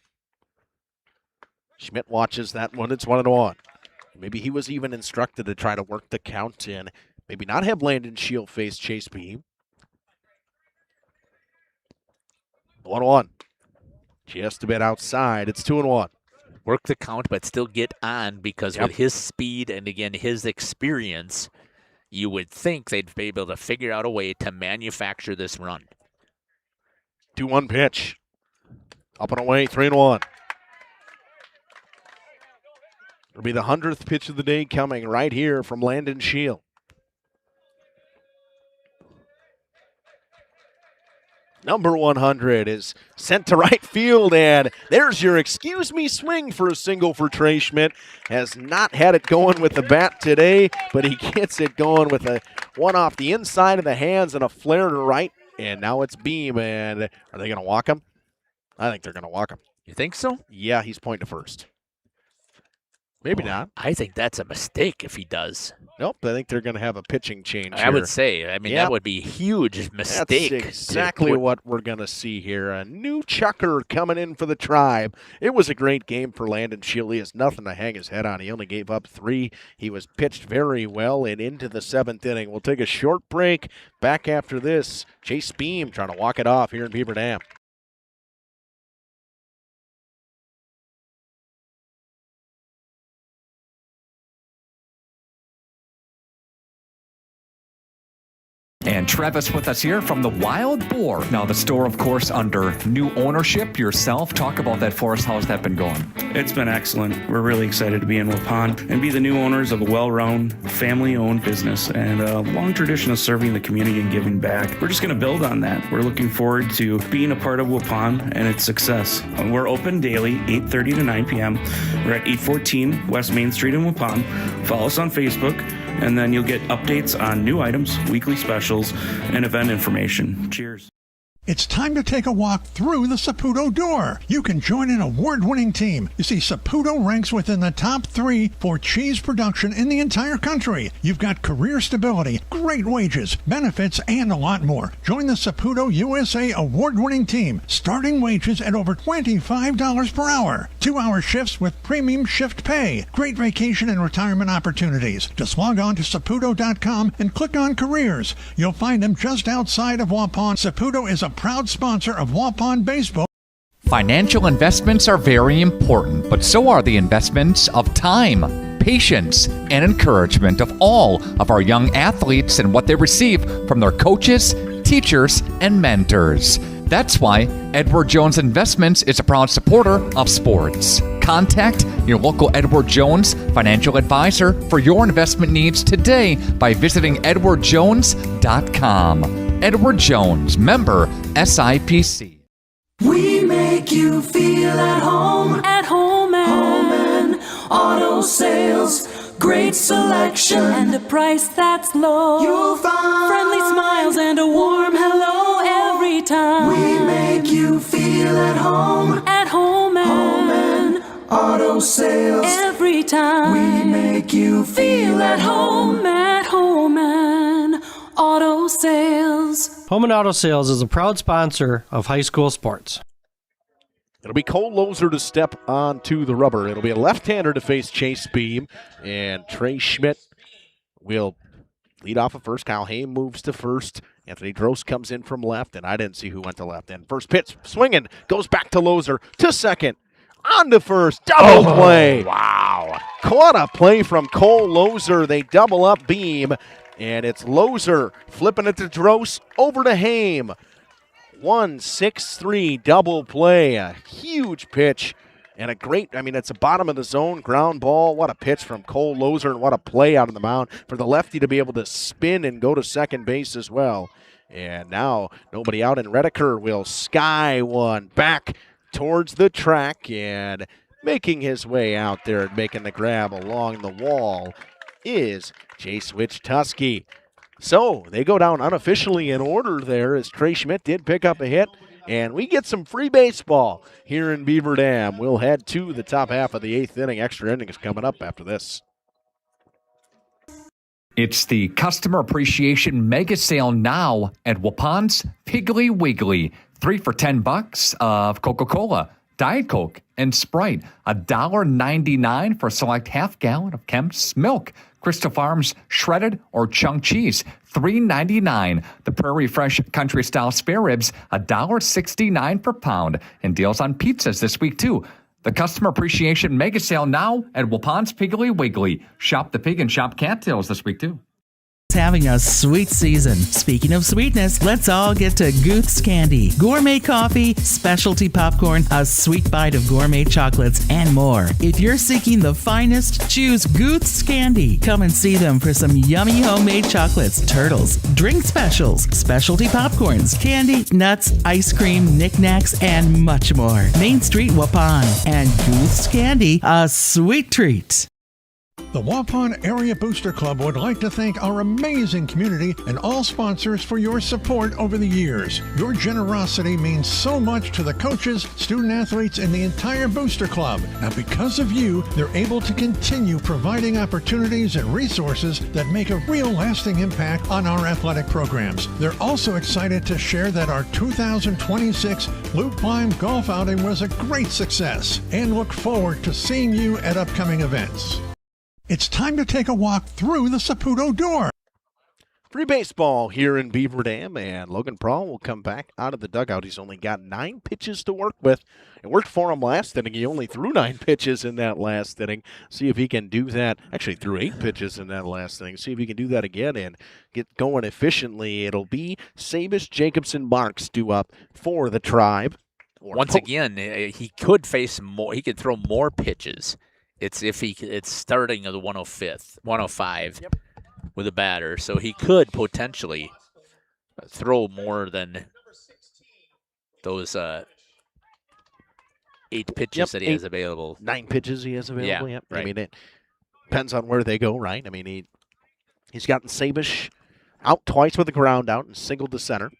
Schmidt watches that one. It's 1-1. Maybe he was even instructed to try to work the count in. Maybe not have Landon Shield face Chase Beam. 1-1. Just a bit outside. It's 2-1. Work the count, but still get on because with his speed and, again, his experience, you would think they'd be able to figure out a way to manufacture this run. 2-1 pitch. Up and away, 3-1. It'll be the 100th pitch of the day coming right here from Landon Shield. Number 100 is sent to right field, and there's your excuse me swing for a single for Trey Schmidt. Has not had it going with the bat today, but he gets it going with a one off the inside of the hands and a flare to right, and now it's Beam, and are they going to walk him? I think they're going to walk him. You think so? Yeah, he's pointing to first. Maybe not. I think that's a mistake if he does. Nope, I think they're going to have a pitching change I would say. I mean, that would be a huge mistake. That's exactly what we're going to see here. A new chucker coming in for the Tribe. It was a great game for Landon Shield. He has nothing to hang his head on. He only gave up 3. He was pitched very well and into the 7th inning. We'll take a short break. Back after this, Chase Beam trying to walk it off here in Beaver Dam. And Travis with us here from the Wild Boar. Now, the store, of course, under new ownership yourself. Talk about that for us. How's that been going? It's been excellent. We're really excited to be in Waupun and be the new owners of a well-run, family-owned business and a long tradition of serving the community and giving back. We're just going to build on that. We're looking forward to being a part of Waupun and its success. We're open daily, 8:30 to 9 p.m. We're at 814 West Main Street in Waupun. Follow us on Facebook, and then you'll get updates on new items, weekly specials, and event information. Cheers. It's time to take a walk through the Saputo door. You can join an award-winning team. You see, Saputo ranks within the top 3 for cheese production in the entire country. You've got career stability, great wages, benefits, and a lot more. Join the Saputo USA award-winning team. Starting wages at over $25 per hour. 2-hour shifts with premium shift pay. Great vacation and retirement opportunities. Just log on to Saputo.com and click on careers. You'll find them just outside of Waupun. Saputo is a proud sponsor of Waupun Baseball. Financial investments are very important, but so are the investments of time, patience, and encouragement of all of our young athletes and what they receive from their coaches, teachers, and mentors. That's why Edward Jones Investments is a proud supporter of sports. Contact your local Edward Jones financial advisor for your investment needs today by visiting edwardjones.com. Edward Jones, member SIPC. We make you feel at home and auto sales. Great selection and a price that's low. You'll find friendly smiles and a warm hello every time. We make you feel at home and auto sales. Every time we make you feel at home and auto sales. Home and Auto Sales is a proud sponsor of high school sports. It'll be Cole Loser to step onto the rubber. It'll be a left-hander to face Chase Beam, and Trey Schmidt will lead off at first. Kyle Haim moves to first. Anthony Drost comes in from left, and I didn't see who went to left. And first pitch, swinging, goes back to Loser to second. On to first, double play. Wow. What a play from Cole Loser. They double up Beam, and it's Loser flipping it to Drost, over to Haim. 1-6-3 double play. A huge pitch and a great, it's a bottom of the zone ground ball. What a pitch from Cole Loser, and what a play out on the mound for the lefty to be able to spin and go to second base as well. And now nobody out, and Redeker will sky one back towards the track, and making his way out there and making the grab along the wall is Chase Wichtusky. So they go down unofficially in order there, as Trey Schmidt did pick up a hit, and we get some free baseball here in Beaver Dam. We'll head to the top half of the 8th inning. Extra innings coming up after this. It's the Customer Appreciation Mega Sale now at Waupun's Piggly Wiggly. 3 for $10 of Coca-Cola, Diet Coke, and Sprite. $1.99 for a select half gallon of Kemp's milk. Crystal Farms shredded or chunk cheese, $3.99. The Prairie Fresh Country Style Spare Ribs, $1.69 per pound. And deals on pizzas this week, too. The Customer Appreciation Mega Sale now at Waupun's Piggly Wiggly. Shop the pig and shop cattails this week, too. Having a sweet season. Speaking of sweetness, let's all get to Guth's Candy. Gourmet coffee, specialty popcorn, a sweet bite of gourmet chocolates, and more. If you're seeking the finest, choose Guth's Candy. Come and see them for some yummy homemade chocolates, turtles, drink specials, specialty popcorns, candy, nuts, ice cream, knickknacks, and much more. Main Street, Waupun. And Guth's Candy, a sweet treat. The Waupun Area Booster Club would like to thank our amazing community and all sponsors for your support over the years. Your generosity means so much to the coaches, student athletes, and the entire Booster Club. Now, because of you, they're able to continue providing opportunities and resources that make a real lasting impact on our athletic programs. They're also excited to share that our 2026 Loop Climb Golf outing was a great success and look forward to seeing you at upcoming events. It's time to take a walk through the Saputo door. Free baseball here in Beaver Dam, and Logan Prawl will come back out of the dugout. He's only got 9 pitches to work with. It worked for him last inning. He only threw 9 pitches in that last inning. See if he can do that. Actually, threw 8 pitches in that last inning. See if he can do that again and get going efficiently. It'll be Sabis, Jacobson, Marks due up for the Tribe. Once again, he could face more. He could throw more pitches. It's starting at the 105 with a batter, so he could potentially throw more than those 8 pitches that he has available. 9 pitches he has available. Yeah, yep. right. It depends on where they go, right? He's gotten Sabish out twice with a ground out and singled to center.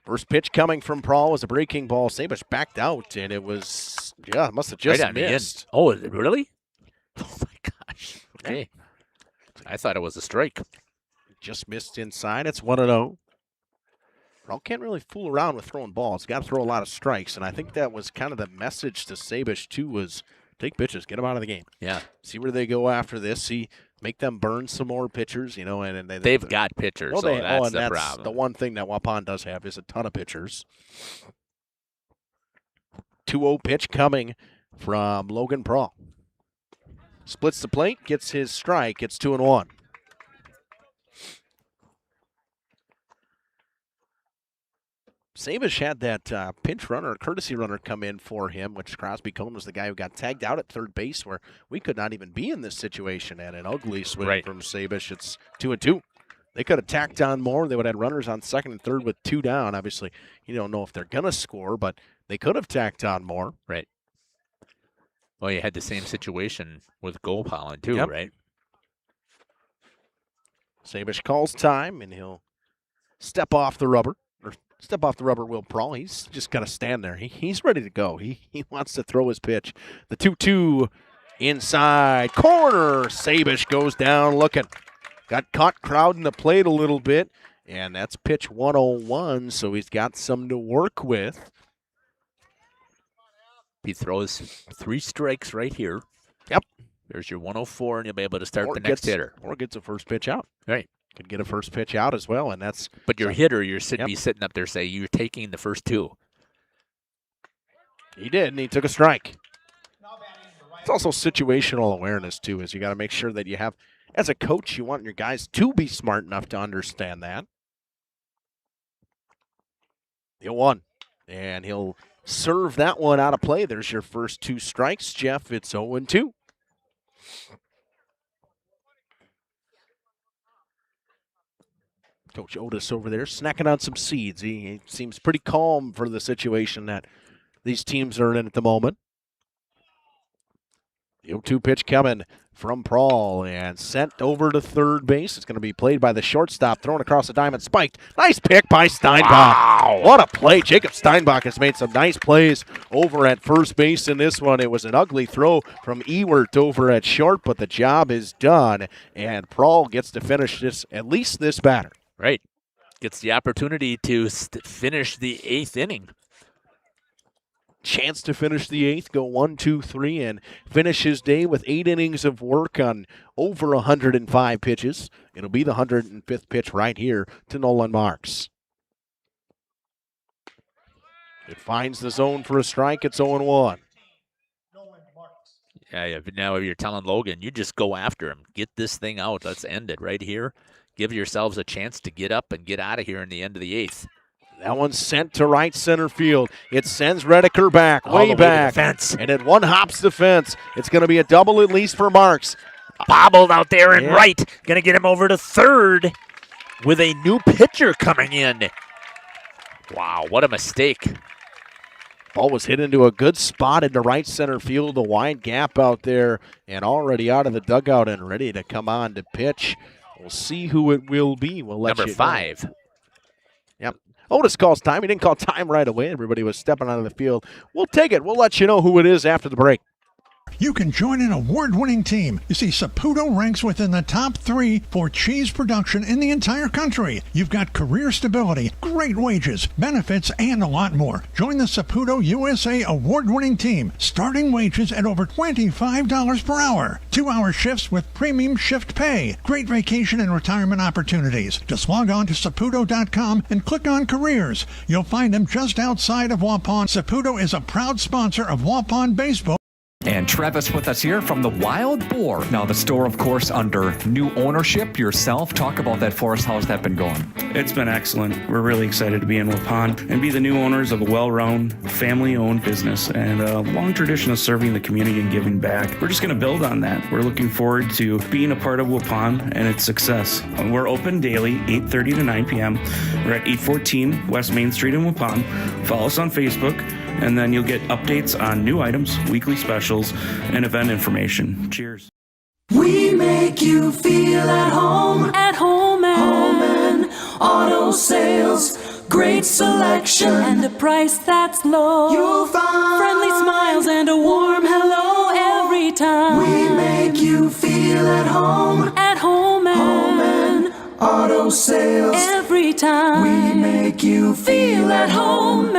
First pitch coming from Prawl was a breaking ball. Sabish backed out, and it was, must have just right on missed. The end. Oh, is it really? Oh, my gosh. Okay. I thought it was a strike. Just missed inside. It's 1-0. Prawl can't really fool around with throwing balls. Got to throw a lot of strikes, and I think that was kind of the message to Sabish, too, was take pitches, get them out of the game. Yeah. See where they go after this. Make them burn some more pitchers, and they've got pitchers, so that's the problem. The one thing that Waupun does have is a ton of pitchers. 2-0 pitch coming from Logan Prawl. Splits the plate, gets his strike, it's 2-1. Sabish had that pinch runner, courtesy runner come in for him, which Crosby Cohn was the guy who got tagged out at third base, where we could not even be in this situation. And an ugly swing from Sabish. It's 2-2. They could have tacked on more. They would have had runners on second and third with 2 down. Obviously, you don't know if they're going to score, but they could have tacked on more. Right. Well, you had the same situation with Goal Pollen, too, right? Sabish calls time, and he'll step off the rubber. Step off the rubber, Will Prawl. He's just got to stand there. He's ready to go. He wants to throw his pitch. The 2-2 inside corner. Sabish goes down looking. Got caught crowding the plate a little bit, and that's pitch 101, so he's got some to work with. He throws 3 strikes right here. Yep. There's your 104, and you'll be able to start the next hitter. Or gets a first pitch out. Right. Could get a first pitch out as well, and that's. But your hitter, be sitting up there say you're taking the first 2. He did, and he took a strike. It's also situational awareness too, is you got to make sure that you have, as a coach, you want your guys to be smart enough to understand that. The 1, and he'll serve that one out of play. There's your first 2 strikes, Jeff. It's 0-2. Coach Otis over there snacking on some seeds. He seems pretty calm for the situation that these teams are in at the moment. The 0-2 pitch coming from Prawl and sent over to third base. It's going to be played by the shortstop, thrown across the diamond, spiked. Nice pick by Steinbach. Wow. What a play. Jacob Steinbach has made some nice plays over at first base in this one. It was an ugly throw from Ewert over at short, but the job is done, and Prawl gets to finish this, at least this batter. Right. Gets the opportunity to finish the 8th inning. Chance to finish the 8th, go 1, 2, 3, and finish his day with 8 innings of work on over 105 pitches. It'll be the 105th pitch right here to Nolan Marks. It finds the zone for a strike. It's 0-1. Yeah, now if you're telling Logan, you just go after him. Get this thing out. Let's end it right here. Give yourselves a chance to get up and get out of here in the end of the 8th. That one's sent to right center field. It sends Redeker back, way back. Fence. And it one hops the fence. It's going to be a double at least for Marks. Bobbled out there and right. Going to get him over to third with a new pitcher coming in. Wow, what a mistake. Ball was hit into a good spot into right center field. A wide gap out there and already out of the dugout and ready to come on to pitch. We'll see who it will be. We'll let Number you 5. know. Yep. Otis calls time. He didn't call time right away. Everybody was stepping out of the field. We'll take it. We'll let you know who it is after the break. You can join an award-winning team. You see, Saputo ranks within the top 3 for cheese production in the entire country. You've got career stability, great wages, benefits, and a lot more. Join the Saputo USA award-winning team. Starting wages at over $25 per hour. 2-hour shifts with premium shift pay. Great vacation and retirement opportunities. Just log on to Saputo.com and click on careers. You'll find them just outside of Waupun. Saputo is a proud sponsor of Waupun Baseball. And Travis with us here from the Wild Boar. Now the store, of course, under new ownership yourself. Talk about that for us. How's that been going? It's been excellent. We're really excited to be in Waupun and be the new owners of a well-run, family-owned business and a long tradition of serving the community and giving back. We're just going to build on that. We're looking forward to being a part of Waupun and its success. We're open daily, 8:30 to 9 p.m. We're at 814 West Main Street in Waupun. Follow us on Facebook, and then you'll get updates on new items, weekly specials, and event information. Cheers. We make you feel at home and Auto Sales, great selection, and a price that's low. You'll find friendly smiles and a warm hello every time. We make you feel at home and Auto Sales. Every time we make you feel at home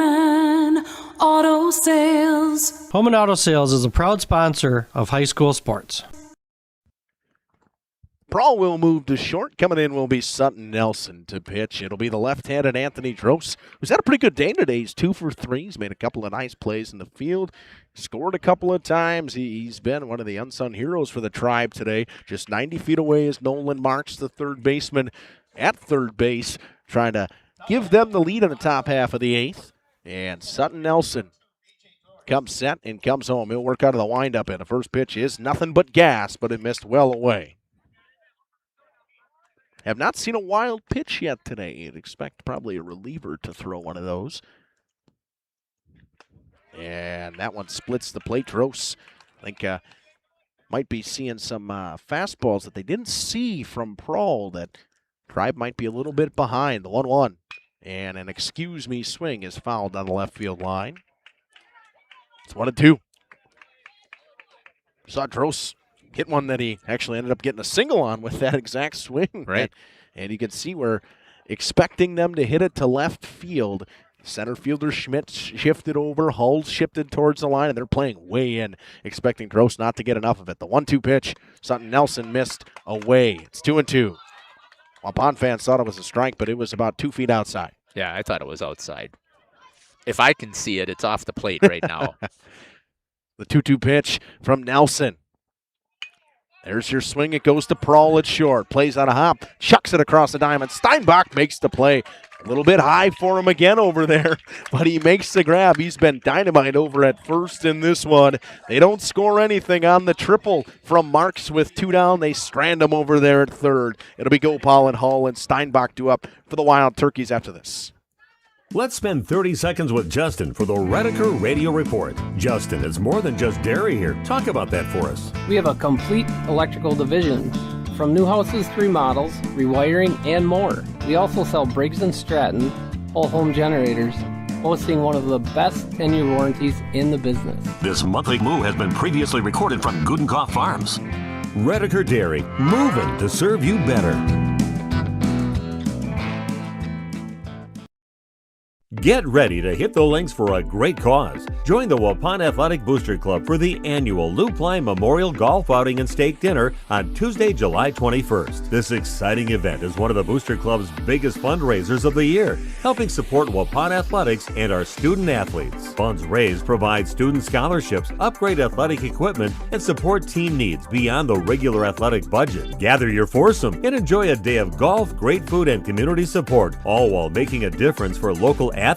and Auto Sales. Home and Auto Sales is a proud sponsor of high school sports. Prawl will move to short. Coming in will be Sutton Nelson to pitch. It'll be the left-handed Anthony Dross, who's had a pretty good day today. He's 2 for 3. He's made a couple of nice plays in the field. Scored a couple of times. He's been one of the unsung heroes for the Tribe today. Just 90 feet away is Nolan Marks, the third baseman at third base, trying to give them the lead in the top half of the 8th. And Sutton Nelson comes set and comes home. He'll work out of the windup, and the first pitch is nothing but gas, but it missed well away. Have not seen a wild pitch yet today. You'd expect probably a reliever to throw one of those. And that one splits the plate. Dross, I think, might be seeing some fastballs that they didn't see from Prawl that Tribe might be a little bit behind. The 1-1. And an excuse me swing is fouled on the left field line. It's 1-2. Saw Dross hit one that he actually ended up getting a single on with that exact swing. Right. And you can see we're expecting them to hit it to left field. Center fielder Schmidt shifted over. Hull shifted towards the line, and they're playing way in, expecting Dross not to get enough of it. The 1-2 pitch, Sutton Nelson missed away. It's 2-2. Waupun fans thought it was a strike, but it was about 2 feet outside. Yeah, I thought it was outside. If I can see it, it's off the plate right now. The 2-2 pitch from Nelson. There's your swing. It goes to Prawl at short. Plays on a hop. Chucks it across the diamond. Steinbach makes the play. A little bit high for him again over there, but he makes the grab. He's been dynamite over at first in this one. They don't score anything on the triple from Marks with 2 down. They strand him over there at third. It'll be Gopal and Hull and Steinbach due up for the Wild Turkeys after this. Let's spend 30 seconds with Justin for the Redeker Radio Report. Justin, it's more than just dairy here. Talk about that for us. We have a complete electrical division, from new houses to remodels, rewiring, and more. We also sell Briggs & Stratton whole home generators, boasting one of the best 10-year warranties in the business. This monthly move has been previously recorded from Gudenkopf Farms. Redeker Dairy, moving to serve you better. Get ready to hit the links for a great cause. Join the Waupun Athletic Booster Club for the annual Lou Ply Memorial Golf Outing and Steak Dinner on Tuesday, July 21st. This exciting event is one of the Booster Club's biggest fundraisers of the year, helping support Waupun athletics and our student athletes. Funds raised provide student scholarships, upgrade athletic equipment, and support team needs beyond the regular athletic budget. Gather your foursome and enjoy a day of golf, great food, and community support, all while making a difference for local athletes.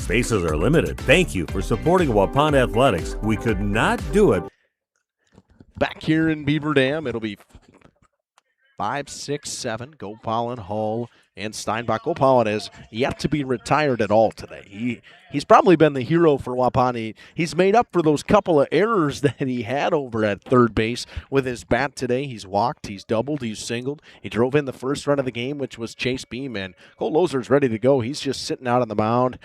Spaces are limited. Thank you for supporting Waupun Athletics. We could not do it. Back here in Beaver Dam, it'll be 5, 6, 7. Gopal and Hull and Steinbach. Gopal has yet to be retired at all today. He's probably been the hero for Waupun. He's made up for those couple of errors that he had over at third base with his bat today. He's walked, he's doubled, he's singled. He drove in the first run of the game, which was Chase Beam, and Cole Loser's ready to go. He's just sitting out on the mound,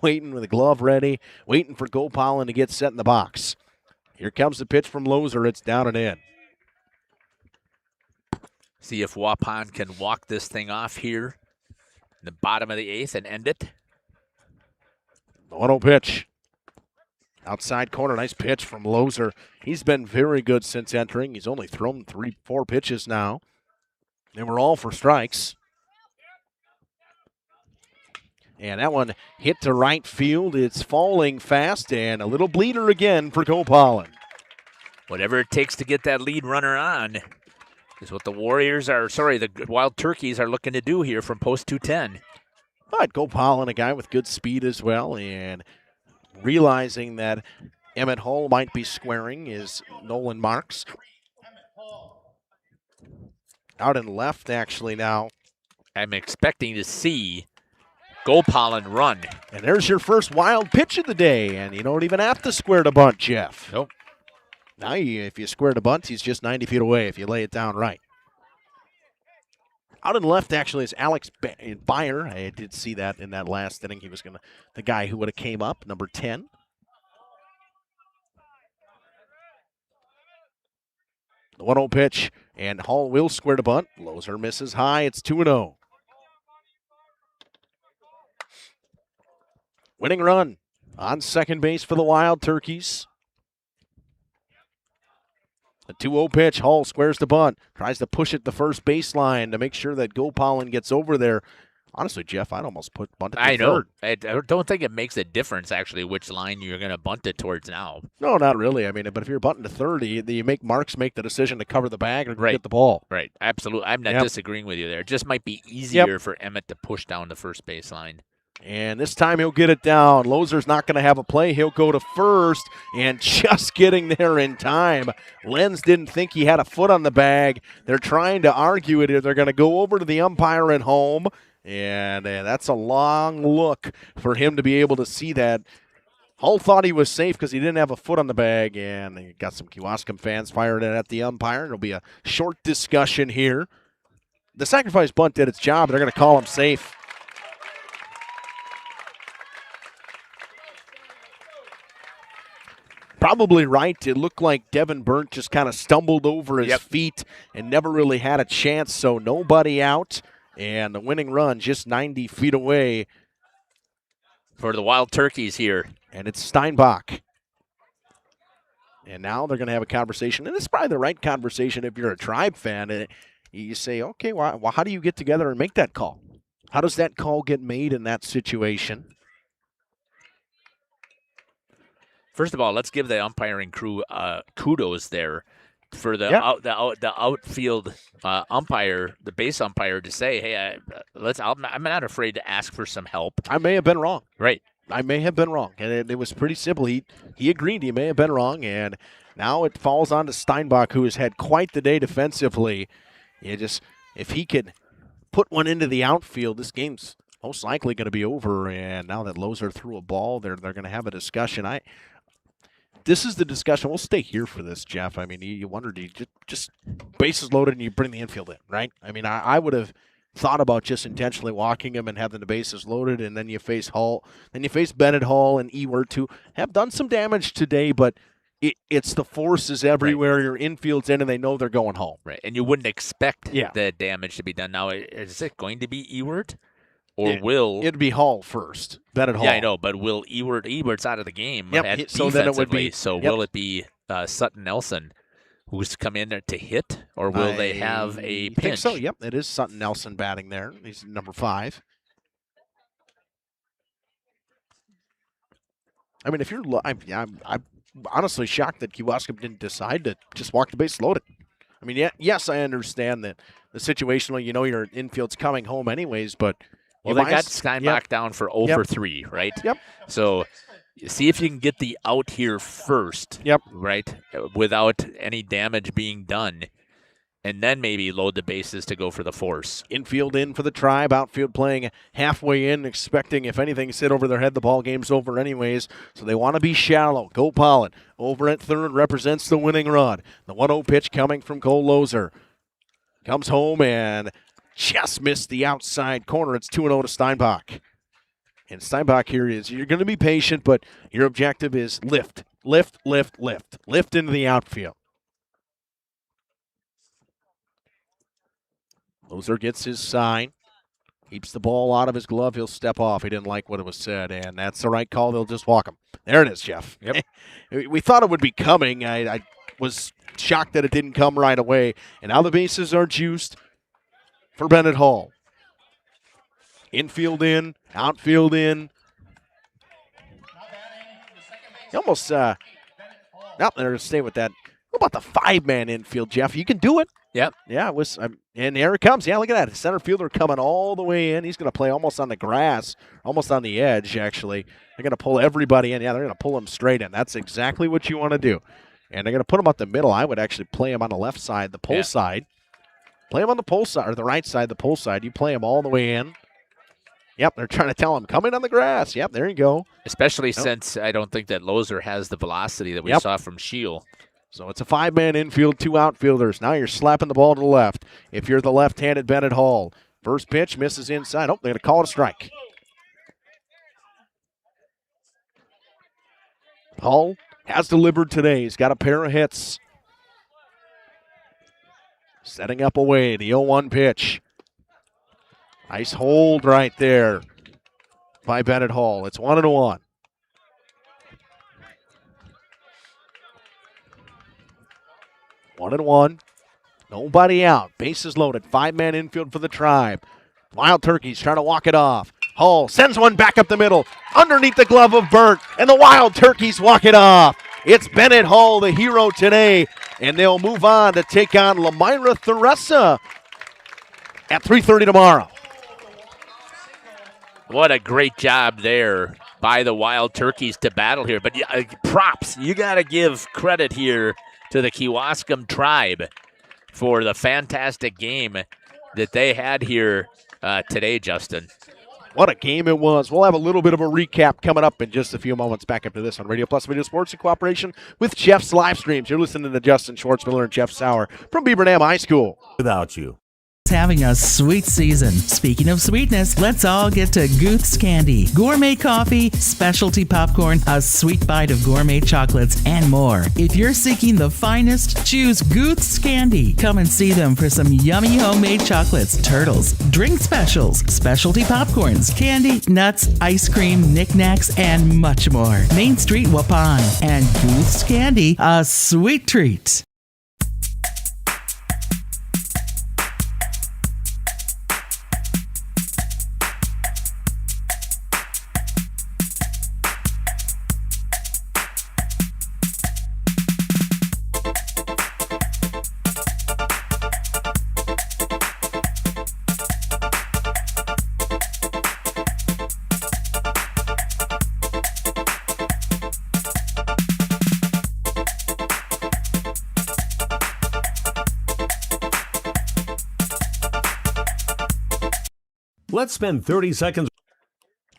waiting with the glove ready, waiting for Gopal to get set in the box. Here comes the pitch from Loser. It's down and in. See if Waupun can walk this thing off here in the bottom of the 8th and end it. The 1-0 pitch. Outside corner, nice pitch from Loser. He's been very good since entering. He's only thrown 3-4 pitches now. They were all for strikes. And that one hit to right field. It's falling fast, and a little bleeder again for Gopal. Whatever it takes to get that lead runner on is what the the Wild Turkeys are looking to do here from post 210. But Gopal, a guy with good speed as well, and realizing that Emmett Hull might be squaring is Nolan Marks. Out and left, actually, now. I'm expecting to see Gopal run. And there's your first wild pitch of the day, and you don't even have to square the bunt, Jeff. Nope. Now, if you square the bunt, he's just 90 feet away if you lay it down right. Out and left, actually, is Alex Byer. I did see that in that last inning. He was the guy who would have came up, number 10. The 1-0 pitch, and Hall will square to bunt. Loser misses high. It's 2-0. Winning run on second base for the Wild Turkeys. The 2-0 pitch, Hall squares the bunt, tries to push it the first baseline to make sure that Gopalin gets over there. Honestly, Jeff, I'd almost bunt it to third. I don't think it makes a difference, actually, which line you're going to bunt it towards now. No, not really. I mean, but if you're bunting to 30, you make Marks make the decision to cover the bag or Right. get the ball. Right, absolutely. I'm not Yep. disagreeing with you there. It just might be easier for Emmett to push down the first baseline. And this time he'll get it down. Loser's not going to have a play. He'll go to first, and just getting there in time. Lenz didn't think he had a foot on the bag. They're trying to argue it. They're going to go over to the umpire at home, and that's a long look for him to be able to see that. Hull thought he was safe because he didn't have a foot on the bag, and he got some Kewaskum fans fired at the umpire. There'll be a short discussion here. The sacrifice bunt did its job. They're going to call him safe. Probably right. It looked like Devin Burnt just kind of stumbled over his feet and never really had a chance, so nobody out. And the winning run just 90 feet away. For the Wild Turkeys here. And it's Steinbach. And now they're going to have a conversation. And this is probably the right conversation if you're a Tribe fan. And you say, okay, well, how do you get together and make that call? How does that call get made in that situation? First of all, let's give the umpiring crew kudos there for the outfield umpire, the base umpire, to say, "Hey, I'm not afraid to ask for some help." I may have been wrong. Right. I may have been wrong, and it was pretty simple. He agreed he may have been wrong, and now it falls on to Steinbach, who has had quite the day defensively. If he could put one into the outfield, this game's most likely going to be over. And now that Loser threw a ball, they're going to have a discussion. This is the discussion. We'll stay here for this, Jeff. I mean, you wonder, do you just bases loaded and you bring the infield in, right? I mean, I would have thought about just intentionally walking him and having the bases loaded, and then you face Hall. Then you face Bennett Hall and Ewert, who have done some damage today, but it's the forces everywhere. Right. Your infield's in, and they know they're going home. Right, and you wouldn't expect the damage to be done. Now, is it going to be Ewert? Or will it'd be Hall first? Bennett Hall. Yeah, I know, but will Ewert's out of the game? Yep. So then it would be. So will it be Sutton Nelson, who's come in there to hit, or will they have a pinch? I think so. Yep, it is Sutton Nelson batting there. He's number 5. I mean, if you're, I'm honestly shocked that Kewaskum didn't decide to just walk the base loaded. I mean, yes, I understand that the situational, your infield's coming home anyways, but. Well, they got Steinbach down for 0 for 3, right? Yep. So see if you can get the out here first. Yep. Right? Without any damage being done. And then maybe load the bases to go for the force. Infield in for the Tribe. Outfield playing halfway in, expecting, if anything, sit over their head. The ball game's over anyways. So they want to be shallow. Gopalin over at third represents the winning run. The 1-0 pitch coming from Cole Loser. Comes home and just missed the outside corner. It's 2-0 to Steinbach. And Steinbach here is, you're going to be patient, but your objective is lift into the outfield. Loser gets his sign. Keeps the ball out of his glove. He'll step off. He didn't like what it was said, and that's the right call. They'll just walk him. There it is, Jeff. Yep. We thought it would be coming. I was shocked that it didn't come right away. And now the bases are juiced for Bennett Hall. Infield in, outfield in. You almost, they're going to stay with that. What about the 5-man infield, Jeff? You can do it. Yep. Yeah, and here it comes. Yeah, look at that. The center fielder coming all the way in. He's going to play almost on the grass, almost on the edge, actually. They're going to pull everybody in. Yeah, they're going to pull him straight in. That's exactly what you want to do. And they're going to put him up the middle. I would actually play him on the left side, the pull side. Play him on the pull side, or the right side, the pull side. You play him all the way in. Yep, they're trying to tell him, come in on the grass. Yep, there you go. Especially since I don't think that Loser has the velocity that we saw from Shield. So it's a 5-man infield, 2 outfielders. Now you're slapping the ball to the left. If you're the left-handed Bennett Hall. First pitch misses inside. Oh, they're going to call it a strike. Hall has delivered today. He's got a pair of hits. Setting up away, the 0-1 pitch. Nice hold right there by Bennett Hall. It's 1-1. 1-1. Nobody out. Bases loaded. 5-man infield for the Tribe. Wild Turkeys trying to walk it off. Hall sends one back up the middle, underneath the glove of Burt, and the Wild Turkeys walk it off. It's Bennett Hall, the hero today, and they'll move on to take on Lamira Theresa at 3:30 tomorrow. What a great job there by the Wild Turkeys to battle here. But props, you got to give credit here to the Kewaskum Tribe for the fantastic game that they had here today, Justin. What a game it was. We'll have a little bit of a recap coming up in just a few moments. Back up to this on Radio Plus Video Sports in cooperation with Jeff's Live Streams. You're listening to Justin Schwartzmiller and Jeff Sauer from Beaver Dam High School. Without you. Having a sweet season. Speaking of sweetness, let's all get to Guth's Candy. Gourmet coffee, specialty popcorn, a sweet bite of gourmet chocolates, and more. If you're seeking the finest, choose Guth's Candy. Come and see them for some yummy homemade chocolates, turtles, drink specials, specialty popcorns, candy, nuts, ice cream, knickknacks, and much more. Main Street, Waupun. And Guth's Candy, a sweet treat. Let's spend 30 seconds.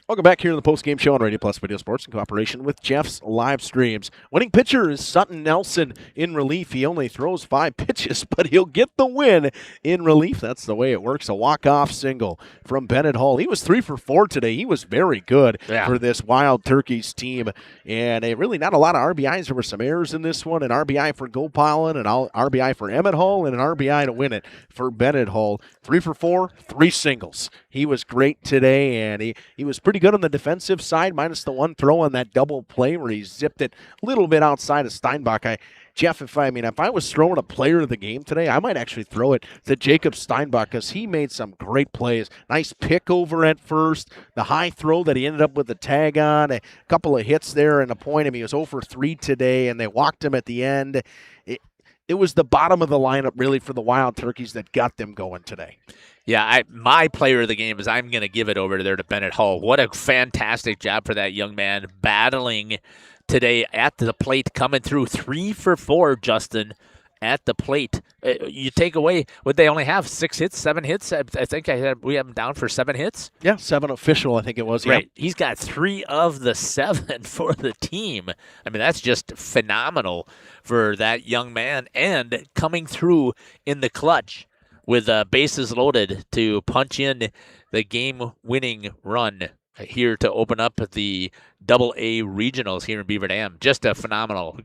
Welcome back here to the postgame show on Radio Plus Video Sports in cooperation with Jeff's Live Streams. Winning pitcher is Sutton Nelson in relief. He only throws 5 pitches, but he'll get the win in relief. That's the way it works. A walk-off single from Bennett Hall. He was 3 for 4 today. He was very good for this Wild Turkeys team. And really not a lot of RBIs. There were some errors in this one. An RBI for Gopalin, an RBI for Emmett Hall, and an RBI to win it for Bennett Hall. 3 for 4, 3 singles. He was great today, and he was pretty good on the defensive side, minus the one throw on that double play where he zipped it a little bit outside of Steinbach. Jeff, if I was throwing a player of the game today, I might actually throw it to Jacob Steinbach because he made some great plays. Nice pick over at first, the high throw that he ended up with the tag on, a couple of hits there and a point. He was 0 for 3 today, and they walked him at the end. It was the bottom of the lineup, really, for the Wild Turkeys that got them going today. Yeah, my player of the game is I'm going to give it over there to Bennett Hall. What a fantastic job for that young man battling today at the plate, coming through 3 for 4, Justin, at the plate. You take away, would they only have 6 hits, 7 hits? I think we have him down for 7 hits. Yeah, 7 official, I think it was. Right. Yep. He's got 3 of the 7 for the team. I mean, that's just phenomenal for that young man, and coming through in the clutch with bases loaded to punch in the game-winning run here to open up the Double-A regionals here in Beaver Dam. Just a phenomenal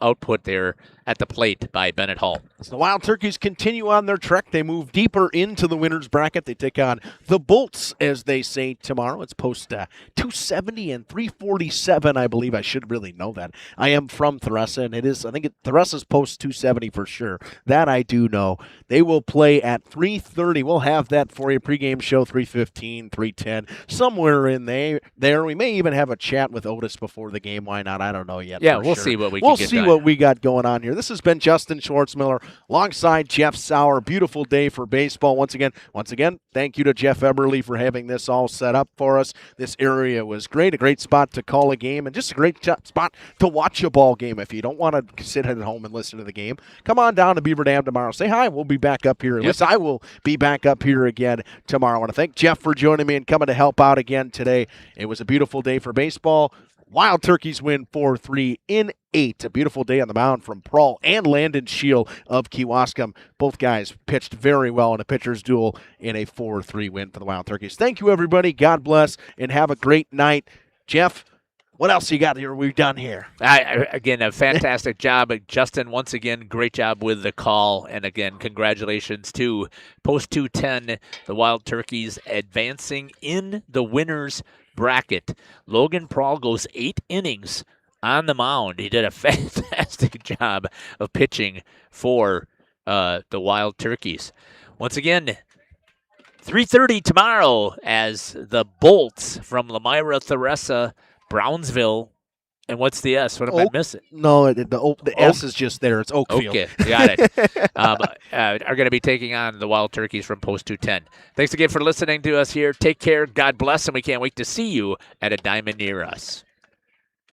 output there at the plate by Bennett Hall. So the Wild Turkeys continue on their trek. They move deeper into the winner's bracket. They take on the Bolts, as they say, tomorrow. It's post 270 and 347, I believe. I should really know that. I am from Theresa, and it is, I think Theresa's post 270 for sure. That I do know. They will play at 3:30. We'll have that for you. Pregame show 3:15, 3:10, somewhere in there. We may even have a chat with Otis before the game. Why not? I don't know yet. Yeah, we'll see what we can get done. What we got going on here. This has been Justin Schwartzmiller alongside Jeff Sauer. Beautiful day for baseball. Once again, thank you to Jeff Eberly for having this all set up for us. This area was great. A great spot to call a game, and just a great spot to watch a ball game. If you don't want to sit at home and listen to the game, come on down to Beaver Dam tomorrow. Say hi. We'll be back up here. At least I will be back up here again tomorrow. I want to thank Jeff for joining me and coming to help out again today. It was a beautiful day for baseball. Wild Turkeys win 4-3 in 8. A beautiful day on the mound from Prawl and Landon Shield of Kewaskum. Both guys pitched very well in a pitcher's duel in a 4-3 win for the Wild Turkeys. Thank you, everybody. God bless, and have a great night. Jeff, what else you got here? We're done here. Again, a fantastic job. Justin, once again, great job with the call. And again, congratulations to Post 210, the Wild Turkeys advancing in the winners bracket. Logan Prawl goes 8 innings on the mound. He did a fantastic job of pitching for the Wild Turkeys. Once again, 3:30 tomorrow as the Bolts from Lamira, Theresa, Brownsville, and what's the S? What am I missing? No, the S is just there. It's Oakfield. Okay, got it. Are going to be taking on the Wild Turkeys from Post 210. Thanks again for listening to us here. Take care. God bless, and we can't wait to see you at a diamond near us.